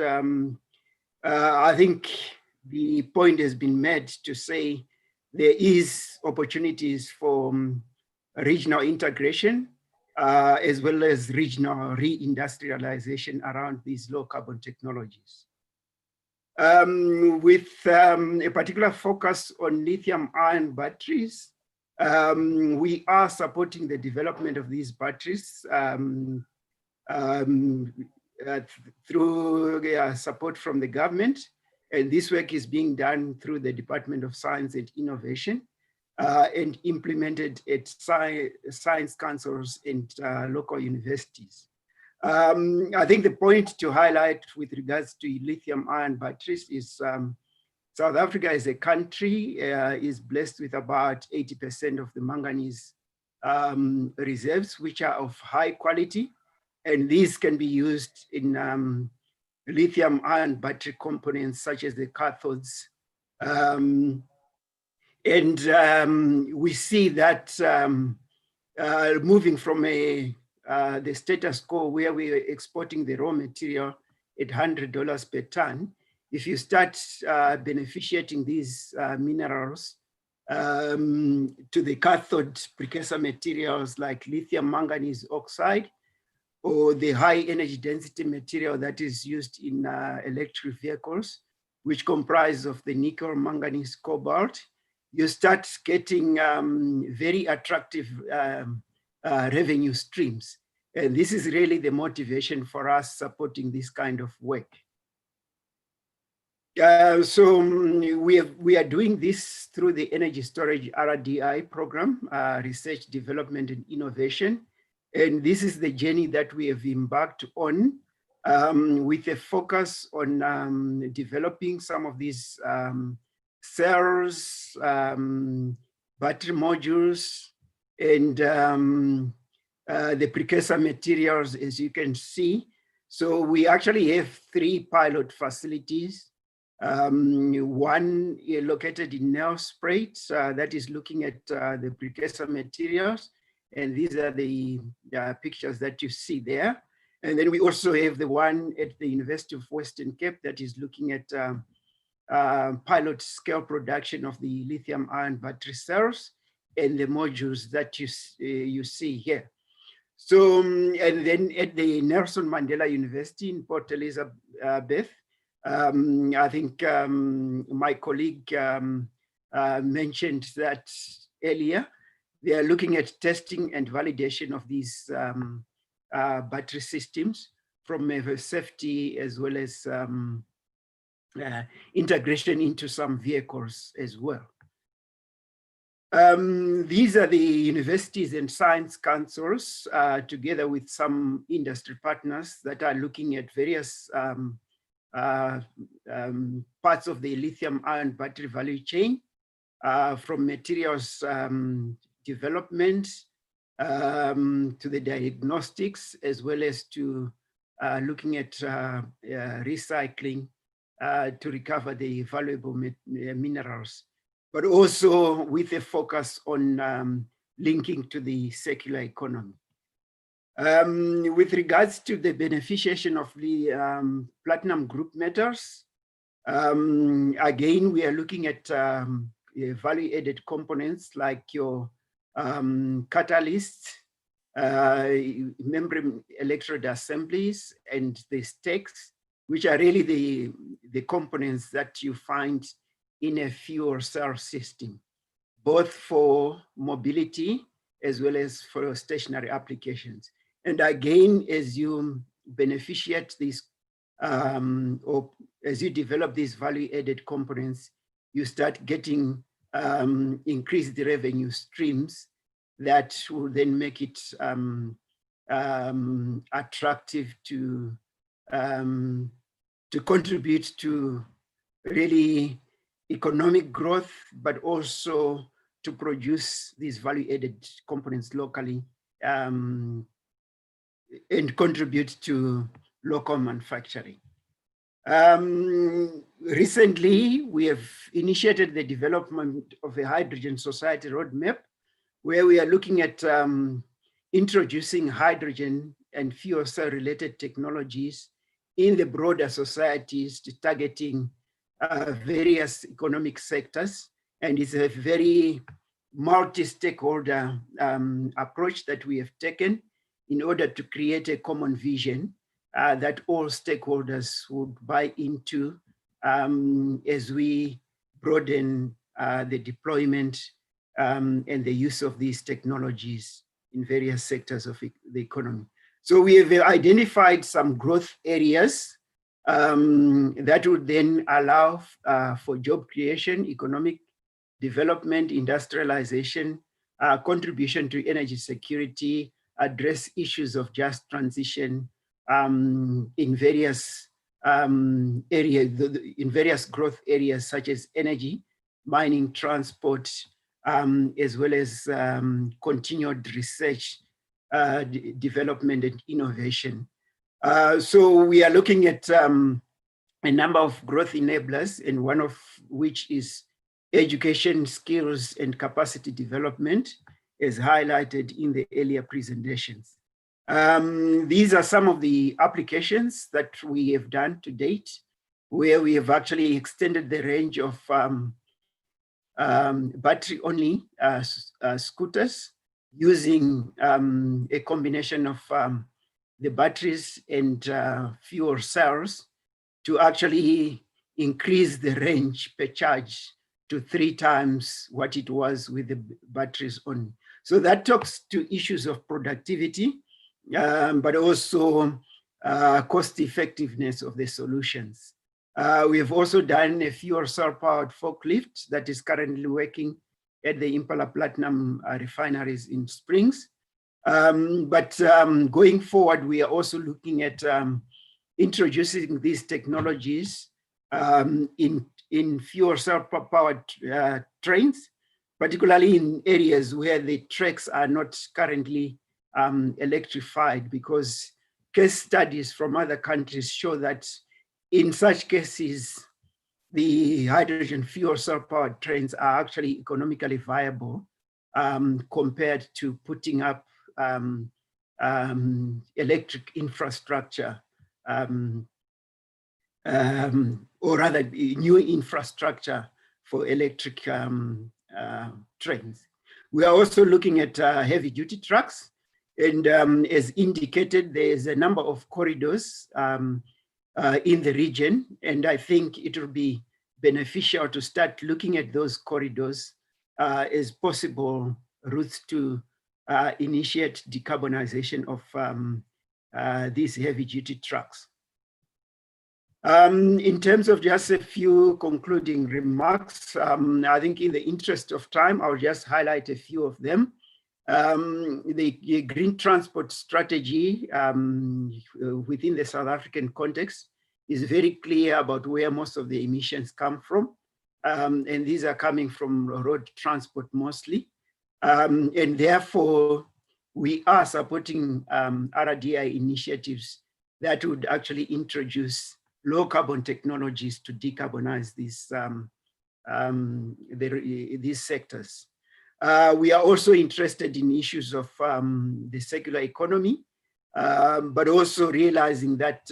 I think the point has been made to say there is opportunities for regional integration, as well as regional re-industrialization around these low carbon technologies. With a particular focus on lithium-ion batteries, we are supporting the development of these batteries through support from the government. And this work is being done through the Department of Science and Innovation and implemented at science councils and local universities. I think the point to highlight with regards to lithium-ion batteries is South Africa as a country is blessed with about 80% of the manganese reserves, which are of high quality. And these can be used in lithium-ion battery components such as the cathodes. We see that moving from the status quo where we are exporting the raw material at $100 per ton, if you start beneficiating these minerals to the cathode precursor materials like lithium manganese oxide, or the high energy density material that is used in electric vehicles, which comprise of the nickel, manganese, cobalt, you start getting very attractive revenue streams. And this is really the motivation for us supporting this kind of work. So we are doing this through the Energy Storage RDI program, Research, Development and Innovation. And this is the journey that we have embarked on with a focus on developing some of these cells, battery modules, and the precursor materials, as you can see. So we actually have 3 pilot facilities. One located in Nelspruit that is looking at the precursor materials. And these are the pictures that you see there. And then we also have the one at the University of Western Cape that is looking at pilot scale production of the lithium-ion battery cells and the modules that you see here. So, and then at the Nelson Mandela University in Port Elizabeth, I think my colleague mentioned that earlier. They are looking at testing and validation of these battery systems from a safety as well as integration into some vehicles as well. These are the universities and science councils together with some industry partners that are looking at various parts of the lithium-ion battery value chain, from materials development to the diagnostics, as well as to looking at recycling to recover the valuable minerals, but also with a focus on linking to the circular economy. With regards to the beneficiation of the platinum group metals, again, we are looking at value-added components like your catalysts, membrane electrode assemblies, and the stacks, which are really the components that you find in a fuel cell system, both for mobility as well as for stationary applications. And again, as you beneficiate these, or as you develop these value-added components, you start getting increased revenue streams that will then make it attractive to contribute to really economic growth, but also to produce these value-added components locally and contribute to local manufacturing. Recently, we have initiated the development of a hydrogen society roadmap, where we are looking at introducing hydrogen and fuel cell related technologies in the broader societies to targeting various economic sectors. And it's a very multi-stakeholder approach that we have taken in order to create a common vision that all stakeholders would buy into as we broaden the deployment and the use of these technologies in various sectors of the economy. So we have identified some growth areas that would then allow for job creation, economic development, industrialization, contribution to energy security, address issues of just transition in various areas, in various growth areas such as energy, mining, transport, as well as continued research, development and innovation. So we are looking at a number of growth enablers, and one of which is education, skills, and capacity development, as highlighted in the earlier presentations. These are some of the applications that we have done to date, where we have actually extended the range of battery-only scooters using a combination of the batteries and fuel cells to actually increase the range per charge to 3 times what it was with the batteries on. So that talks to issues of productivity, but also cost effectiveness of the solutions. We have also done a fuel cell powered forklift that is currently working at the Impala Platinum refineries in Springs. But going forward, we are also looking at introducing these technologies in fuel cell powered trains, particularly in areas where the tracks are not currently electrified, because case studies from other countries show that in such cases, the hydrogen fuel cell powered trains are actually economically viable compared to putting up electric infrastructure, or rather new infrastructure for electric trains. We are also looking at heavy duty trucks, and as indicated, there's a number of corridors in the region, and I think it will be beneficial to start looking at those corridors as possible routes to initiate decarbonization of these heavy duty trucks. In terms of just a few concluding remarks, I think in the interest of time, I'll just highlight a few of them. The green transport strategy within the South African context is very clear about where most of the emissions come from. And these are coming from road transport mostly. And therefore, we are supporting RDI initiatives that would actually introduce low carbon technologies to decarbonize these sectors. We are also interested in issues of the circular economy, but also realizing that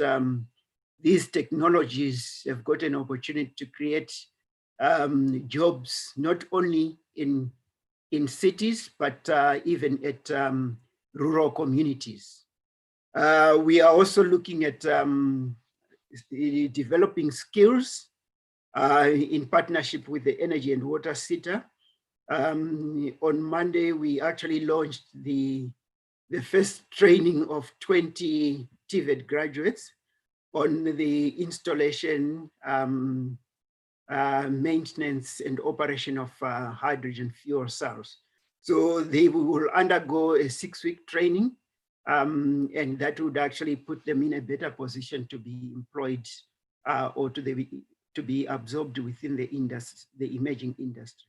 these technologies have got an opportunity to create jobs, not only in cities, but even at rural communities. We are also looking at developing skills in partnership with the Energy and Water SAIIA. On Monday, we actually launched the first training of 20 TVET graduates on the installation, maintenance and operation of hydrogen fuel cells. So they will undergo a 6-week training, and that would actually put them in a better position to be employed or to be absorbed within the industry, the emerging industry.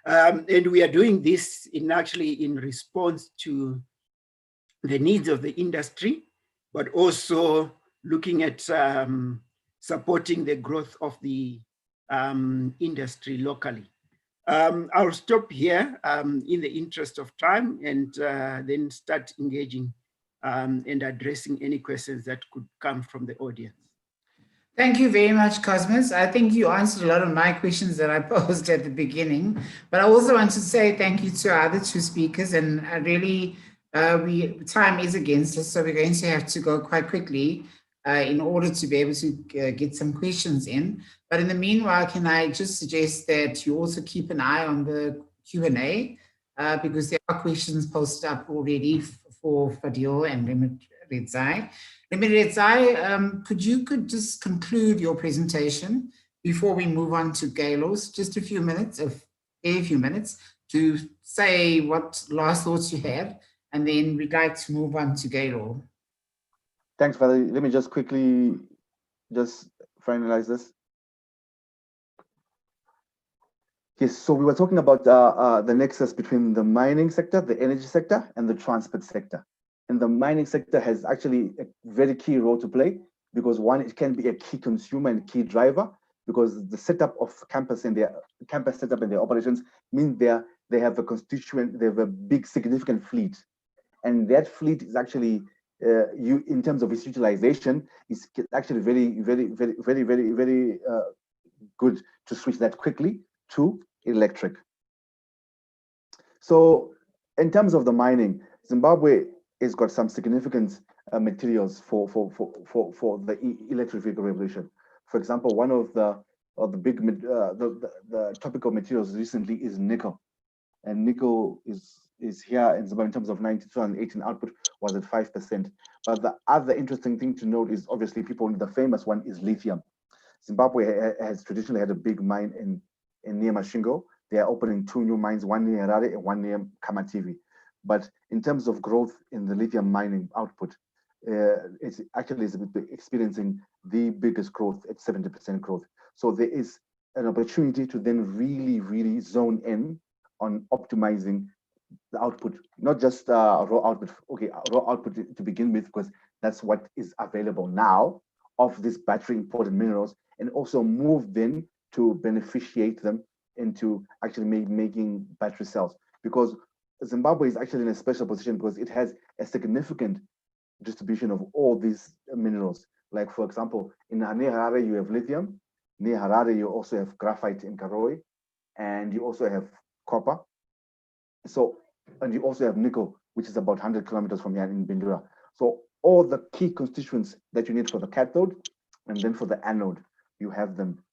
And we are doing this in response to the needs of the industry, but also looking at supporting the growth of the industry locally. I'll stop here in the interest of time, and then start engaging and addressing any questions that could come from the audience. Thank you very much, Cosmos. I think you answered a lot of my questions that I posed at the beginning, but I also want to say thank you to our other two speakers, and I really, time is against us, so we're going to have to go quite quickly in order to be able to get some questions in. But in the meanwhile, can I just suggest that you also keep an eye on the Q&A because there are questions posted up already for Fadil and Redzai. Could you just conclude your presentation before we move on to Gaylos? Just a few minutes, to say what last thoughts you had, and then we'd like to move on to Gaylo. Thanks, Valerie. Let me just quickly finalize this. Yes, so we were talking about the nexus between the mining sector, the energy sector, and the transport sector. And the mining sector has actually a very key role to play because one, it can be a key consumer and key driver because the setup of campus setup and their operations means they have a big significant fleet, and that fleet is actually in terms of its utilization is actually very good to switch that quickly to electric. So in terms of the mining, Zimbabwe has got some significant materials for the electric vehicle revolution. For example, one of the big the topical materials recently is nickel, and nickel is here in Zimbabwe in terms of 2018 output was at 5%. But the other interesting thing to note is obviously the famous one is lithium. Zimbabwe has traditionally had a big mine near Mashingo. They are opening 2 new mines, one near Harare and one near Kamativi. But in terms of growth in the lithium mining output, it's actually experiencing the biggest growth at 70% growth. So there is an opportunity to then really zone in on optimizing the output, not just raw output. Okay, raw output to begin with, because that's what is available now of these battery important minerals, and also move then to beneficiate them into actually making battery cells. Because Zimbabwe is actually in a special position because it has a significant distribution of all these minerals. Like, for example, near Harare, you have lithium. Near Harare, you also have graphite in Karoi, and you also have copper. So, and you also have nickel, which is about 100 kilometers from here in Bindura. So all the key constituents that you need for the cathode and then for the anode, you have them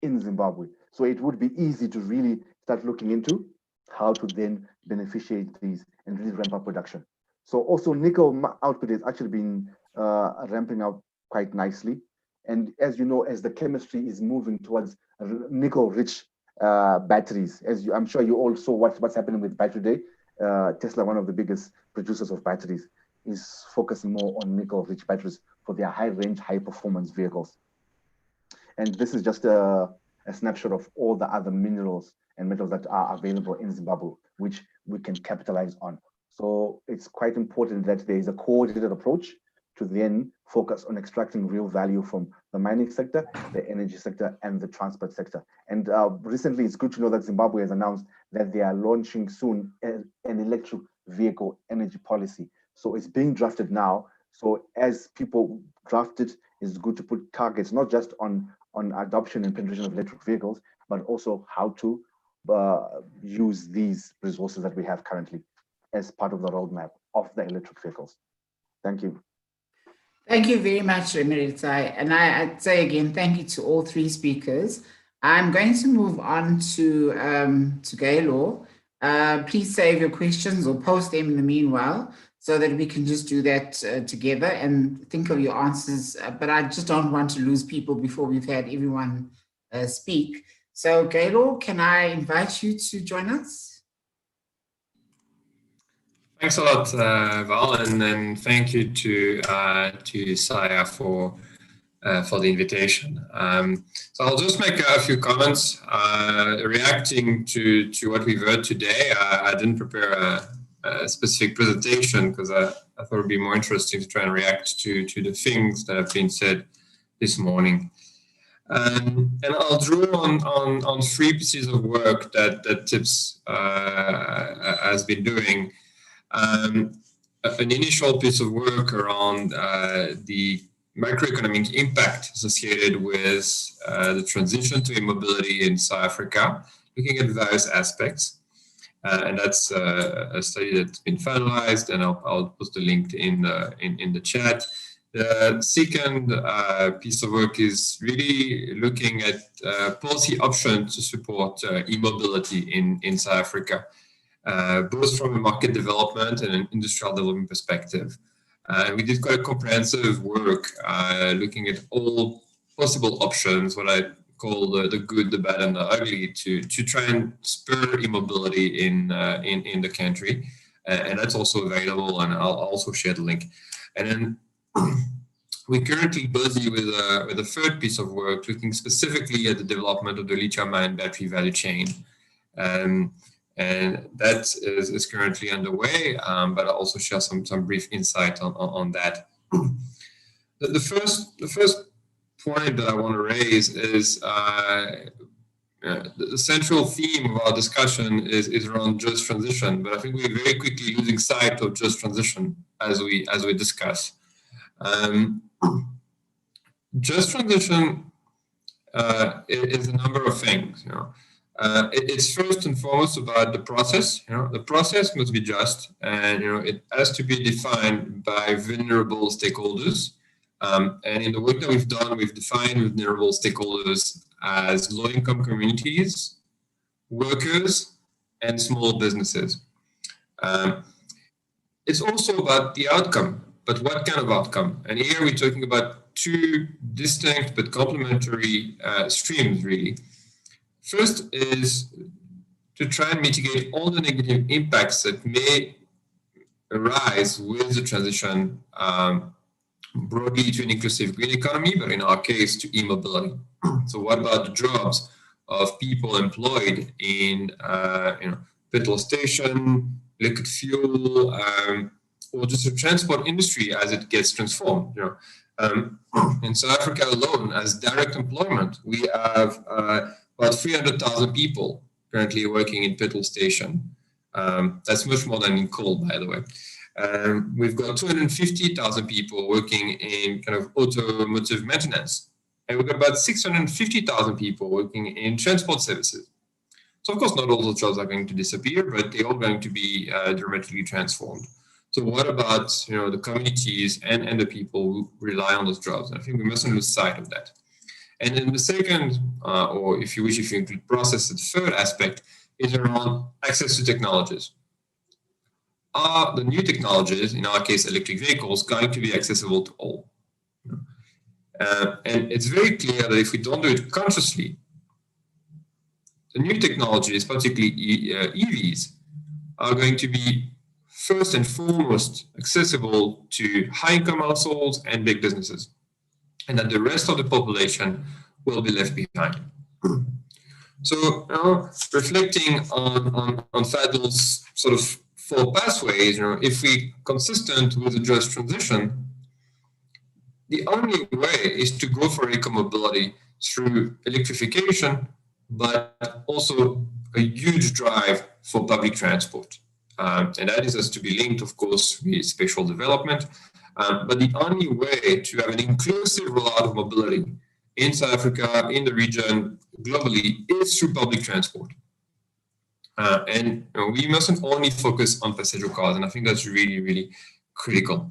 in Zimbabwe. So it would be easy to really start looking into how to then beneficiate these and really ramp up production. So also nickel output has actually been ramping up quite nicely. And as you know, as the chemistry is moving towards nickel-rich batteries, I'm sure you all saw what's happening with Battery Day. Tesla, one of the biggest producers of batteries, is focusing more on nickel-rich batteries for their high-range, high-performance vehicles. And this is just a snapshot of all the other minerals and metals that are available in Zimbabwe, which we can capitalize on. So it's quite important that there is a coordinated approach to then focus on extracting real value from the mining sector, the energy sector, and the transport sector. And recently, it's good to know that Zimbabwe has announced that they are launching soon an electric vehicle energy policy. So it's being drafted now. So as people draft it, it's good to put targets, not just on adoption and penetration of electric vehicles, but also how to use these resources that we have currently as part of the roadmap of the electric vehicles. Thank you. Thank you very much, Redzai. And I'd say again, thank you to all three speakers. I'm going to move on to Gaylo. Please save your questions or post them in the meanwhile so that we can just do that together and think of your answers. But I just don't want to lose people before we've had everyone speak. So Gaylo, can I invite you to join us? Thanks a lot, Val, and thank you to SAIIA for the invitation. So I'll just make a few comments reacting to what we've heard today. I didn't prepare a specific presentation because I thought it would be more interesting to try and react to the things that have been said this morning. And I'll draw on 3 pieces of work that TIPS has been doing. An initial piece of work around the macroeconomic impact associated with the transition to e-mobility in South Africa, looking at various aspects. And that's a study that's been finalized, and I'll post the link in the chat. The second piece of work is really looking at policy options to support e-mobility in South Africa, both from a market development and an industrial development perspective. We did quite a comprehensive work looking at all possible options, what I call the good, the bad, and the ugly, to try and spur e-mobility in the country. And that's also available, and I'll also share the link. And then we're currently busy with a third piece of work, looking specifically at the development of the lithium-ion battery value chain. And that is currently underway, but I'll also share some brief insight on that. The first point that I want to raise is the central theme of our discussion is around just transition, but I think we're very quickly losing sight of just transition as we discuss. Just transition is a number of things. It's first and foremost about the process. The process must be just, and it has to be defined by vulnerable stakeholders. And in the work that we've done, we've defined vulnerable stakeholders as low-income communities, workers, and small businesses. It's also about the outcome, but what kind of outcome? And here we're talking about two distinct but complementary streams, really. First is to try and mitigate all the negative impacts that may arise with the transition broadly to an inclusive green economy, but in our case, to e-mobility. So what about the jobs of people employed in petrol station, liquid fuel, or just the transport industry as it gets transformed? In South Africa alone, as direct employment, we have about 300,000 people currently working in petrol station. That's much more than in coal, by the way. We've got 250,000 people working in kind of automotive maintenance. And we've got about 650,000 people working in transport services. So of course, not all those jobs are going to disappear, but they're all going to be dramatically transformed. So what about the communities and the people who rely on those jobs? And I think we mustn't lose sight of that. And then the second, or if you wish, if you include process, the third aspect is around access to technologies. Are the new technologies, in our case electric vehicles, going to be accessible to all? And it's very clear that if we don't do it consciously, the new technologies, particularly EVs, are going to be first and foremost accessible to high-income households and big businesses, and that the rest of the population will be left behind. So reflecting on Fadl's sort of four pathways, if we consistent with the just transition, the only way is to go for eco-mobility through electrification, but also a huge drive for public transport. And that is has to be linked, of course, with spatial development. But the only way to have an inclusive rollout of mobility in South Africa, in the region, globally, is through public transport. And we mustn't only focus on passenger cars, and I think that's really, really critical.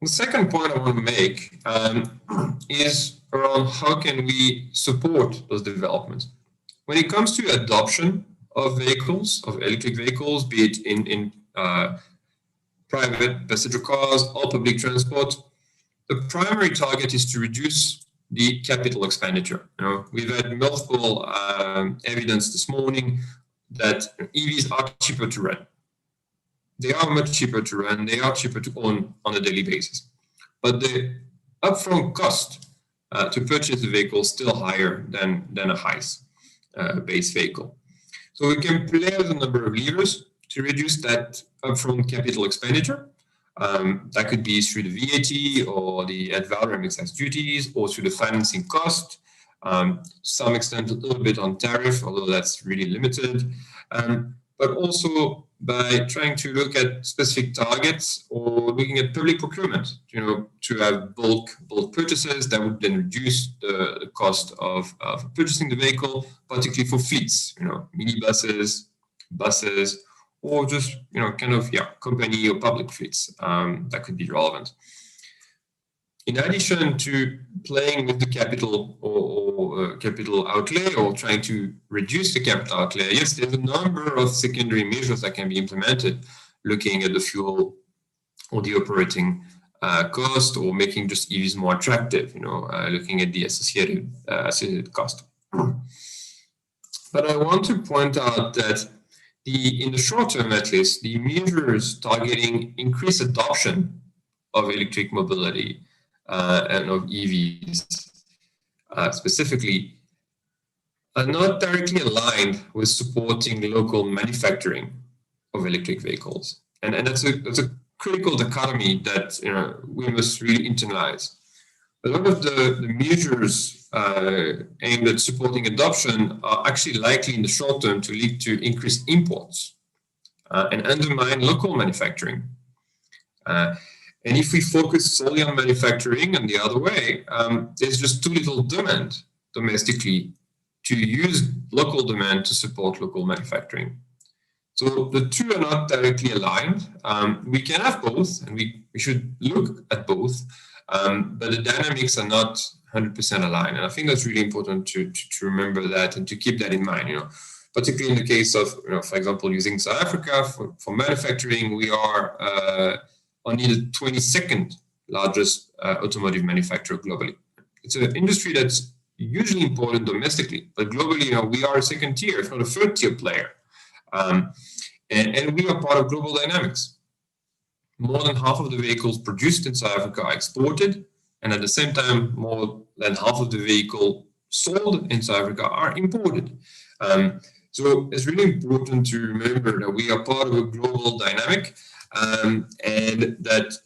The second point I want to make is around how can we support those developments. When it comes to adoption of vehicles, of electric vehicles, be it in private passenger cars or public transport, the primary target is to reduce the capital expenditure. We've had multiple evidence this morning that EVs are cheaper to run. They are much cheaper to run. They are cheaper to own on a daily basis. But the upfront cost to purchase the vehicle is still higher than a HICE base vehicle. So we can play with a number of levers to reduce that upfront capital expenditure. That could be through the VAT or the ad valorem excise duties, or through the financing cost, to some extent a little bit on tariff, although that's really limited, but also by trying to look at specific targets or looking at public procurement, to have bulk purchases that would then reduce the cost of purchasing the vehicle, particularly for fleets, minibuses, buses, or just, company or public fleets that could be relevant. In addition to playing with the capital or capital outlay or trying to reduce the capital outlay, yes, there's a number of secondary measures that can be implemented, looking at the fuel or the operating cost, or making just EVs more attractive, looking at the associated cost. But I want to point out that in the short term, at least, the measures targeting increased adoption of electric mobility and of EVs specifically are not directly aligned with supporting local manufacturing of electric vehicles. And that's a critical dichotomy that we must really internalize. A lot of the measures aimed at supporting adoption are actually likely in the short term to lead to increased imports and undermine local manufacturing. And if we focus solely on manufacturing and the other way, there's just too little demand domestically to use local demand to support local manufacturing. So the two are not directly aligned. We can have both, and we should look at both, but the dynamics are not 100% aligned. And I think that's really important to remember that and to keep that in mind, particularly in the case of, for example, using South Africa for manufacturing. We are only the 22nd largest automotive manufacturer globally. It's an industry that's usually important domestically, but globally, we are a second tier, if not a third tier player. And we are part of global dynamics. More than half of the vehicles produced in South Africa are exported, and at the same time, more than half of the vehicle sold in South Africa are imported. So it's really important to remember that we are part of a global dynamic, and that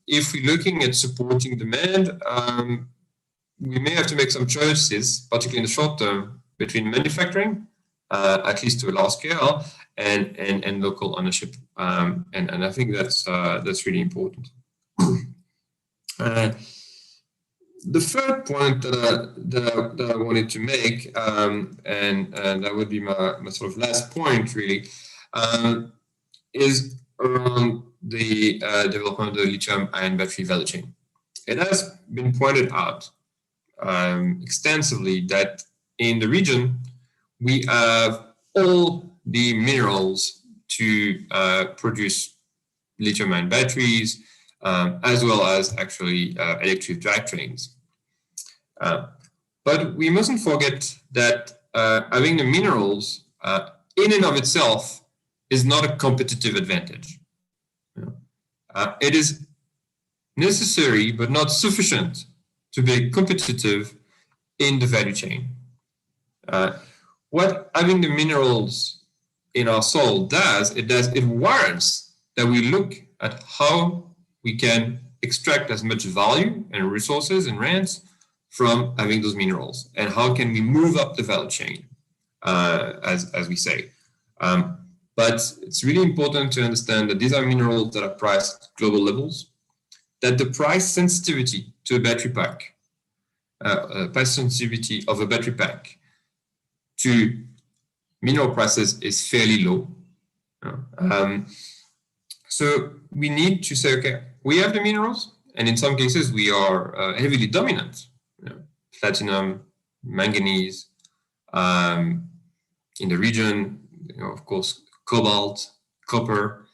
if we're looking at supporting demand, we may have to make some choices, particularly in the short term, between manufacturing, at least to a large scale, and local ownership, and I think that's really important. The third point that I wanted to make, and that would be my sort of last point really, is around the development of the lithium-ion battery value chain. It has been pointed out extensively that in the region we have all the minerals to produce lithium-ion batteries, as well as actually electric drivetrains. But we mustn't forget that having the minerals in and of itself is not a competitive advantage. It is necessary but not sufficient to be competitive in the value chain. What having the minerals in our soil does, it warrants that we look at how we can extract as much value and resources and rents from having those minerals, and how can we move up the value chain, as we say. But it's really important to understand that these are minerals that are priced at global levels, that the price sensitivity to a battery pack, price sensitivity of a battery pack to mineral prices is fairly low. So we need to say, okay, we have the minerals, and in some cases we are heavily dominant. Platinum, manganese, in the region, of course, cobalt, copper.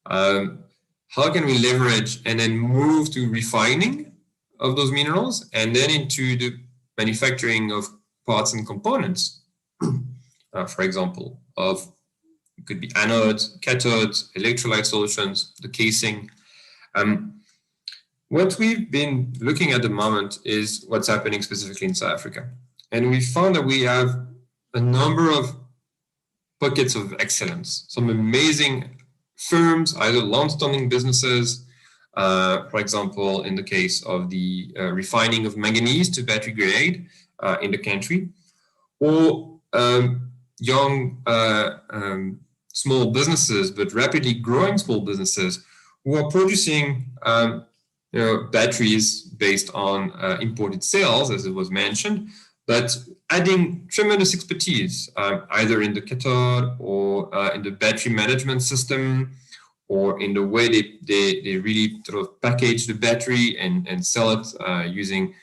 How can we leverage and then move to refining of those minerals and then into the manufacturing of parts and components, for example, it could be anodes, cathodes, electrolyte solutions, the casing. What we've been looking at the moment is what's happening specifically in South Africa. And we found that we have a number of pockets of excellence, some amazing firms, either long-standing businesses, for example, in the case of the refining of manganese to battery grade in the country, or young small businesses, but rapidly growing small businesses who are producing batteries based on imported cells, as it was mentioned, but adding tremendous expertise, either in the cathode or in the battery management system, or in the way they really sort of package the battery and sell it using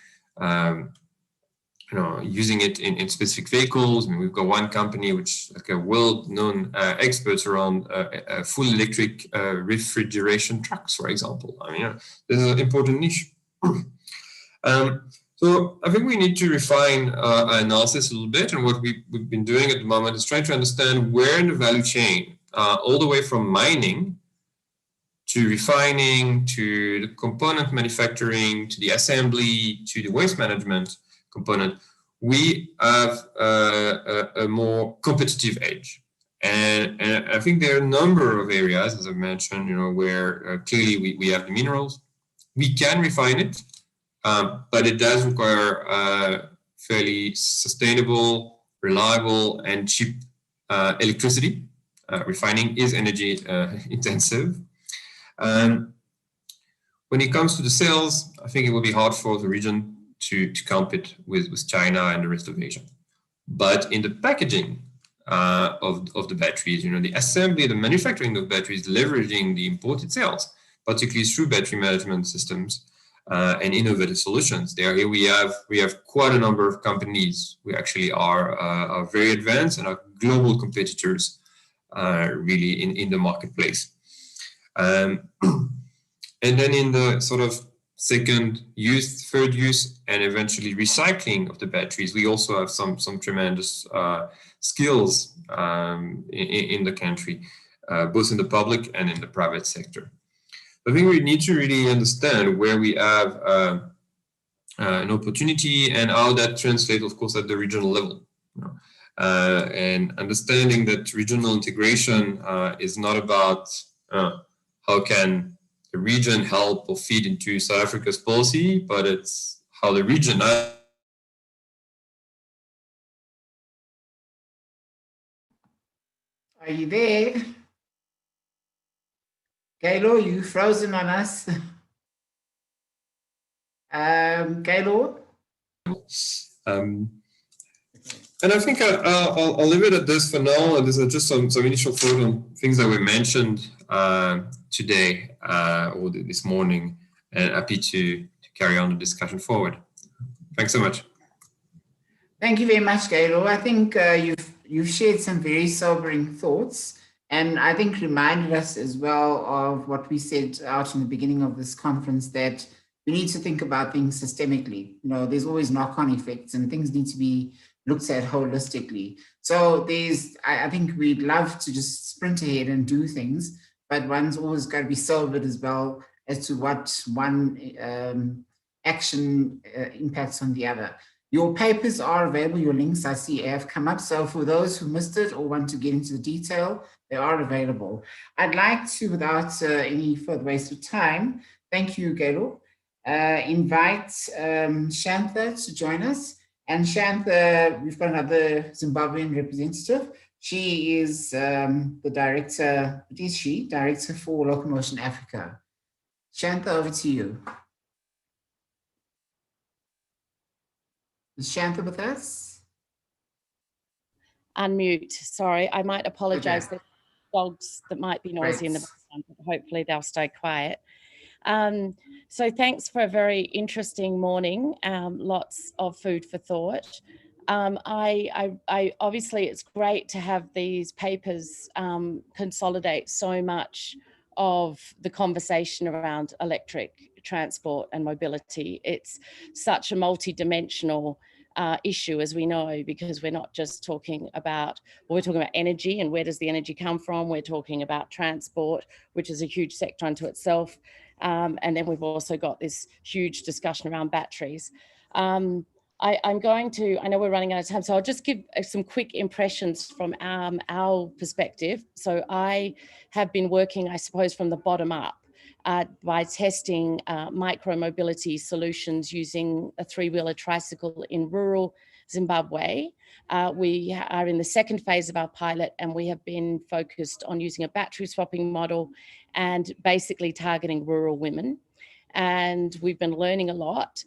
using it in specific vehicles. I mean, we've got one company which like a well-known experts around full electric refrigeration trucks, for example. I mean, this is an important niche. So I think we need to refine our analysis a little bit, and what we've been doing at the moment is trying to understand where in the value chain, all the way from mining to refining, to the component manufacturing, to the assembly, to the waste management component, we have a more competitive edge. And I think there are a number of areas, as I mentioned, where clearly we have the minerals. We can refine it, but it does require fairly sustainable, reliable, and cheap electricity. Refining is energy intensive. When it comes to the sales, I think it will be hard for the region to compete with China and the rest of Asia. But in the packaging of the batteries, the assembly, the manufacturing of batteries, leveraging the imported cells, particularly through battery management systems and innovative solutions. Here we have quite a number of companies who actually are very advanced and are global competitors really in the marketplace. And then in the sort of second use, third use, and eventually recycling of the batteries, we also have some tremendous skills in the country, both in the public and in the private sector. I think we need to really understand where we have an opportunity and how that translates, of course, at the regional level. And understanding that regional integration is not about how can the region help or feed into South Africa's policy, but it's how the region. Are you there? Galo, you frozen on us. Galo? And I think I'll leave it at this for now. These are just some initial thoughts on things that were mentioned today or this morning, and happy to carry on the discussion forward. Thanks so much. Thank you very much, Galo. I think you've shared some very sobering thoughts, and I think reminded us as well of what we said out in the beginning of this conference, that we need to think about things systemically. There's always knock-on effects, and things need to be looked at holistically. So I think we'd love to just sprint ahead and do things, but one's always got to be sobered as well as to what one action impacts on the other. Your papers are available, your links I see have come up. So for those who missed it or want to get into the detail, they are available. I'd like to, without any further waste of time, thank you, Galo, invite Shantha to join us. And Shantha, we've got another Zimbabwean representative. She is the director, what is she? Director for Locomotion Africa. Shantha, over to you. Is Shantha with us? Unmute, sorry, I might apologize. Okay. There's dogs that might be noisy in the background, but hopefully they'll stay quiet. So thanks for a very interesting morning, lots of food for thought. I obviously it's great to have these papers consolidate so much of the conversation around electric transport and mobility. It's such a multi-dimensional issue, as we know, because we're not just talking about, well, we're talking about energy and where does the energy come from. We're talking about transport, which is a huge sector unto itself. And then we've also got this huge discussion around batteries. I'm going to, I know we're running out of time, so I'll just give some quick impressions from our perspective. So I have been working, I suppose, from the bottom up. by testing micromobility solutions using a three-wheeler tricycle in rural Zimbabwe. We are in the second phase of our pilot, and we have been focused on using a battery swapping model and basically targeting rural women. And we've been learning a lot.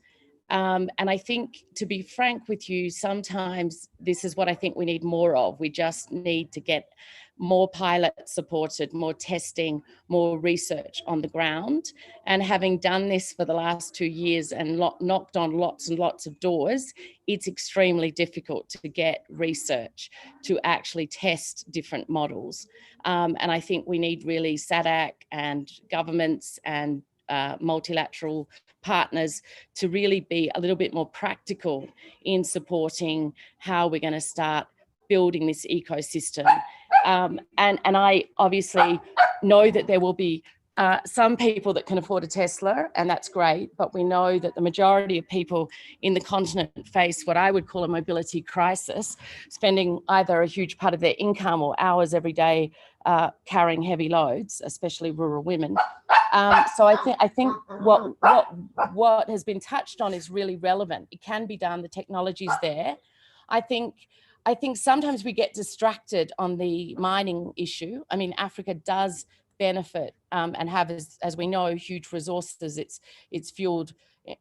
And I think, to be frank with you, sometimes this is what I think we need more of. We just need to get more pilot supported, more testing, more research on the ground. And having done this for the last 2 years and knocked on lots and lots of doors, it's extremely difficult to get research to actually test different models. And I think we need really SADC and governments and multilateral partners to really be a little bit more practical in supporting how we're going to start building this ecosystem. And I obviously know that there will be some people that can afford a Tesla, and that's great, but we know that the majority of people in the continent face what I would call a mobility crisis, spending either a huge part of their income or hours every day carrying heavy loads, especially rural women. So I think what has been touched on is really relevant. It can be done. The technology's there. I think sometimes we get distracted on the mining issue. I mean, Africa does benefit and have, as we know, huge resources. It's fueled,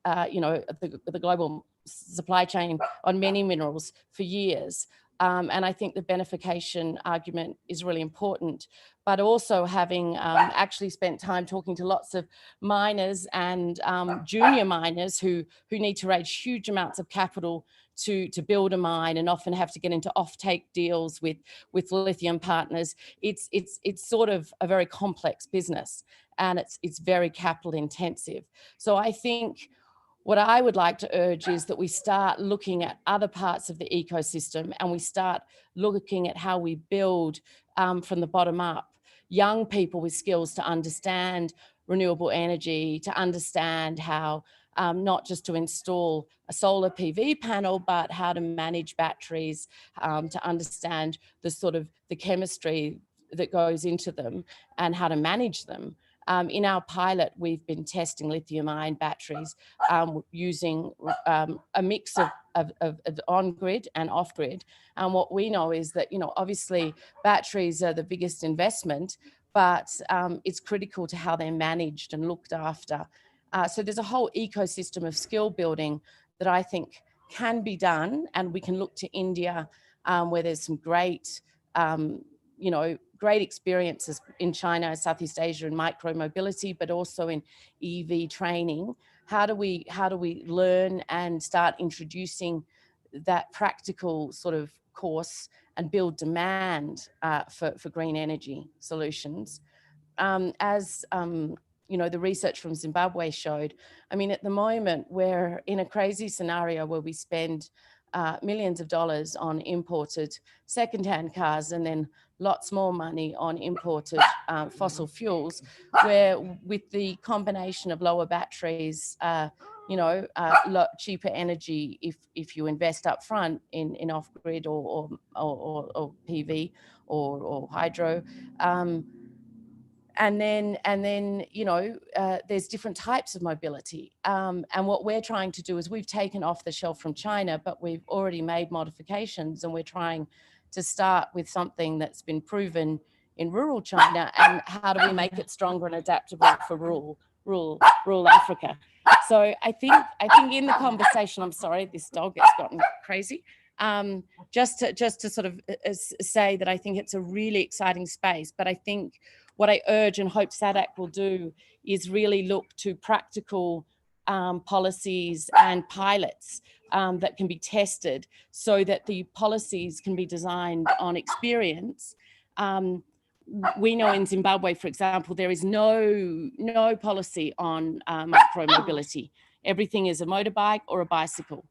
the global supply chain on many minerals for years. And I think the benefication argument is really important, but also having actually spent time talking to lots of miners and junior miners who need to raise huge amounts of capital to build a mine and often have to get into offtake deals with lithium partners. It's sort of a very complex business, and it's very capital intensive. So I think what I would like to urge is that we start looking at other parts of the ecosystem, and we start looking at how we build from the bottom up, young people with skills to understand renewable energy, to understand how not just to install a solar PV panel, but how to manage batteries, to understand the sort of the chemistry that goes into them and how to manage them. In our pilot, we've been testing lithium-ion batteries using a mix of on-grid and off-grid. And what we know is that, obviously batteries are the biggest investment, but it's critical to how they're managed and looked after. So there's a whole ecosystem of skill building that I think can be done, and we can look to India, where there's some great, great experiences in China, Southeast Asia, in micromobility, but also in EV training. How do we learn and start introducing that practical sort of course and build demand for green energy solutions? The research from Zimbabwe showed, I mean, at the moment, we're in a crazy scenario where we spend millions of dollars on imported secondhand cars and then lots more money on imported fossil fuels, where with the combination of lower batteries, cheaper energy if you invest up front in off-grid or PV or hydro, and then there's different types of mobility. And what we're trying to do is we've taken off the shelf from China, but we've already made modifications, and we're trying to start with something that's been proven in rural China, and how do we make it stronger and adaptable for rural Africa? So I think in the conversation, I'm sorry, this dog has gotten crazy. Just to sort of say that I think it's a really exciting space, but I think what I urge and hope SADC will do is really look to practical policies and pilots that can be tested, so that the policies can be designed on experience. We know in Zimbabwe, for example, there is no policy on micromobility. Everything is a motorbike or a bicycle.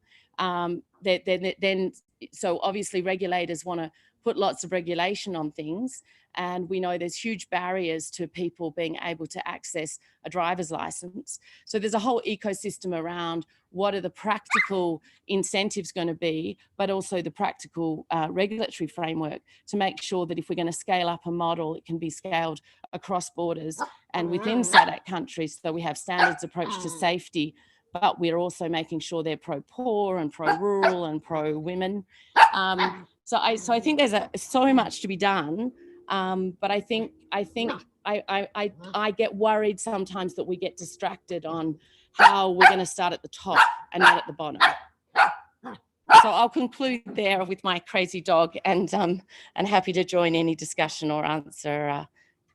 So obviously regulators want to put lots of regulation on things. And we know there's huge barriers to people being able to access a driver's license. So there's a whole ecosystem around what are the practical incentives going to be, but also the practical regulatory framework to make sure that if we're going to scale up a model, it can be scaled across borders and within SADC countries. So we have standards approach to safety, but we're also making sure they're pro-poor and pro-rural and pro-women. So I think there's so much to be done. But I think I get worried sometimes that we get distracted on how we're going to start at the top and not at the bottom. So I'll conclude there with my crazy dog, and happy to join any discussion or answer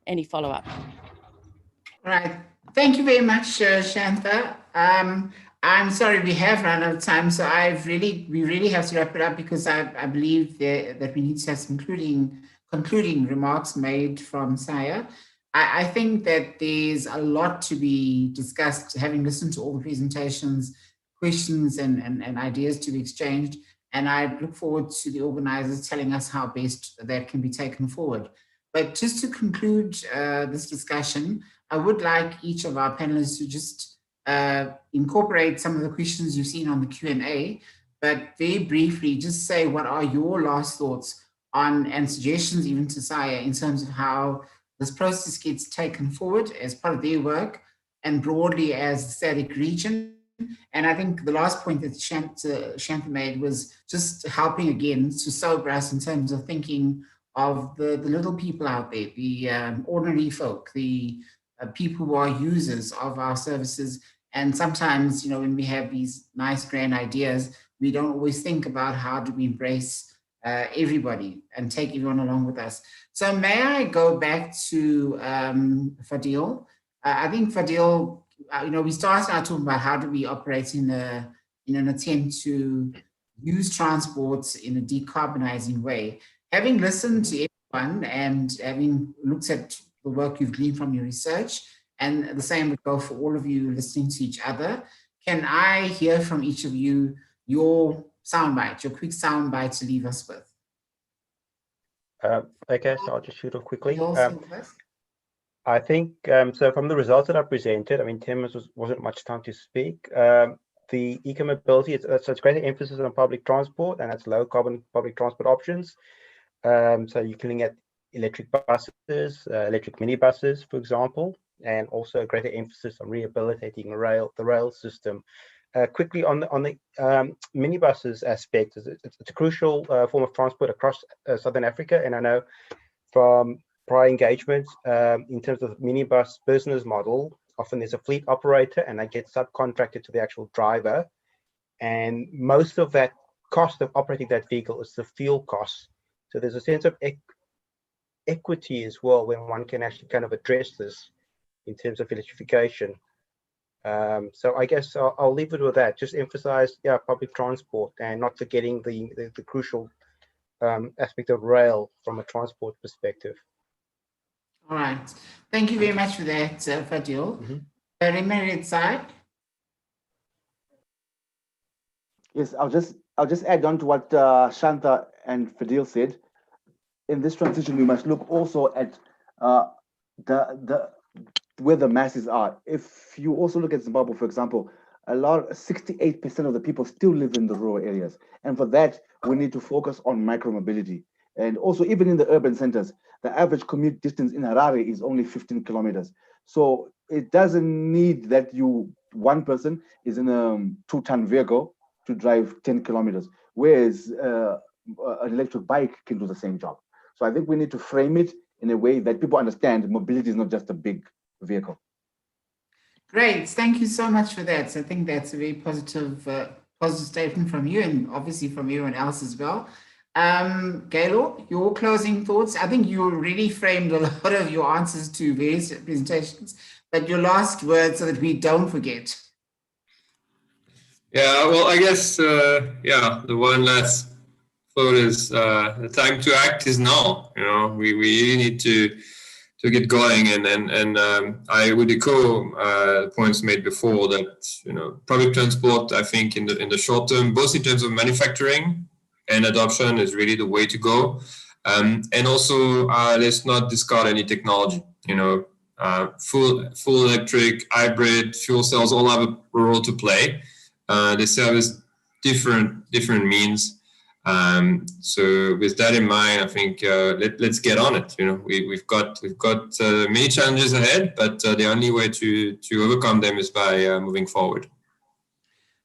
any follow-up. All right. Thank you very much, Shantha. I'm sorry we have run out of time, so we really have to wrap it up, because I believe that we need to have some concluding remarks made from SAIIA. I think that there's a lot to be discussed, having listened to all the presentations, questions and ideas to be exchanged. And I look forward to the organizers telling us how best that can be taken forward. But just to conclude this discussion, I would like each of our panelists to just incorporate some of the questions you've seen on the Q&A, but very briefly, just say what are your last thoughts on, and suggestions even to SAIIA, in terms of how this process gets taken forward as part of their work and broadly as the SADC region. And I think the last point that Shantha made was just helping again to sober us in terms of thinking of the little people out there, the ordinary folk, the people who are users of our services. And sometimes, when we have these nice grand ideas, we don't always think about how do we embrace everybody and take everyone along with us. So may I go back to Fadil? I think Fadil, we started out talking about how do we operate in an attempt to use transports in a decarbonizing way. Having listened to everyone and having looked at the work you've gleaned from your research, and the same would go for all of you listening to each other, can I hear from each of you your soundbite, your quick soundbite to leave us with? Okay, so I'll just shoot off quickly. I think, so from the results that I presented, 10 minutes wasn't much time to speak. The eco-mobility, it's greater emphasis on public transport, and it's low carbon public transport options. So you're looking at electric buses, electric minibuses, for example, and also a greater emphasis on rehabilitating the rail system. Quickly on the minibuses aspect, it's a crucial form of transport across Southern Africa, and I know from prior engagements in terms of minibus business model, often there's a fleet operator and they get subcontracted to the actual driver, and most of that cost of operating that vehicle is the fuel costs. So there's a sense of equity as well when one can actually kind of address this in terms of electrification. So I guess I'll leave it with that. Just emphasize, public transport, and not forgetting the crucial aspect of rail from a transport perspective. All right. Thank you very much for that, Fadil. Remember side. Yes, I'll just add on to what Shantha and Fadil said. In this transition, we must look also at where the masses are. If you also look at Zimbabwe, for example, 68% of the people still live in the rural areas. And for that, we need to focus on micromobility. And also, even in the urban centers, the average commute distance in Harare is only 15 kilometers. So it doesn't need that one person is in a 2-ton vehicle to drive 10 kilometers, whereas an electric bike can do the same job. So I think we need to frame it in a way that people understand mobility is not just a big vehicle. Great, thank you so much for that. So I think that's a very positive statement from you, and obviously from everyone else as well. Gaylor, your closing thoughts. I think you already framed a lot of your answers to various presentations, but your last words so that we don't forget. Yeah, well, I guess, the one last thought is the time to act is now. We really need to get going, and I would echo the points made before that public transport, I think in the short term, both in terms of manufacturing and adoption, is really the way to go. And also, let's not discard any technology. You know, full electric, hybrid, fuel cells all have a role to play. They service different means. So with that in mind, I think let's get on it. You know, we've got many challenges ahead, but the only way to overcome them is by moving forward.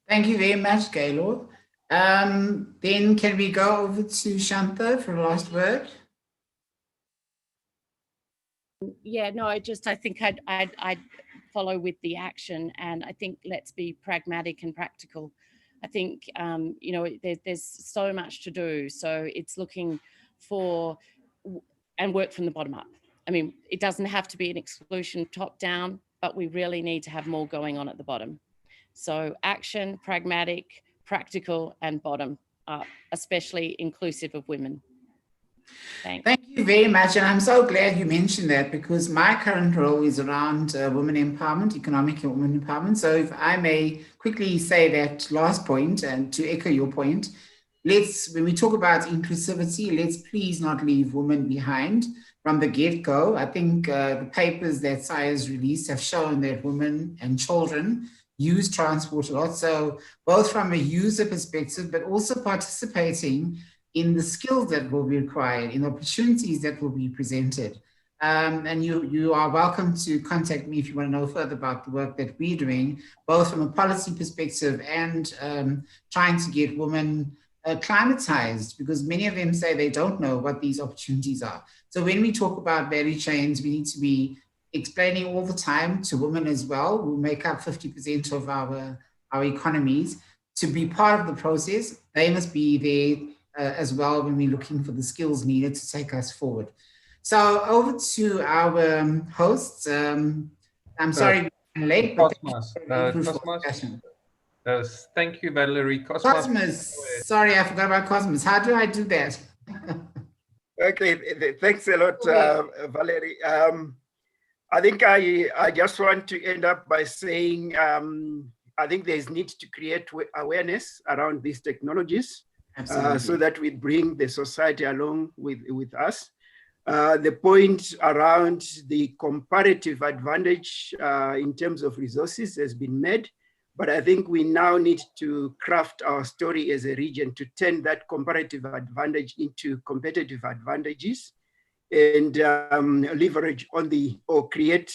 Thank you very much, Gaylord. Then can we go over to Shanta for a last word? Yeah, no, I think I'd follow with the action, and I think let's be pragmatic and practical. I think, you know, there's so much to do. So it's looking for and work from the bottom up. I mean, it doesn't have to be an exclusion top down, but we really need to have more going on at the bottom. So action, pragmatic, practical, and bottom up, especially inclusive of women. Thanks. Thank you very much. And I'm so glad you mentioned that, because my current role is around women empowerment, economic and women empowerment. So if I may quickly say that last point, and to echo your point, when we talk about inclusivity, let's please not leave women behind from the get-go. I think the papers that SAIIA has released have shown that women and children use transport a lot. So both from a user perspective, but also participating in the skills that will be required, in opportunities that will be presented. And you are welcome to contact me if you want to know further about the work that we're doing, both from a policy perspective and trying to get women climatized, because many of them say they don't know what these opportunities are. So when we talk about value chains, we need to be explaining all the time to women as well, who make up 50% of our economies, to be part of the process. They must be there as well when we're looking for the skills needed to take us forward. So over to our hosts. I'm sorry we're late, but Cosmos. Thank you, Valerie. Cosmos. Sorry, I forgot about Cosmos. How do I do that? Okay, thanks a lot, Valerie. I think I just want to end up by saying I think there's need to create awareness around these technologies so that we bring the society along with us. The point around the comparative advantage in terms of resources has been made, but I think we now need to craft our story as a region to turn that comparative advantage into competitive advantages and leverage on or create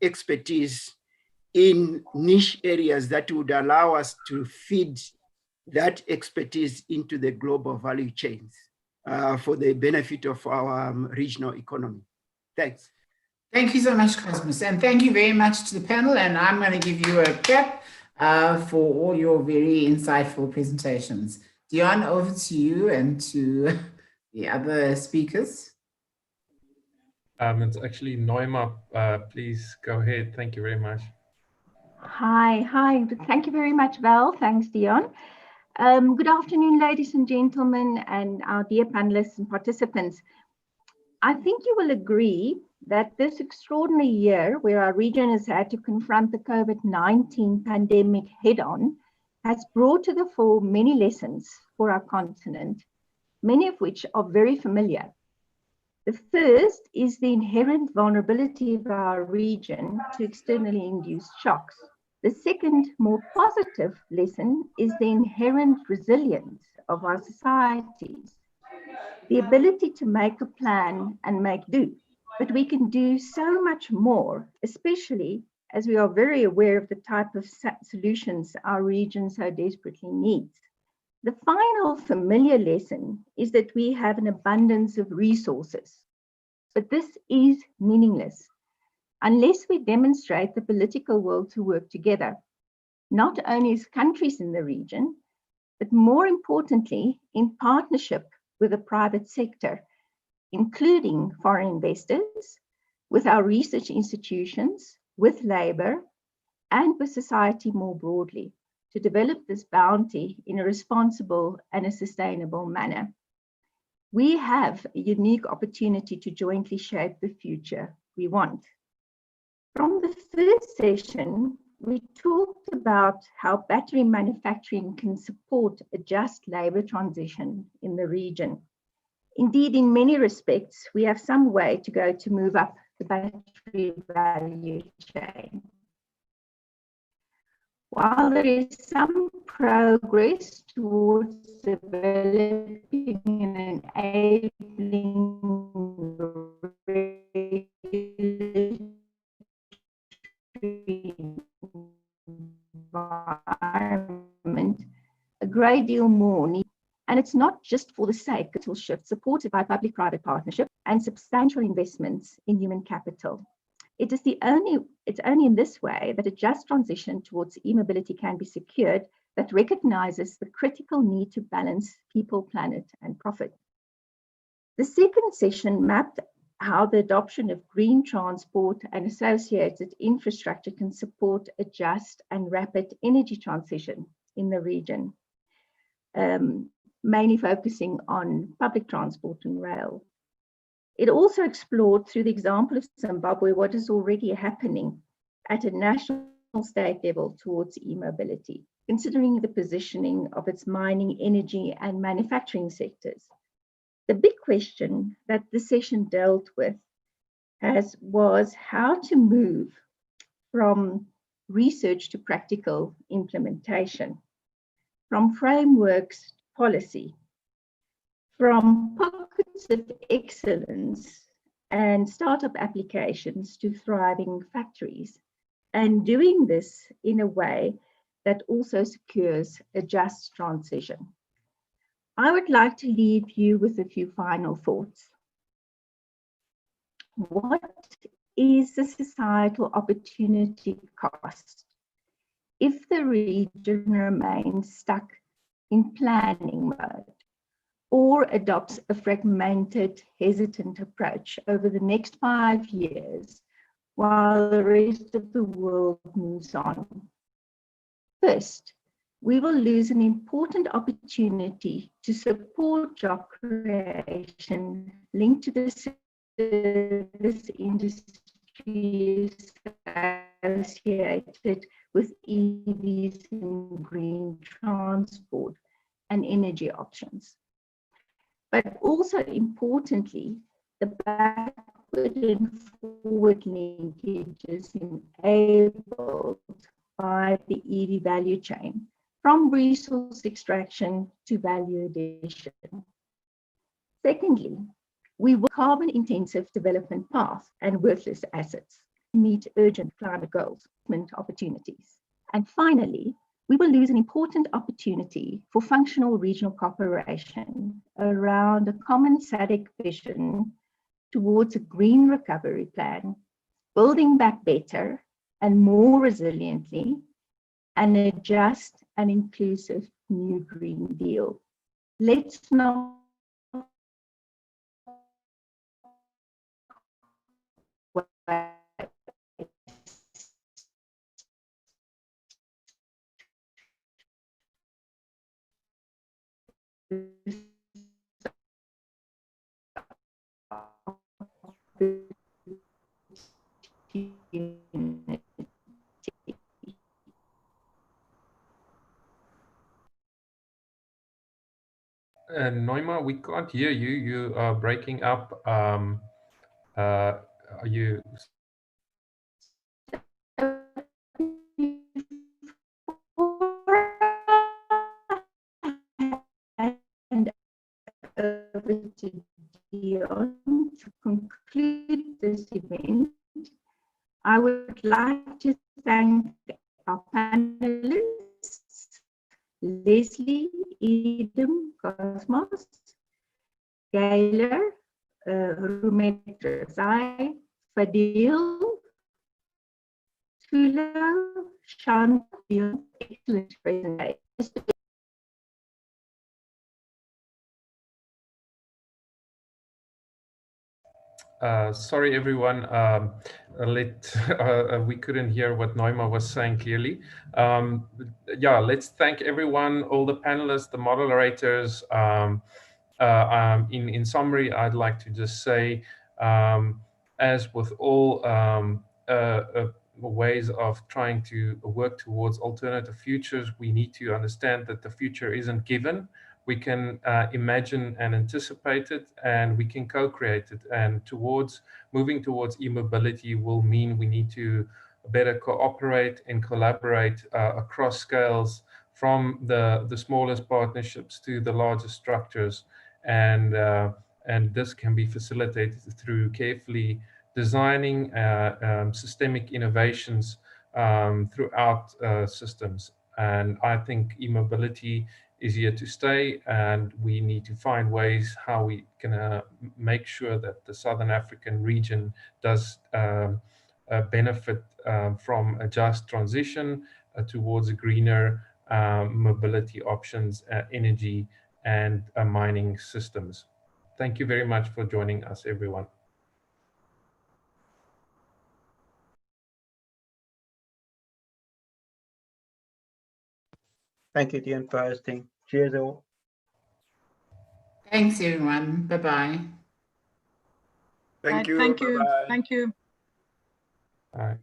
expertise in niche areas that would allow us to feed that expertise into the global value chains for the benefit of our regional economy. Thanks. Thank you so much, Cosmos. And thank you very much to the panel. And I'm going to give you a clap for all your very insightful presentations. Dion, over to you and to the other speakers. It's actually Noima. Please go ahead. Thank you very much. Hi. Thank you very much, Val. Thanks, Dion. Good afternoon, ladies and gentlemen, and our dear panelists and participants. I think you will agree that this extraordinary year, where our region has had to confront the COVID-19 pandemic head-on, has brought to the fore many lessons for our continent, many of which are very familiar. The first is the inherent vulnerability of our region to externally induced shocks. The second, more positive lesson is the inherent resilience of our societies, the ability to make a plan and make do. But we can do so much more, especially as we are very aware of the type of solutions our region so desperately needs. The final familiar lesson is that we have an abundance of resources, but this is meaningless unless we demonstrate the political will to work together, not only as countries in the region, but more importantly, in partnership with the private sector, including foreign investors, with our research institutions, with labor, and with society more broadly, to develop this bounty in a responsible and a sustainable manner. We have a unique opportunity to jointly shape the future we want. From the first session, we talked about how battery manufacturing can support a just labor transition in the region. Indeed, in many respects, we have some way to go to move up the battery value chain. While there is some progress towards developing and enabling environment, a great deal more needs. And it's not just for the sake of a shift supported by public-private partnership and substantial investments in human capital. It's only in this way that a just transition towards e-mobility can be secured that recognizes the critical need to balance people, planet, and profit. The second session mapped how the adoption of green transport and associated infrastructure can support a just and rapid energy transition in the region. Mainly focusing on public transport and rail. It also explored through the example of Zimbabwe what is already happening at a national state level towards e-mobility, considering the positioning of its mining, energy, and manufacturing sectors. The big question that the session dealt with was how to move from research to practical implementation, from frameworks to policy, from pockets of excellence and startup applications to thriving factories, and doing this in a way that also secures a just transition. I would like to leave you with a few final thoughts. What is the societal opportunity cost if the region remains stuck in planning mode or adopts a fragmented, hesitant approach over the next 5 years while the rest of the world moves on? First, we will lose an important opportunity to support job creation linked to the service industry associated with EVs and green transport and energy options. But also importantly, the backward and forward linkages enabled by the EV value chain, from resource extraction to value addition. Secondly, we will carbon-intensive development path and worthless assets to meet urgent climate goals and opportunities. And finally, we will lose an important opportunity for functional regional cooperation around a common SADC vision towards a green recovery plan, building back better and more resiliently, and a just and inclusive new Green Deal. Let's not Noima, we can't hear you. You are breaking up. Are you? And over to Dion to conclude this event. I would like to thank our panelists, Leslie, Edom, Cosmos, Gayler, Rumet Razai, Fadil, Tulo, Sean, excellent presentation. Sorry, everyone. We couldn't hear what Noima was saying clearly. Yeah, let's thank everyone, all the panelists, the moderators. In summary, I'd like to just say, as with all ways of trying to work towards alternative futures, we need to understand that the future isn't given, we can imagine and anticipate it, and we can co-create it. And moving towards e-mobility will mean we need to better cooperate and collaborate across scales, from the smallest partnerships to the largest structures. And this can be facilitated through carefully designing systemic innovations throughout systems. And I think e-mobility is here to stay, and we need to find ways how we can make sure that the Southern African region does benefit from a just transition towards greener mobility options, energy, and mining systems. Thank you very much for joining us, everyone. Thank you, Deon, for hosting. Cheers all. Thanks, everyone. Bye-bye. Thank you. Thank you. Bye-bye. Thank you. All right.